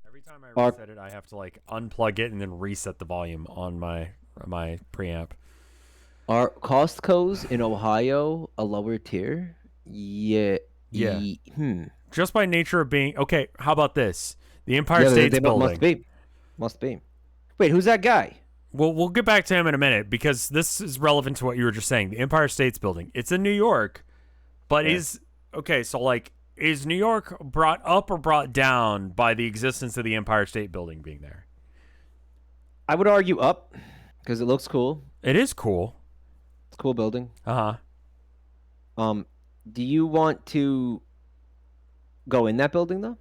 Every time I reset it, I have to like unplug it and then reset the volume on my preamp. Are Costco's in Ohio a lower tier? Yeah. Yeah. Just by nature of being okay. How about this? The Empire Yeah, State's they building. must be. Must be. Wait, who's that guy? Well, we'll get back to him in a minute because this is relevant to what you were just saying. The Empire State's building. It's in New York, but Yeah. is New York brought up or brought down by the existence of the Empire State Building being there? I would argue up because it looks cool. It is cool. It's a cool building. Uh-huh. Do you want to go in that building though?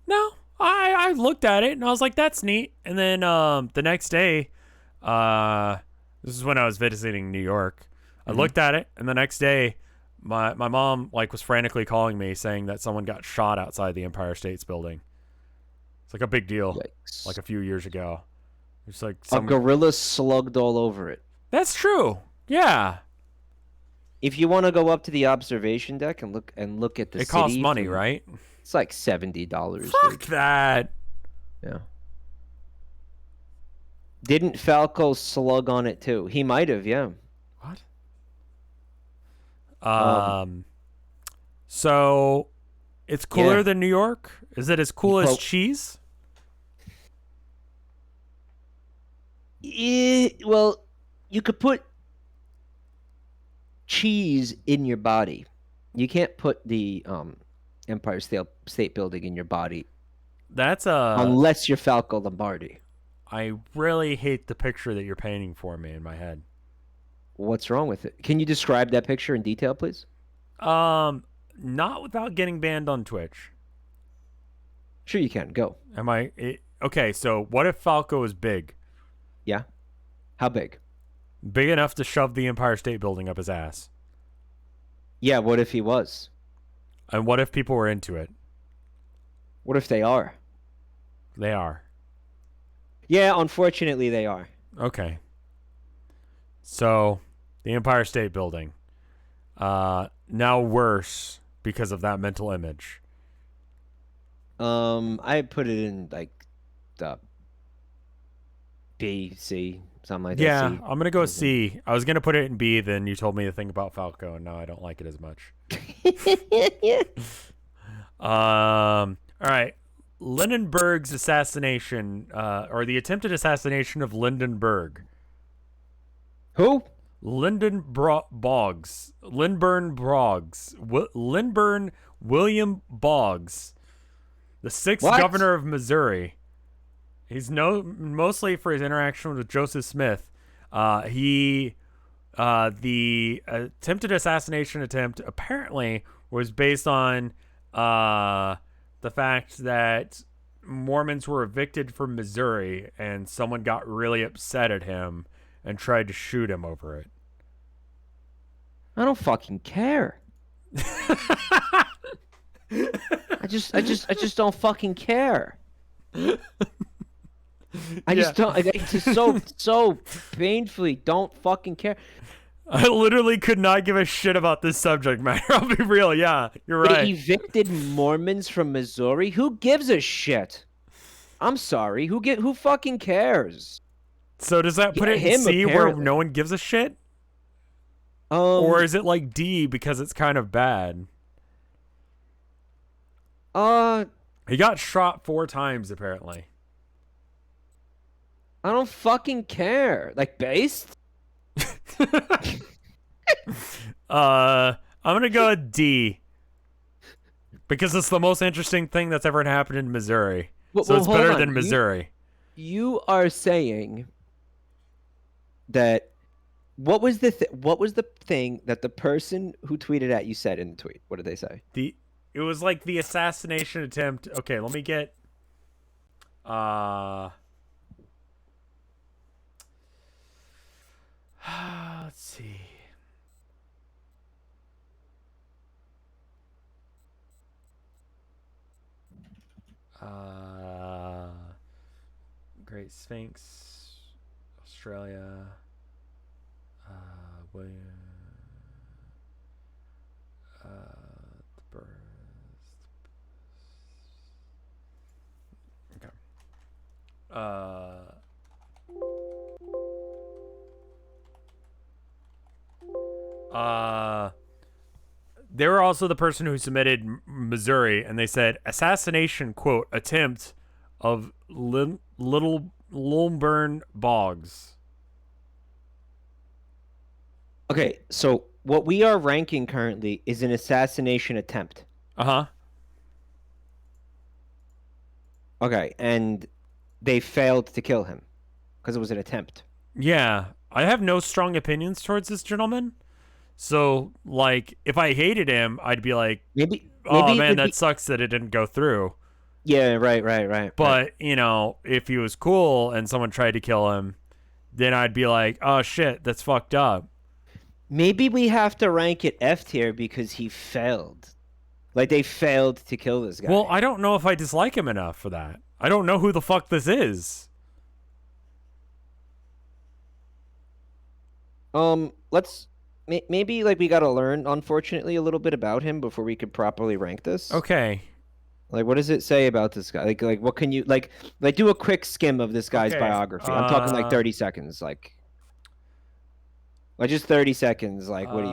No, I looked at it and I was like, that's neat. And then the next day, this is when I was visiting New York. I looked at it, and the next day, my mom like was frantically calling me saying that someone got shot outside the Empire State's building. It's like a big deal. Yikes. Like a few years ago. It's like A gorilla slugged all over it. That's true. Yeah. If you want to go up to the observation deck and look at the It city, costs money, right? It's like $70. Fuck Dude. that. Yeah. Didn't Falco slug on it too? He might have, yeah. What? So it's cooler than New York? Is it as cool as cheese? Well, you could put cheese in your body. You can't put the Empire State Building in your body That's unless you're Falco Lombardi. I really hate the picture that you're painting for me in my head. What's wrong with it? Can you describe that picture in detail, please? Not without getting banned on Twitch. Sure you can. Go. Okay, so what if Falco is big? Yeah. How big? Big enough to shove the Empire State Building up his ass. Yeah, what if he was? And what if people were into it? What if they are? They are. Yeah, unfortunately they are. Okay. So, the Empire State Building. Now worse because of that mental image. I put it in like the B, C, something like that. Yeah, C. I'm gonna go C. I was gonna put it in B, then you told me the thing about Falco, and now I don't like it as much. All right. Lindenberg's assassination, or the attempted assassination of Lindenberg. Who? Boggs. Lindburn William Boggs, the sixth What? governor of Missouri. He's known mostly for his interaction with Joseph Smith. The attempted assassination attempt apparently was based on the fact that Mormons were evicted from Missouri and someone got really upset at him and tried to shoot him over it. I don't fucking care. I just don't fucking care. I just don't. I just so painfully don't fucking care. I literally could not give a shit about this subject matter. I'll be real. Yeah, you're right. They evicted Mormons from Missouri. Who gives a shit? I'm sorry. Who fucking cares? So does that put it in C where no one gives a shit? Or is it like D because it's kind of bad? He got shot 4 times apparently. I don't fucking care. Like based? I'm gonna go with D. Because it's the most interesting thing that's ever happened in Missouri. So it's better than Missouri. You are saying that what was the thing that the person who tweeted at you said in the tweet? What did they say? It was like the assassination attempt. Okay, let me get let's see. Great Sphinx, Australia, William, the birth. Okay. They were also the person who submitted Missouri, and they said assassination quote attempt of Little Lilburn Boggs. Okay, so what we are ranking currently is an assassination attempt. Okay, and they failed to kill him because it was an attempt. Yeah, I have no strong opinions towards this gentleman. So, like, if I hated him, I'd be like, maybe oh man, that sucks that it didn't go through. Yeah, right. But, you know, if he was cool and someone tried to kill him, then I'd be like, oh shit, that's fucked up. Maybe we have to rank it F tier because he failed. Like, they failed to kill this guy. Well, I don't know if I dislike him enough for that. I don't know who the fuck this is. Maybe, like, we gotta learn, unfortunately, a little bit about him before we could properly rank this. Okay. Like, what does it say about this guy? Like, what can you, like do a quick skim of this guy's biography. I'm talking, like, 30 seconds, like just 30 seconds, like, what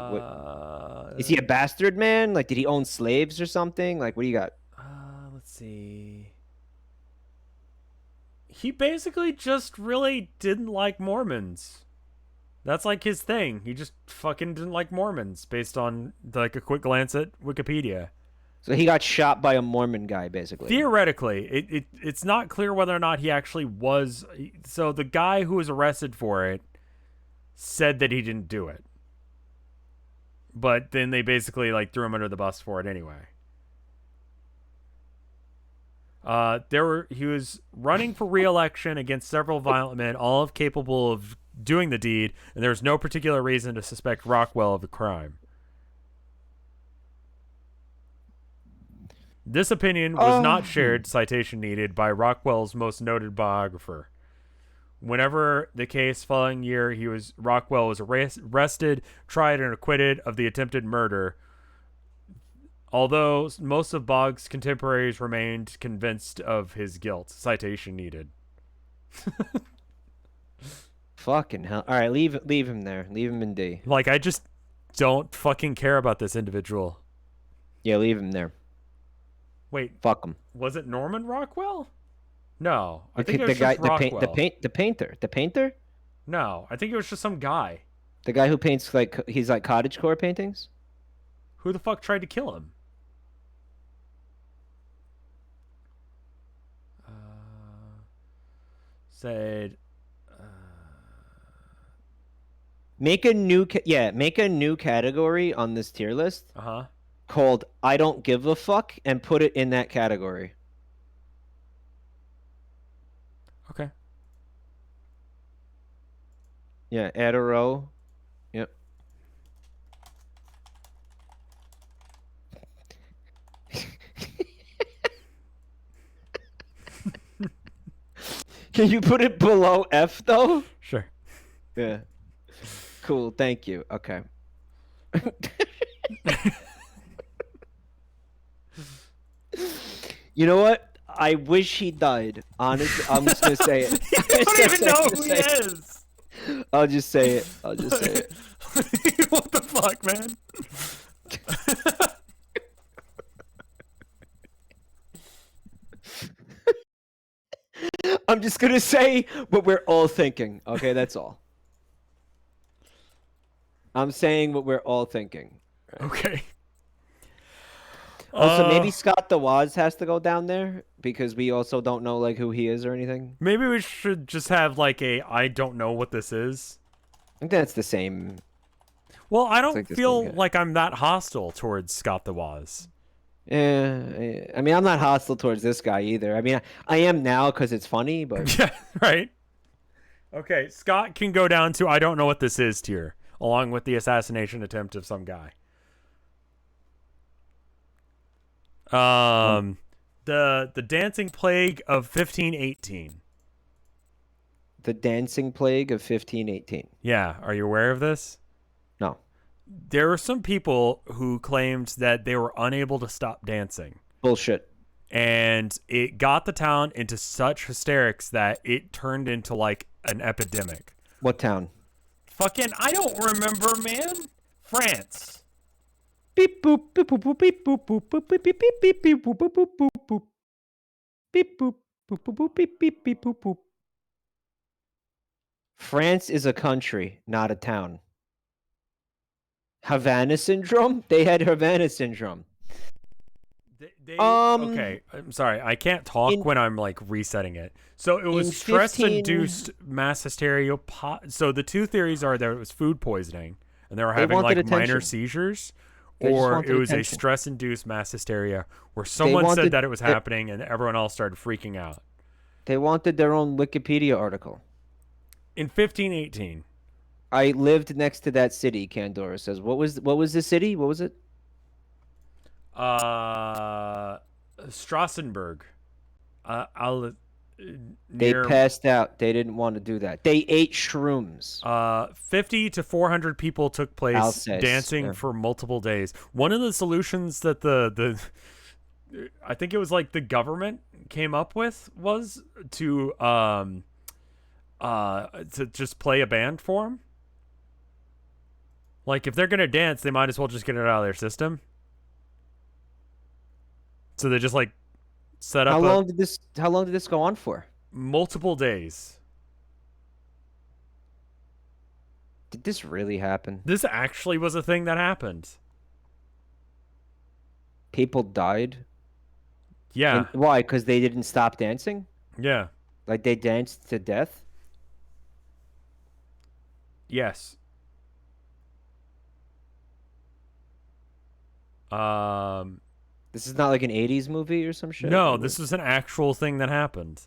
is he a bastard man? Like, did he own slaves or something? Like, what do you got? Let's see. He basically just really didn't like Mormons. That's like his thing. He just fucking didn't like Mormons based on like a quick glance at Wikipedia. So he got shot by a Mormon guy, basically. Theoretically, it's not clear whether or not he actually was. So the guy who was arrested for it said that he didn't do it. But then they basically like threw him under the bus for it anyway. He was running for re-election against several violent men, all capable of doing the deed, and there was no particular reason to suspect Rockwell of a crime. This opinion was not shared, citation needed, by Rockwell's most noted biographer. Whenever the case following year, Rockwell was arrested, tried, and acquitted of the attempted murder. Although most of Boggs' contemporaries remained convinced of his guilt. Citation needed. Fucking hell. All right, leave him there. Leave him in D. Like, I just don't fucking care about this individual. Yeah, leave him there. Wait, Fuck him. was it Norman Rockwell? No, I think it The was guy, just Rockwell. the painter, No, I think it was just some guy. the guy who paints he's like cottagecore paintings. Who the fuck tried to kill him? Said. Make a new category on this tier list called "I don't give a fuck" and put it in that category. Okay. Yeah, add a row. Yep. Can you put it below F though? Sure. Yeah. Cool. Thank you. Okay. You know what? I wish he died. Honestly, I'm just gonna say it. I don't even know who he is. I'll just say it. I'll just say it. What the fuck, man? I'm just gonna say what we're all thinking. Okay, that's all. I'm saying what we're all thinking. Okay. Also, maybe Scott the Waz has to go down there because we also don't know like who he is or anything. Maybe we should just have like a I don't know what this is. I think that's the same. Well, I don't like the feel same guy. like I'm that hostile towards Scott the Waz. Yeah, I mean, I'm not hostile towards this guy either. I mean, I am now because it's funny, but Yeah, right. Okay, Scott can go down to I don't know what this is tier, along with the assassination attempt of some guy. The dancing plague of 1518. the dancing plague of 1518. Yeah, are you aware of this? No. There were some people who claimed that they were unable to stop dancing. Bullshit. And it got the town into such hysterics that it turned into like an epidemic. What town? Fucking, I don't remember, man. France. Beep boop boop boop boop beep boop boop boop beep beep beep beep beep boop boop boop boop boop beep boop boop boop boop beep beep beep boop boop. France is a country, not a town. Havana syndrome? They had Havana syndrome. Okay, I'm sorry. I can't talk when I'm like resetting it. So it was stress-induced mass hysteria. So the two theories are that it was food poisoning and they were having like minor seizures, or it was a stress-induced mass hysteria where someone said that it was happening and everyone else started freaking out. They wanted their own Wikipedia article. In 1518. I lived next to that city, Candora says. What was the city? What was it? Strassenberg. They passed out. They didn't want to do that. They ate shrooms. 50 to 400 people took place dancing for multiple days. One of the solutions that the I think it was like the government came up with was to just play a band for them. Like if they're gonna dance, they might as well just get it out of their system. So they just like set up. How long did this go on for? Multiple days. Did this really happen? This actually was a thing that happened. People died? Yeah. And why? Because they didn't stop dancing? Yeah. Like they danced to death? Yes. This is not like an 80s movie or some shit? No, this was an actual thing that happened.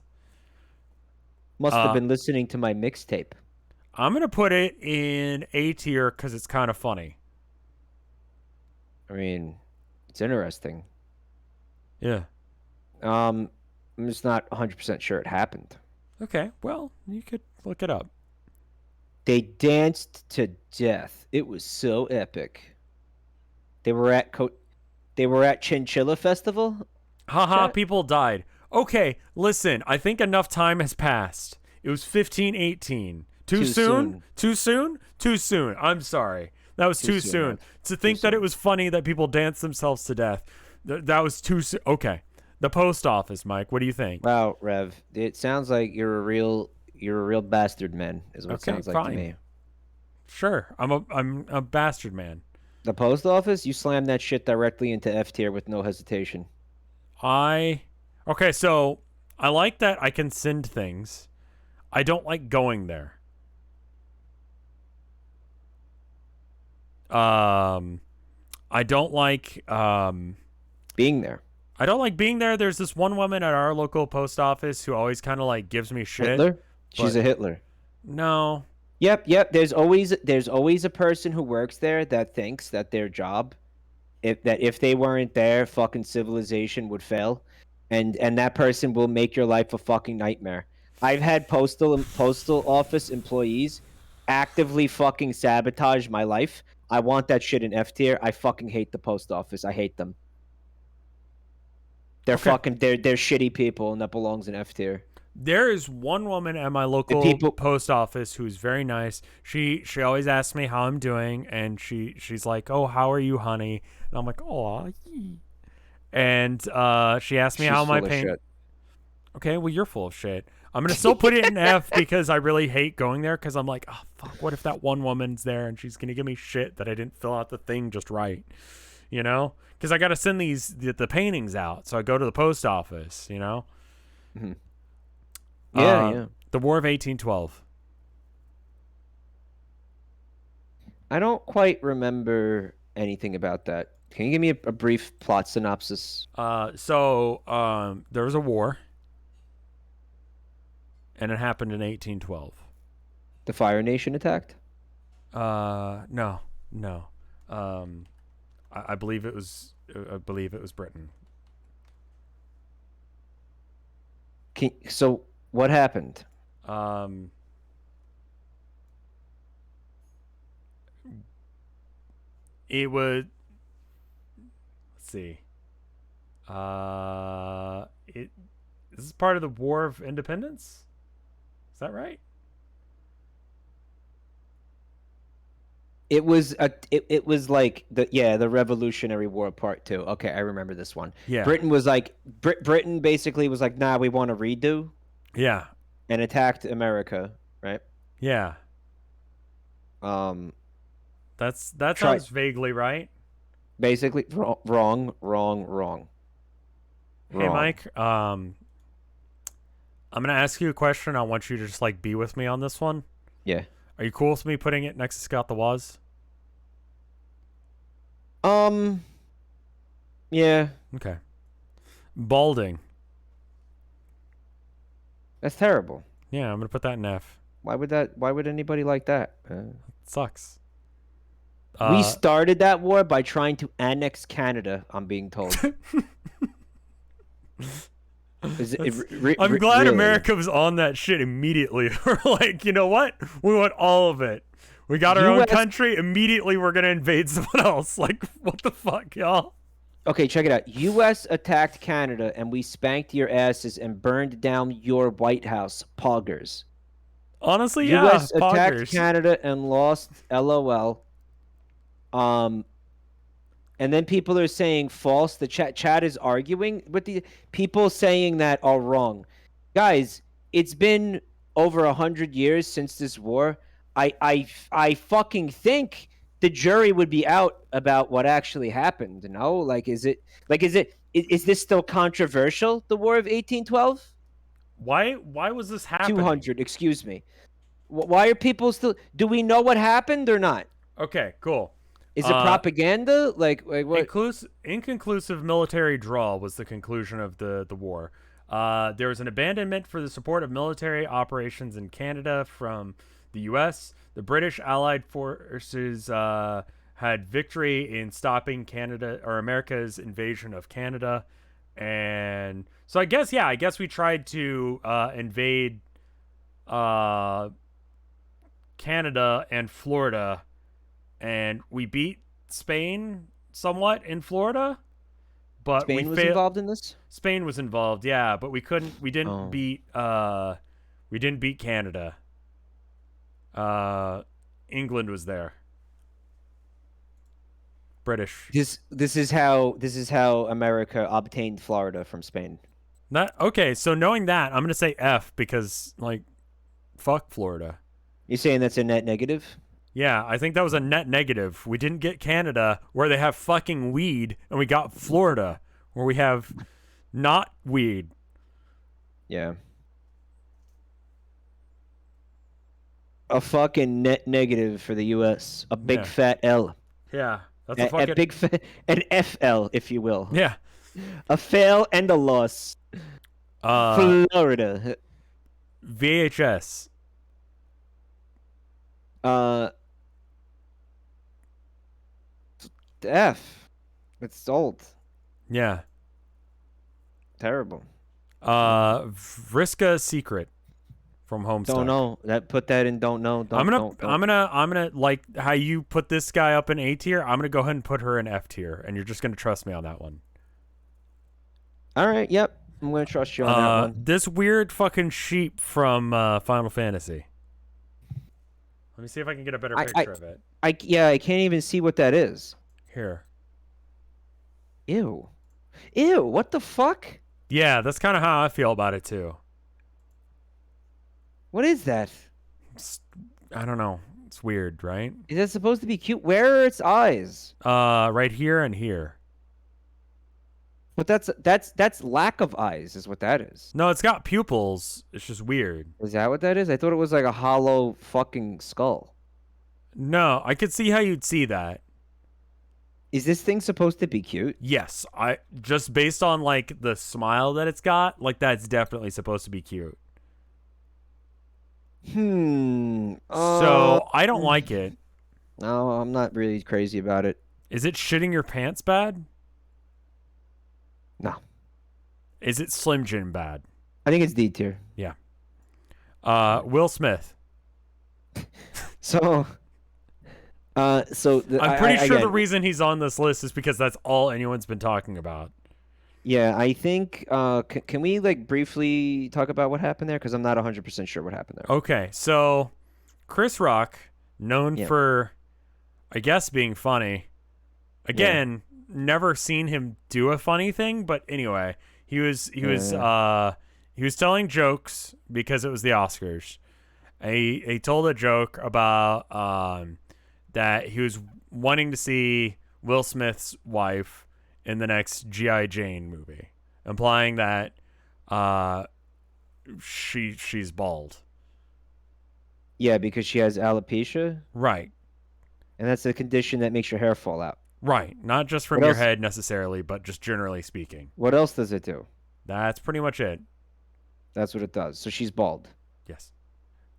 Must have been listening to my mixtape. I'm going to put it in A tier because it's kind of funny. I mean, it's interesting. Yeah. I'm just not 100% sure it happened. Okay, well, you could look it up. They danced to death. It was so epic. They were at Chinchilla Festival? Haha, people died. Okay, listen, I think enough time has passed. It was 1518. Too soon? Too soon? Too soon. I'm sorry. That was too soon. To think that it was funny that people danced themselves to death. That was too soon. Okay. The post office, Mike. What do you think? Wow, Rev, it sounds like you're a real bastard, man. Is what it Okay, sounds like to fine. me. Sure. I'm a bastard man. The post office, you slam that shit directly into F tier with no hesitation. I Okay, so I like that I can send things. I don't like going there. Um I don't like Being there. I don't like being there. There's this one woman at our local post office who always kind of like gives me shit, Hitler? She's but a Hitler. no. Yep. There's always a person who works there that thinks that their job, if they weren't there, fucking civilization would fail, and that person will make your life a fucking nightmare. I've had postal office employees actively fucking sabotage my life. I want that shit in F tier. I fucking hate the post office. I hate them. They're Okay. fucking they're shitty people, and that belongs in F tier. There is one woman at my The local people post office who's very nice. She always asks me how I'm doing, and she's like, "Oh, how are you, honey?" And I'm like, "Oh." And she asked me she's how my full of pain. shit. Okay, well, you're full of shit. I'm gonna still put it in F because I really hate going there because I'm like, oh fuck, what if that one woman's there and she's gonna give me shit that I didn't fill out the thing just right, you know? Because I gotta send the paintings out, so I go to the post office, you know. Mhm. Yeah. The War of 1812. I don't quite remember anything about that. Can you give me a brief plot synopsis? There was a war, and it happened in 1812. The Fire Nation attacked? No, no. I believe it was. I believe it was Britain. So what happened? It was. Let's see. It. This is part of the War of Independence. Is that right? It was it was like the Revolutionary War Part 2. Okay, I remember this one. Yeah. Britain was like Britain basically was like, "Nah, we want to redo," Yeah. and attacked America, right? Yeah. Um That try sounds vaguely right. basically wrong. Hey Mike, I'm gonna ask you a question. I want you to just like be with me on this one. Yeah. Are you cool with me putting it next to Scott the Woz? Yeah. Okay. Balding. That's terrible. Yeah, I'm gonna put that in F. Why would anybody like that? It sucks. We started that war by trying to annex Canada, I'm being told. I'm glad really? America was on that shit immediately. We're like, you know what? We want all of it. We got our own country. Immediately, we're gonna invade someone else. Like, what the fuck, y'all? Okay, check it out. U.S. attacked Canada, and we spanked your asses and burned down your White House, poggers. Honestly, yeah, U.S. poggers. attacked Canada and lost. LOL. And then people are saying false. The chat is arguing with the people saying that are wrong. Guys, it's been over 100 years since this war. I fucking think the jury would be out about what actually happened. You know, is this still controversial? The War of 1812. Why was this happening? 200. Excuse me. Why are people still? Do we know what happened or not? Okay, cool. Is it propaganda? Like what? Inconclusive military draw was the conclusion of the war. There was an abandonment for the support of military operations in Canada from the U.S. The British Allied forces had victory in stopping Canada or America's invasion of Canada, and so I guess we tried to invade Canada and Florida. And we beat Spain somewhat in Florida, but Spain was involved in this. Spain was involved, yeah, but we couldn't. We didn't beat. We didn't beat Canada. England was there, British. This is how America obtained Florida from Spain. Okay, so knowing that, I'm gonna say F because like, fuck Florida. You saying that's a net negative? Yeah, I think that was a net negative. We didn't get Canada where they have fucking weed, and we got Florida where we have not weed. Yeah. A fucking net negative for the U.S. A big fat L. Yeah, that's a fucking big an FL, if you will. Yeah. A fail and a loss. Florida. VHS. F. It's old. Yeah. Terrible. Vriska Secret from Homestuck. Don't know. Put that in. Don't know. I'm gonna like how you put this guy up in A tier. I'm gonna go ahead and put her in F tier, and you're just gonna trust me on that one. All right. Yep. I'm gonna trust you on that one. This weird fucking sheep from Final Fantasy. Let me see if I can get a better picture of it. I can't even see what that is. Here. Ew. Ew. What the fuck? Yeah, that's kind of how I feel about it too. What is that? I don't know. It's weird, right? Is that supposed to be cute? Where are its eyes? Right here and here. But that's lack of eyes is what that is. No, it's got pupils. It's just weird. Is that what that is? I thought it was like a hollow fucking skull. No, I could see how you'd see that. Is this thing supposed to be cute? Yes, I just based on like the smile that it's got, like that's definitely supposed to be cute. So I don't like it. No, I'm not really crazy about it. Is it shitting your pants bad? No. Is it Slim Jim bad? I think it's D tier. Yeah. Will Smith. So I'm pretty sure the reason he's on this list is because that's all anyone's been talking about. Yeah, I think. Can we like briefly talk about what happened there? Because I'm not 100% sure what happened there. Okay, so Chris Rock, known for, I guess, being funny. Again, never seen him do a funny thing, but anyway, he was telling jokes because it was the Oscars. He told a joke about that he was wanting to see Will Smith's wife in the next G.I. Jane movie, implying that she's bald. Yeah, because she has alopecia. Right. And that's a condition that makes your hair fall out. Right. Not just from your head necessarily, but just generally speaking. What else does it do? That's pretty much it. That's what it does. So she's bald. Yes.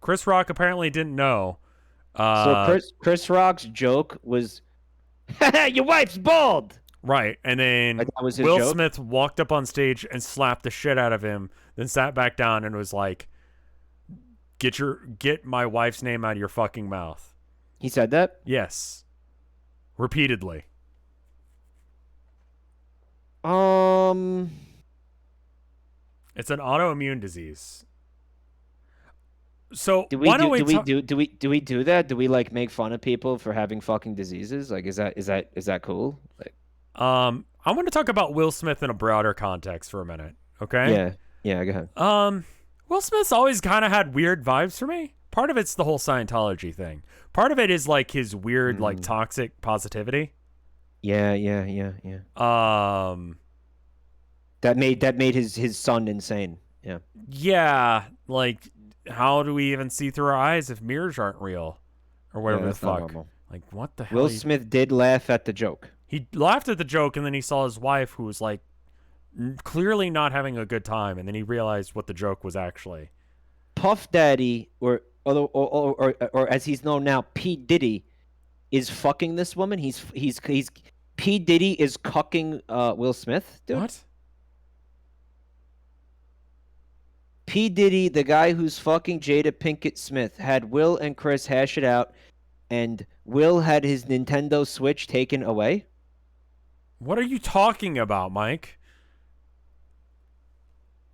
Chris Rock apparently didn't know. So Chris Rock's joke was, your wife's bald. Right. And then Will Smith walked up on stage and slapped the shit out of him, then sat back down and was like, get my wife's name out of your fucking mouth. He said that? Yes. Repeatedly. It's an autoimmune disease. So do we do that? Do we like make fun of people for having fucking diseases? Like, is that cool? Like, I want to talk about Will Smith in a broader context for a minute. Okay. Yeah. Go ahead. Will Smith's always kind of had weird vibes for me. Part of it's the whole Scientology thing. Part of it is like his weird, like toxic positivity. Yeah. That made his son insane. Yeah. Yeah, like how do we even see through our eyes if mirrors aren't real, or whatever the fuck? Like what the hell? Will Smith did laugh at the joke. He laughed at the joke, and then he saw his wife, who was like clearly not having a good time, and then he realized what the joke was actually. Puff Daddy, or as he's known now, P Diddy, is fucking this woman. He's P Diddy is cucking Will Smith. Dude. What? P Diddy, the guy who's fucking Jada Pinkett Smith, had Will and Chris hash it out, and Will had his Nintendo Switch taken away. What are you talking about, Mike?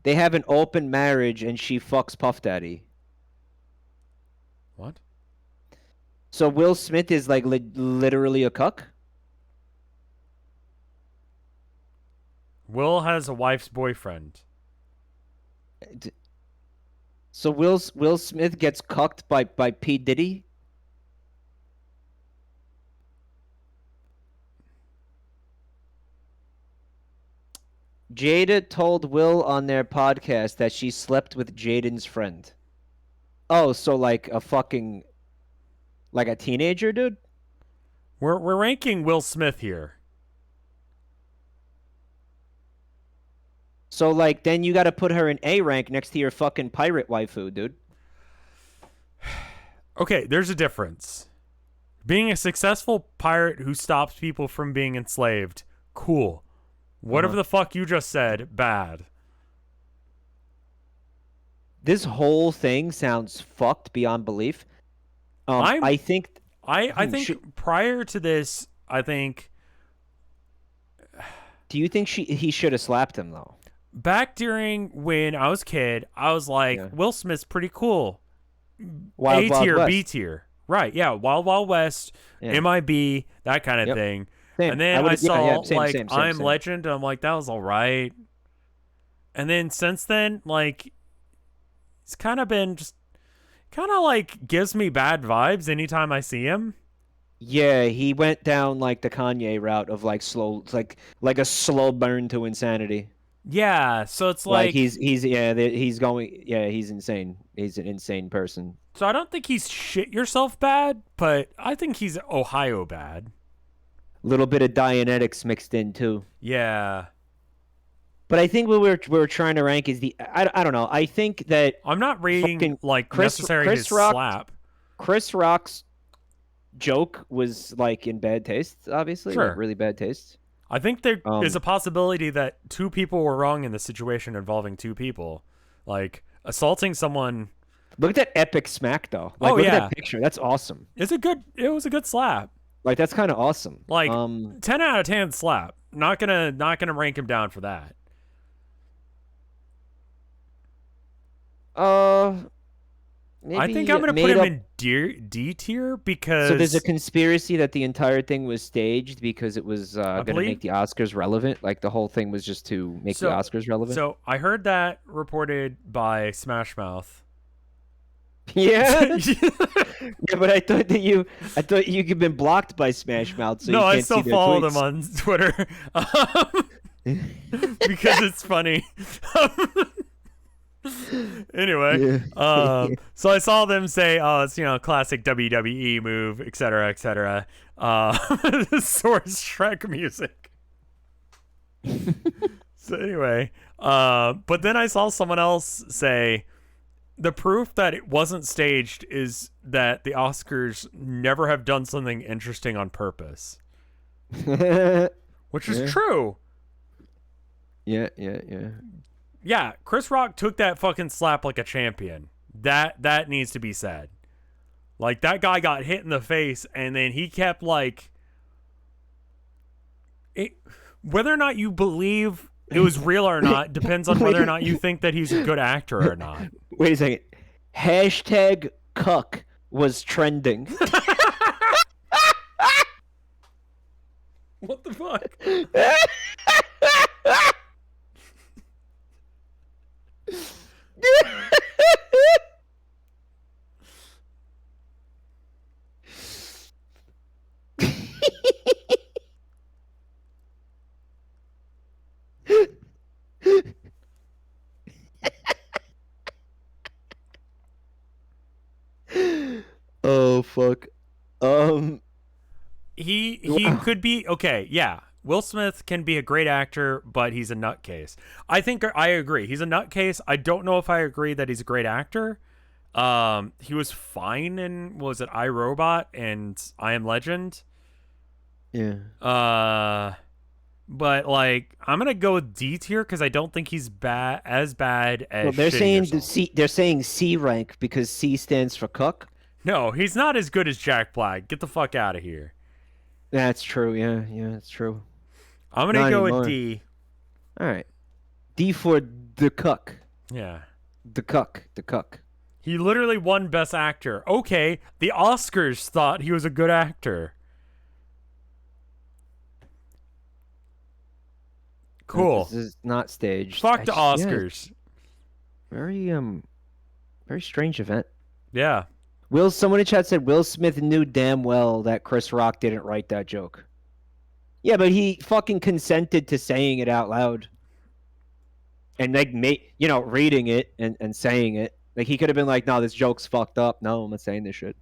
They have an open marriage, and she fucks Puff Daddy. What? So Will Smith is like literally a cuck? Will has a wife's boyfriend. So Will Smith gets cucked by P. Diddy? Jada told Will on their podcast that she slept with Jaden's friend. Oh, so like a teenager, dude? We're ranking Will Smith here. So like then you got to put her in A rank next to your fucking pirate waifu, dude. Okay, there's a difference. Being a successful pirate who stops people from being enslaved, cool. Whatever the fuck you just said, bad. This whole thing sounds fucked beyond belief. I think prior to this, I think. Do you think he should have slapped him though? Back during when I was a kid, I was like, Will Smith's pretty cool. Wild A-tier, West. B-tier. Right, yeah. Wild Wild West, MIB, that kind of thing. Same. And then I saw same. I'm Legend, and I'm like, that was all right. And then since then, like, it's kind of been just kind of like gives me bad vibes anytime I see him. Yeah, he went down like the Kanye route of like slow, like a slow burn to insanity. Yeah, so it's like he's insane. He's an insane person. So I don't think he's shit yourself bad, but I think he's Ohio bad. A little bit of Dianetics mixed in too. Yeah. But I think what we're trying to rank is I don't know. I think that I'm not rating like necessary his slap. Chris Rock's joke was like in bad taste, obviously. Sure. Like, really bad taste. I think there is a possibility that two people were wrong in the situation involving two people. Like assaulting someone. Look at that epic smack though. Like, look at that picture. That's awesome. It was a good slap. Like that's kind of awesome. Like 10 out of 10 slap. Not gonna rank him down for that. Maybe I think I'm gonna put him in D tier because so there's a conspiracy that the entire thing was staged because it was gonna make the Oscars relevant. Like the whole thing was just to make the Oscars relevant. So I heard that reported by Smash Mouth. Yeah. Yeah, but I thought you had been blocked by Smash Mouth. So no, you can't I still see follow tweets. them on Twitter because it's funny. Anyway, so I saw them say, "Oh, it's classic WWE move, etc., etc." Source Shrek music. So anyway, but then I saw someone else say, the proof that it wasn't staged is that the Oscars never have done something interesting on purpose. Which is true. Yeah. Yeah, Chris Rock took that fucking slap like a champion. That needs to be said. Like, that guy got hit in the face, and then he kept, like... whether or not you believe it was real or not depends on whether or not you think that he's a good actor or not. Wait a second. Hashtag cuck was trending. What the fuck? Oh fuck. He could be okay, yeah. Will Smith can be a great actor, but he's a nutcase. I think I agree. He's a nutcase. I don't know if I agree that he's a great actor. He was fine in was it iRobot and I Am Legend? Yeah. But like I'm gonna go with D tier because I don't think he's bad as Well, they're saying they're saying C rank because C stands for cuck. No, he's not as good as Jack Black. Get the fuck out of here. That's true. Yeah, that's true. I'm gonna go with D. All right. D for the cuck. Yeah. The cuck. He literally won Best Actor. Okay, the Oscars thought he was a good actor. Cool. This is not staged. Fuck the Yeah, Oscars. very strange event. Yeah. Someone in chat said Will Smith knew damn well that Chris Rock didn't write that joke. Yeah, but he fucking consented to saying it out loud. And like reading it and saying it. Like he could have been like, no, this joke's fucked up. No, I'm not saying this shit.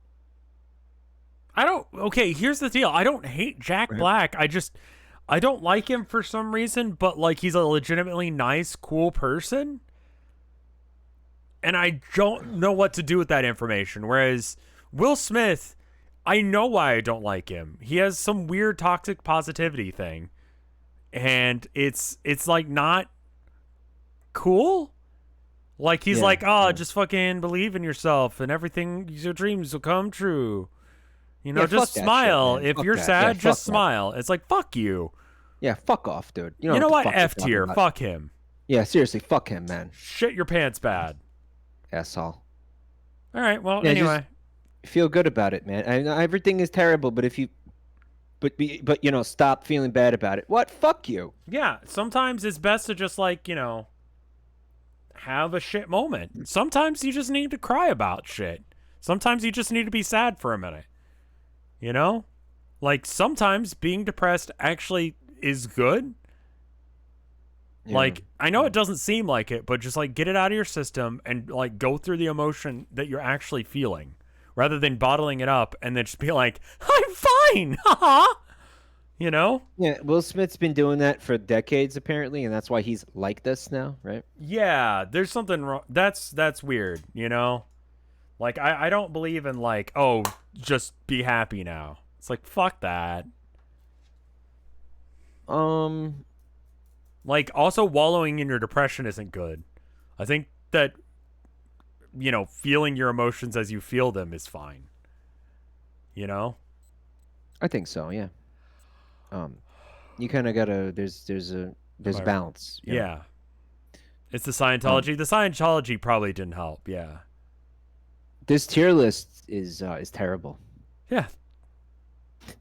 Okay, here's the deal. I don't hate Jack Black. I don't like him for some reason, but like he's a legitimately nice, cool person. And I don't know what to do with that information. Whereas Will Smith, I know why I don't like him. He has some weird toxic positivity thing. And it's like not cool. Like he's just fucking believe in yourself and everything, your dreams will come true. Just smile. Shit, if you're sad, just smile. It's like, fuck you. Yeah, fuck off, dude. You know what? F tier. Fuck him. Yeah, seriously, fuck him, man. Shit your pants bad. Asshole. All right, well, anyway. Feel good about it, man. I know everything is terrible, but stop feeling bad about it. What? Fuck you. Yeah, sometimes it's best to just have a shit moment. Sometimes you just need to cry about shit. Sometimes you just need to be sad for a minute. Like sometimes being depressed actually is good. Yeah. Like I know it doesn't seem like it, but just like get it out of your system and like go through the emotion that you're actually feeling rather than bottling it up and then just be like, I'm fine. Haha. Yeah, Will Smith's been doing that for decades apparently, and that's why he's like this now, right? Yeah, there's something wrong. That's weird, Like I don't believe in like, oh, just be happy now. It's like fuck that. Like also wallowing in your depression isn't good. I think that feeling your emotions as you feel them is fine. I think so, yeah. You kind of gotta. There's a balance. Yeah. It's the Scientology. The Scientology probably didn't help. Yeah. This tier list is terrible. Yeah.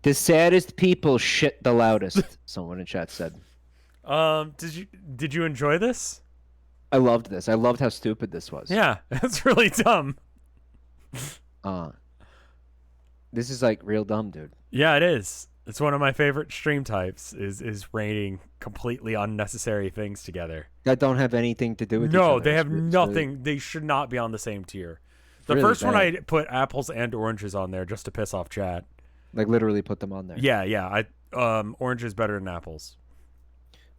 The saddest people shit the loudest. Someone in chat said. Did you enjoy this? I loved this. I loved how stupid this was. Yeah, that's really dumb. This is like real dumb, dude. Yeah, it is. It's one of my favorite stream types. Is raining completely unnecessary things together that don't have anything to do with each No, other. they have nothing. They should not be on the same tier. The really first bad. one I put apples and oranges on there just to piss off chat. Like literally put them on there. Yeah. Orange is better than apples.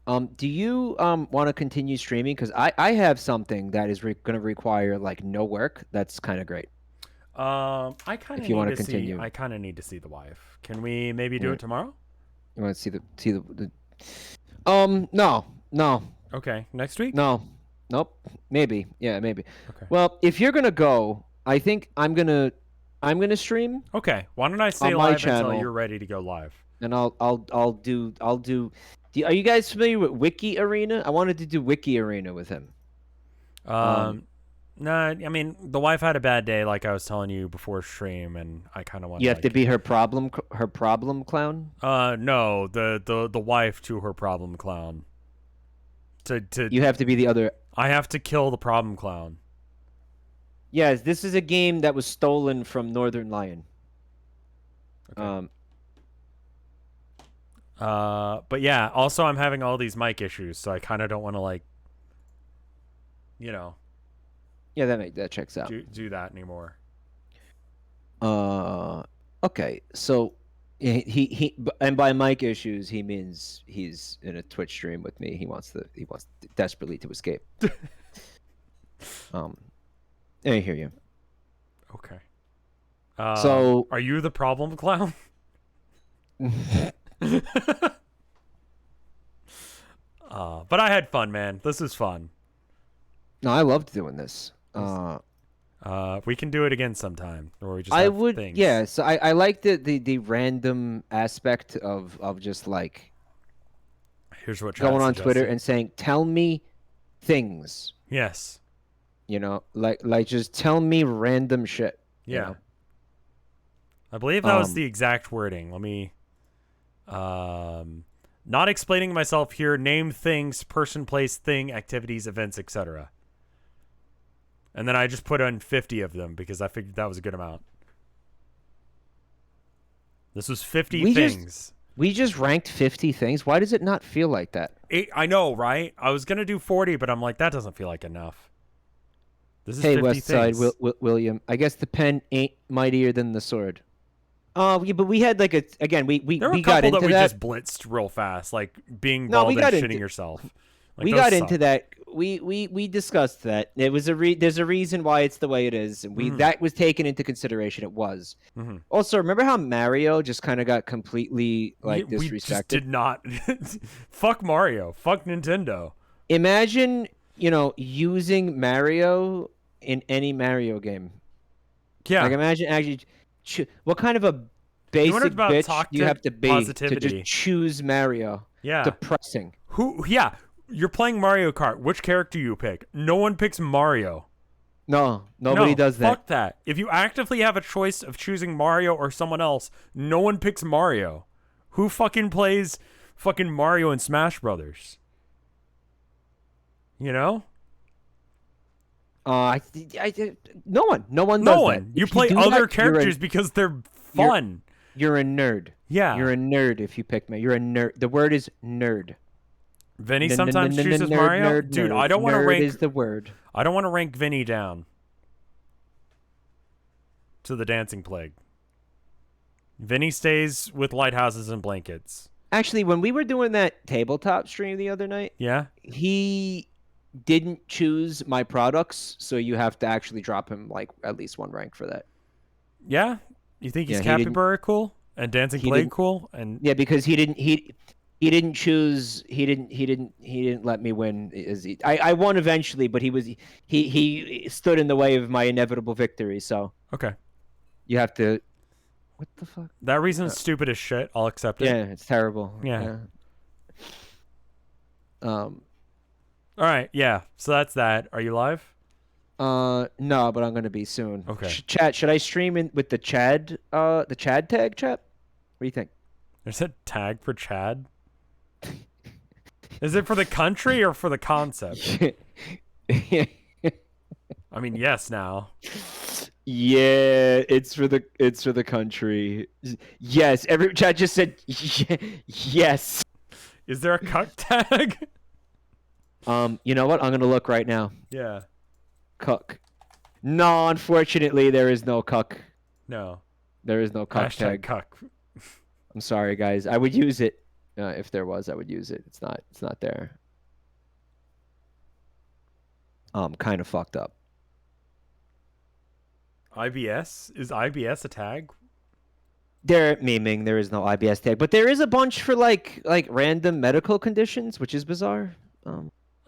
Do you want to continue streaming? Because I have something that is going to require like no work. That's kind of great. I kind of if you want to continue. I kind of need to see the wife. Can we maybe do it tomorrow? You want to see the No. Okay, next week? No. Nope. Maybe. Yeah, maybe. Okay. Well, if you're gonna go, I think I'm gonna stream. Okay. Why don't I stay on my live channel, until you're ready to go live? And I'll do. Are you guys familiar with Wiki Arena? I wanted to do Wiki Arena with him. No, I mean the wife had a bad day, like I was telling you before stream, and I kind of want. You have to be her problem clown. No, the wife to her problem clown. You have to be the other. I have to kill the problem clown. Yes, this is a game that was stolen from Northern Lion. Okay. But yeah, also I'm having all these mic issues, so I kind of don't want to like, Yeah, that checks out. Do that anymore. Okay, so he and by mic issues he means he's in a Twitch stream with me. He wants desperately to escape. I hear you. Okay. So are you the problem clown? But I had fun, man. This is fun. No, I loved doing this. We can do it again sometime, or we just. I have would. things. Yeah. So I like the random aspect of just like. Here's what going on suggested. Twitter and saying, "Tell me things." Yes. Like just tell me random shit. Yeah. I believe that was the exact wording. Let me. Not explaining myself here. Name things, person, place, thing, activities, events, etc. And then I just put on 50 of them because I figured that was a good amount. This was 50 things. We just ranked 50 things. Why does it not feel like that? I know, right? I was going to do 40, but I'm like, that doesn't feel like enough. This is Hey, 50 West Side things. William. I guess the pen ain't mightier than the sword. Oh, yeah, but we had like There were we a got couple into that we that. just blitzed real fast, like being No, bald we and got shitting into- yourself. Like, We those got suck. into that. We discussed that. It was there's a reason why it's the way it is, and that was taken into consideration. It was. Also, remember how Mario just kind of got completely like We disrespected? just did not. Fuck Mario. Fuck Nintendo. Imagine, using Mario in any Mario game. Yeah. Like imagine actually, what kind of a You wonder basic about bitch toxic you have to be to positivity. just choose Mario. Yeah. Depressing. Yeah. You're playing Mario Kart. Which character you pick? No one picks Mario. No, nobody does that. Fuck that. If you actively have a choice of choosing Mario or someone else, no one picks Mario. Who fucking plays fucking Mario in Smash Brothers? You know? No one. No one No does one. that. You If play do other that, characters because they're fun. You're a nerd. Yeah. You're a nerd if you pick me. You're a nerd. The word is nerd. Vinny sometimes chooses Mario. Dude, I don't want to nerd rank. is the word. I don't want to rank Vinny down to the dancing plague. Vinny stays with lighthouses and blankets. Actually, when we were doing that tabletop stream the other night, Yeah. he didn't choose my products, so you have to actually drop him like at least one rank for that. Yeah. You think he's Yeah, he didn't- Capybara cool and dancing he plague didn't- cool and Yeah, because he didn't choose. He didn't let me win. I won eventually, but he stood in the way of my inevitable victory. So okay. you have to. What the fuck? That reason's stupid as shit. I'll accept it. Yeah, it's terrible. Yeah. Um. All right. Yeah. So that's that. Are you live? No, but I'm gonna be soon. Okay. Chat. Should I stream in with the Chad? The Chad tag, chat. What do you think? There's a tag for Chad. Is it for the country or for the concept? I mean, yes. Now. Yeah, it's for the country. Yes, every chat just said yes. Is there a cuck tag? You know what? I'm gonna look right now. Yeah. Cuck. No, unfortunately, there is no cuck. No. There is no cuck Hashtag tag. cuck. I'm sorry, guys. I would use it if there was. I would use it. It's not there. Kind of fucked up. IBS? Is IBS a tag? They're memeing. There is no IBS tag, but there is a bunch for like random medical conditions, which is bizarre.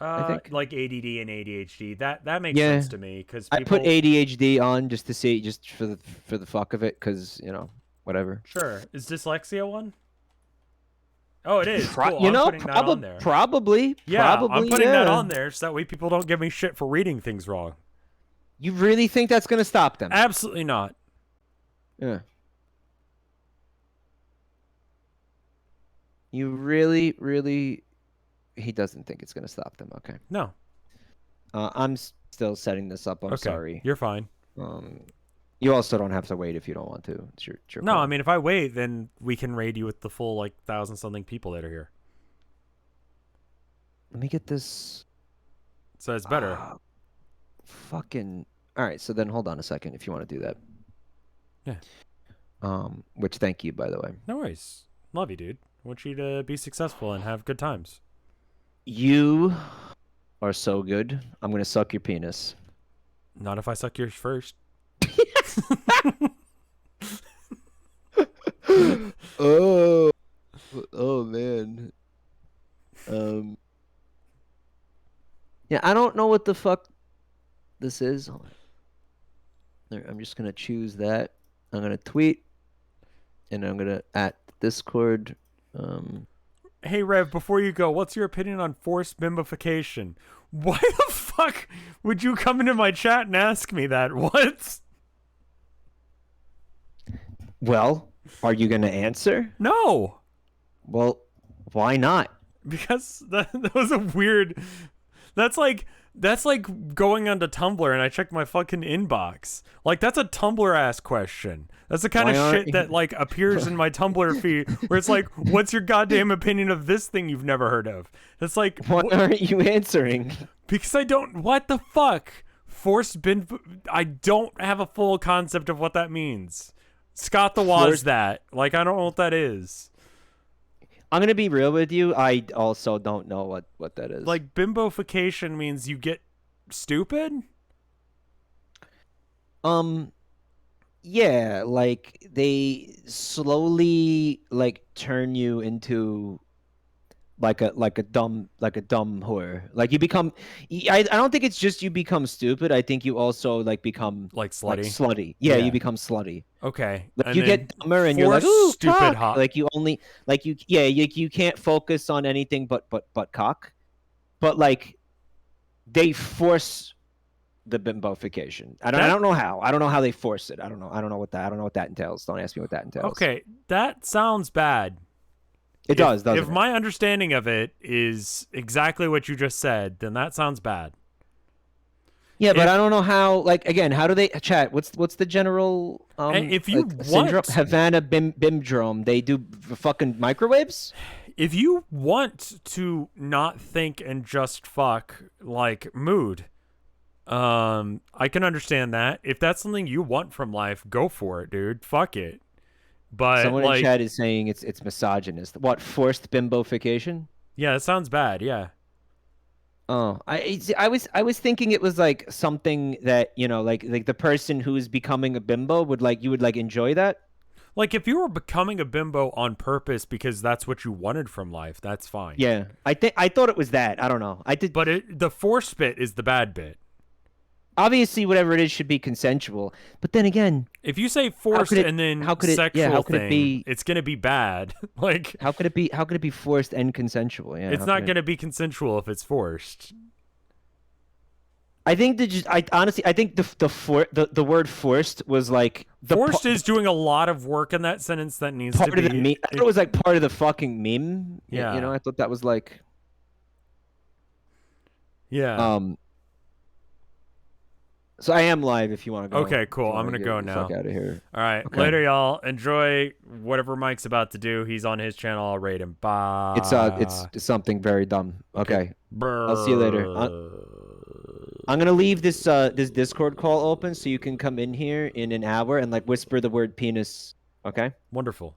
I think like ADD and ADHD. That makes Yeah. sense to me because I put ADHD on just to see, just for the fuck of it, because whatever. Sure. Is dyslexia one? Oh, it is. Pro- Cool. I'm putting that on there. Probably. Yeah, probably, I'm putting that yeah. on there so that way people don't give me shit for reading things wrong. You really think that's gonna stop them? Absolutely not. Yeah. You really, really. He doesn't think it's gonna stop them. Okay. No. I'm still setting this up. I'm Okay. sorry. You're fine. You also don't have to wait if you don't want to. It's your No, call. I mean, if I wait, then we can raid you with the full, 1,000-something people that are here. Let me get this. So it's better. Fucking. All right. So then, hold on a second. If you want to do that. Yeah. Which, thank you, by the way. No worries. Love you, dude. I want you to be successful and have good times. You are so good. I'm gonna suck your penis. Not if I suck yours first. Oh man. Yeah, I don't know what the fuck this is. Hold on. There, I'm just gonna choose that. I'm gonna tweet, and I'm gonna at Discord. Hey, Rev, before you go, what's your opinion on forced mimification? Why the fuck would you come into my chat and ask me that? What? Well, are you gonna answer? No. Well, Why not? Because that was a weird. That's like going onto Tumblr and I check my fucking inbox. Like that's a Tumblr ass question. That's the kind Why of aren't shit you- that like appears in my Tumblr feed where it's like, what's your goddamn opinion of this thing you've never heard of? That's like, Why aren't you answering? because I don't. What the fuck? Forced bin. I don't have a full concept of what that means. Scott the Waz Forced- that. Like I don't know what that is. I'm gonna be real with you. I also don't know what that is. Like bimbofication means you get stupid. Yeah, like they slowly like turn you into like a dumb whore. Like you become. I don't think it's just you become stupid. I think you also like become Like like slutty. slutty. Yeah, Yeah. you become slutty. Okay. Like And you then get dumber and you're like, force ooh, stupid cock. hot. Like you only like you can't focus on anything but cock. But like they force the bimbofication. I don't know how. I don't know how they force it. I don't know what that entails. Don't ask me what that entails. Okay, that sounds bad. It does, doesn't If it? my understanding of it is exactly what you just said, then that sounds bad. Yeah, but if- I don't know how. Like again, how do they chat? What's the general if you like, syndrome? want- Havana bimdrome? They do fucking microwaves. If you want to not think and just fuck like mood, I can understand that. If that's something you want from life, go for it, dude. Fuck it. But Someone like, in chat is saying it's misogynist. What, forced bimbofication? yeah, it sounds bad. Yeah. Oh, I was thinking it was like something that like the person who's becoming a bimbo would like enjoy that. Like if you were becoming a bimbo on purpose because that's what you wanted from life, that's fine. Yeah, I thought it was that. I don't know. I did. But the forced bit is the bad bit. Obviously, whatever it is should be consensual. But then again, If you say forced and then sexual thing, it's gonna be bad. Like how could it be forced and consensual? Yeah, it's not gonna be consensual if it's forced. I think honestly, I think the word forced was like Forced is doing a lot of work in that sentence that needs part to be. of the meme. I thought it was like part of the fucking meme. Yeah. I thought that was like. Yeah. So I am live if you want to go. Okay, cool. I'm gonna go now. Fuck out of here. All right, Okay. later, y'all. Enjoy whatever Mike's about to do. He's on his channel. I'll rate him. Bye. It's something very dumb. Okay. Brr. I'll see you later. I'm gonna leave this this Discord call open so you can come in here in an hour and like whisper the word penis. Okay. Wonderful.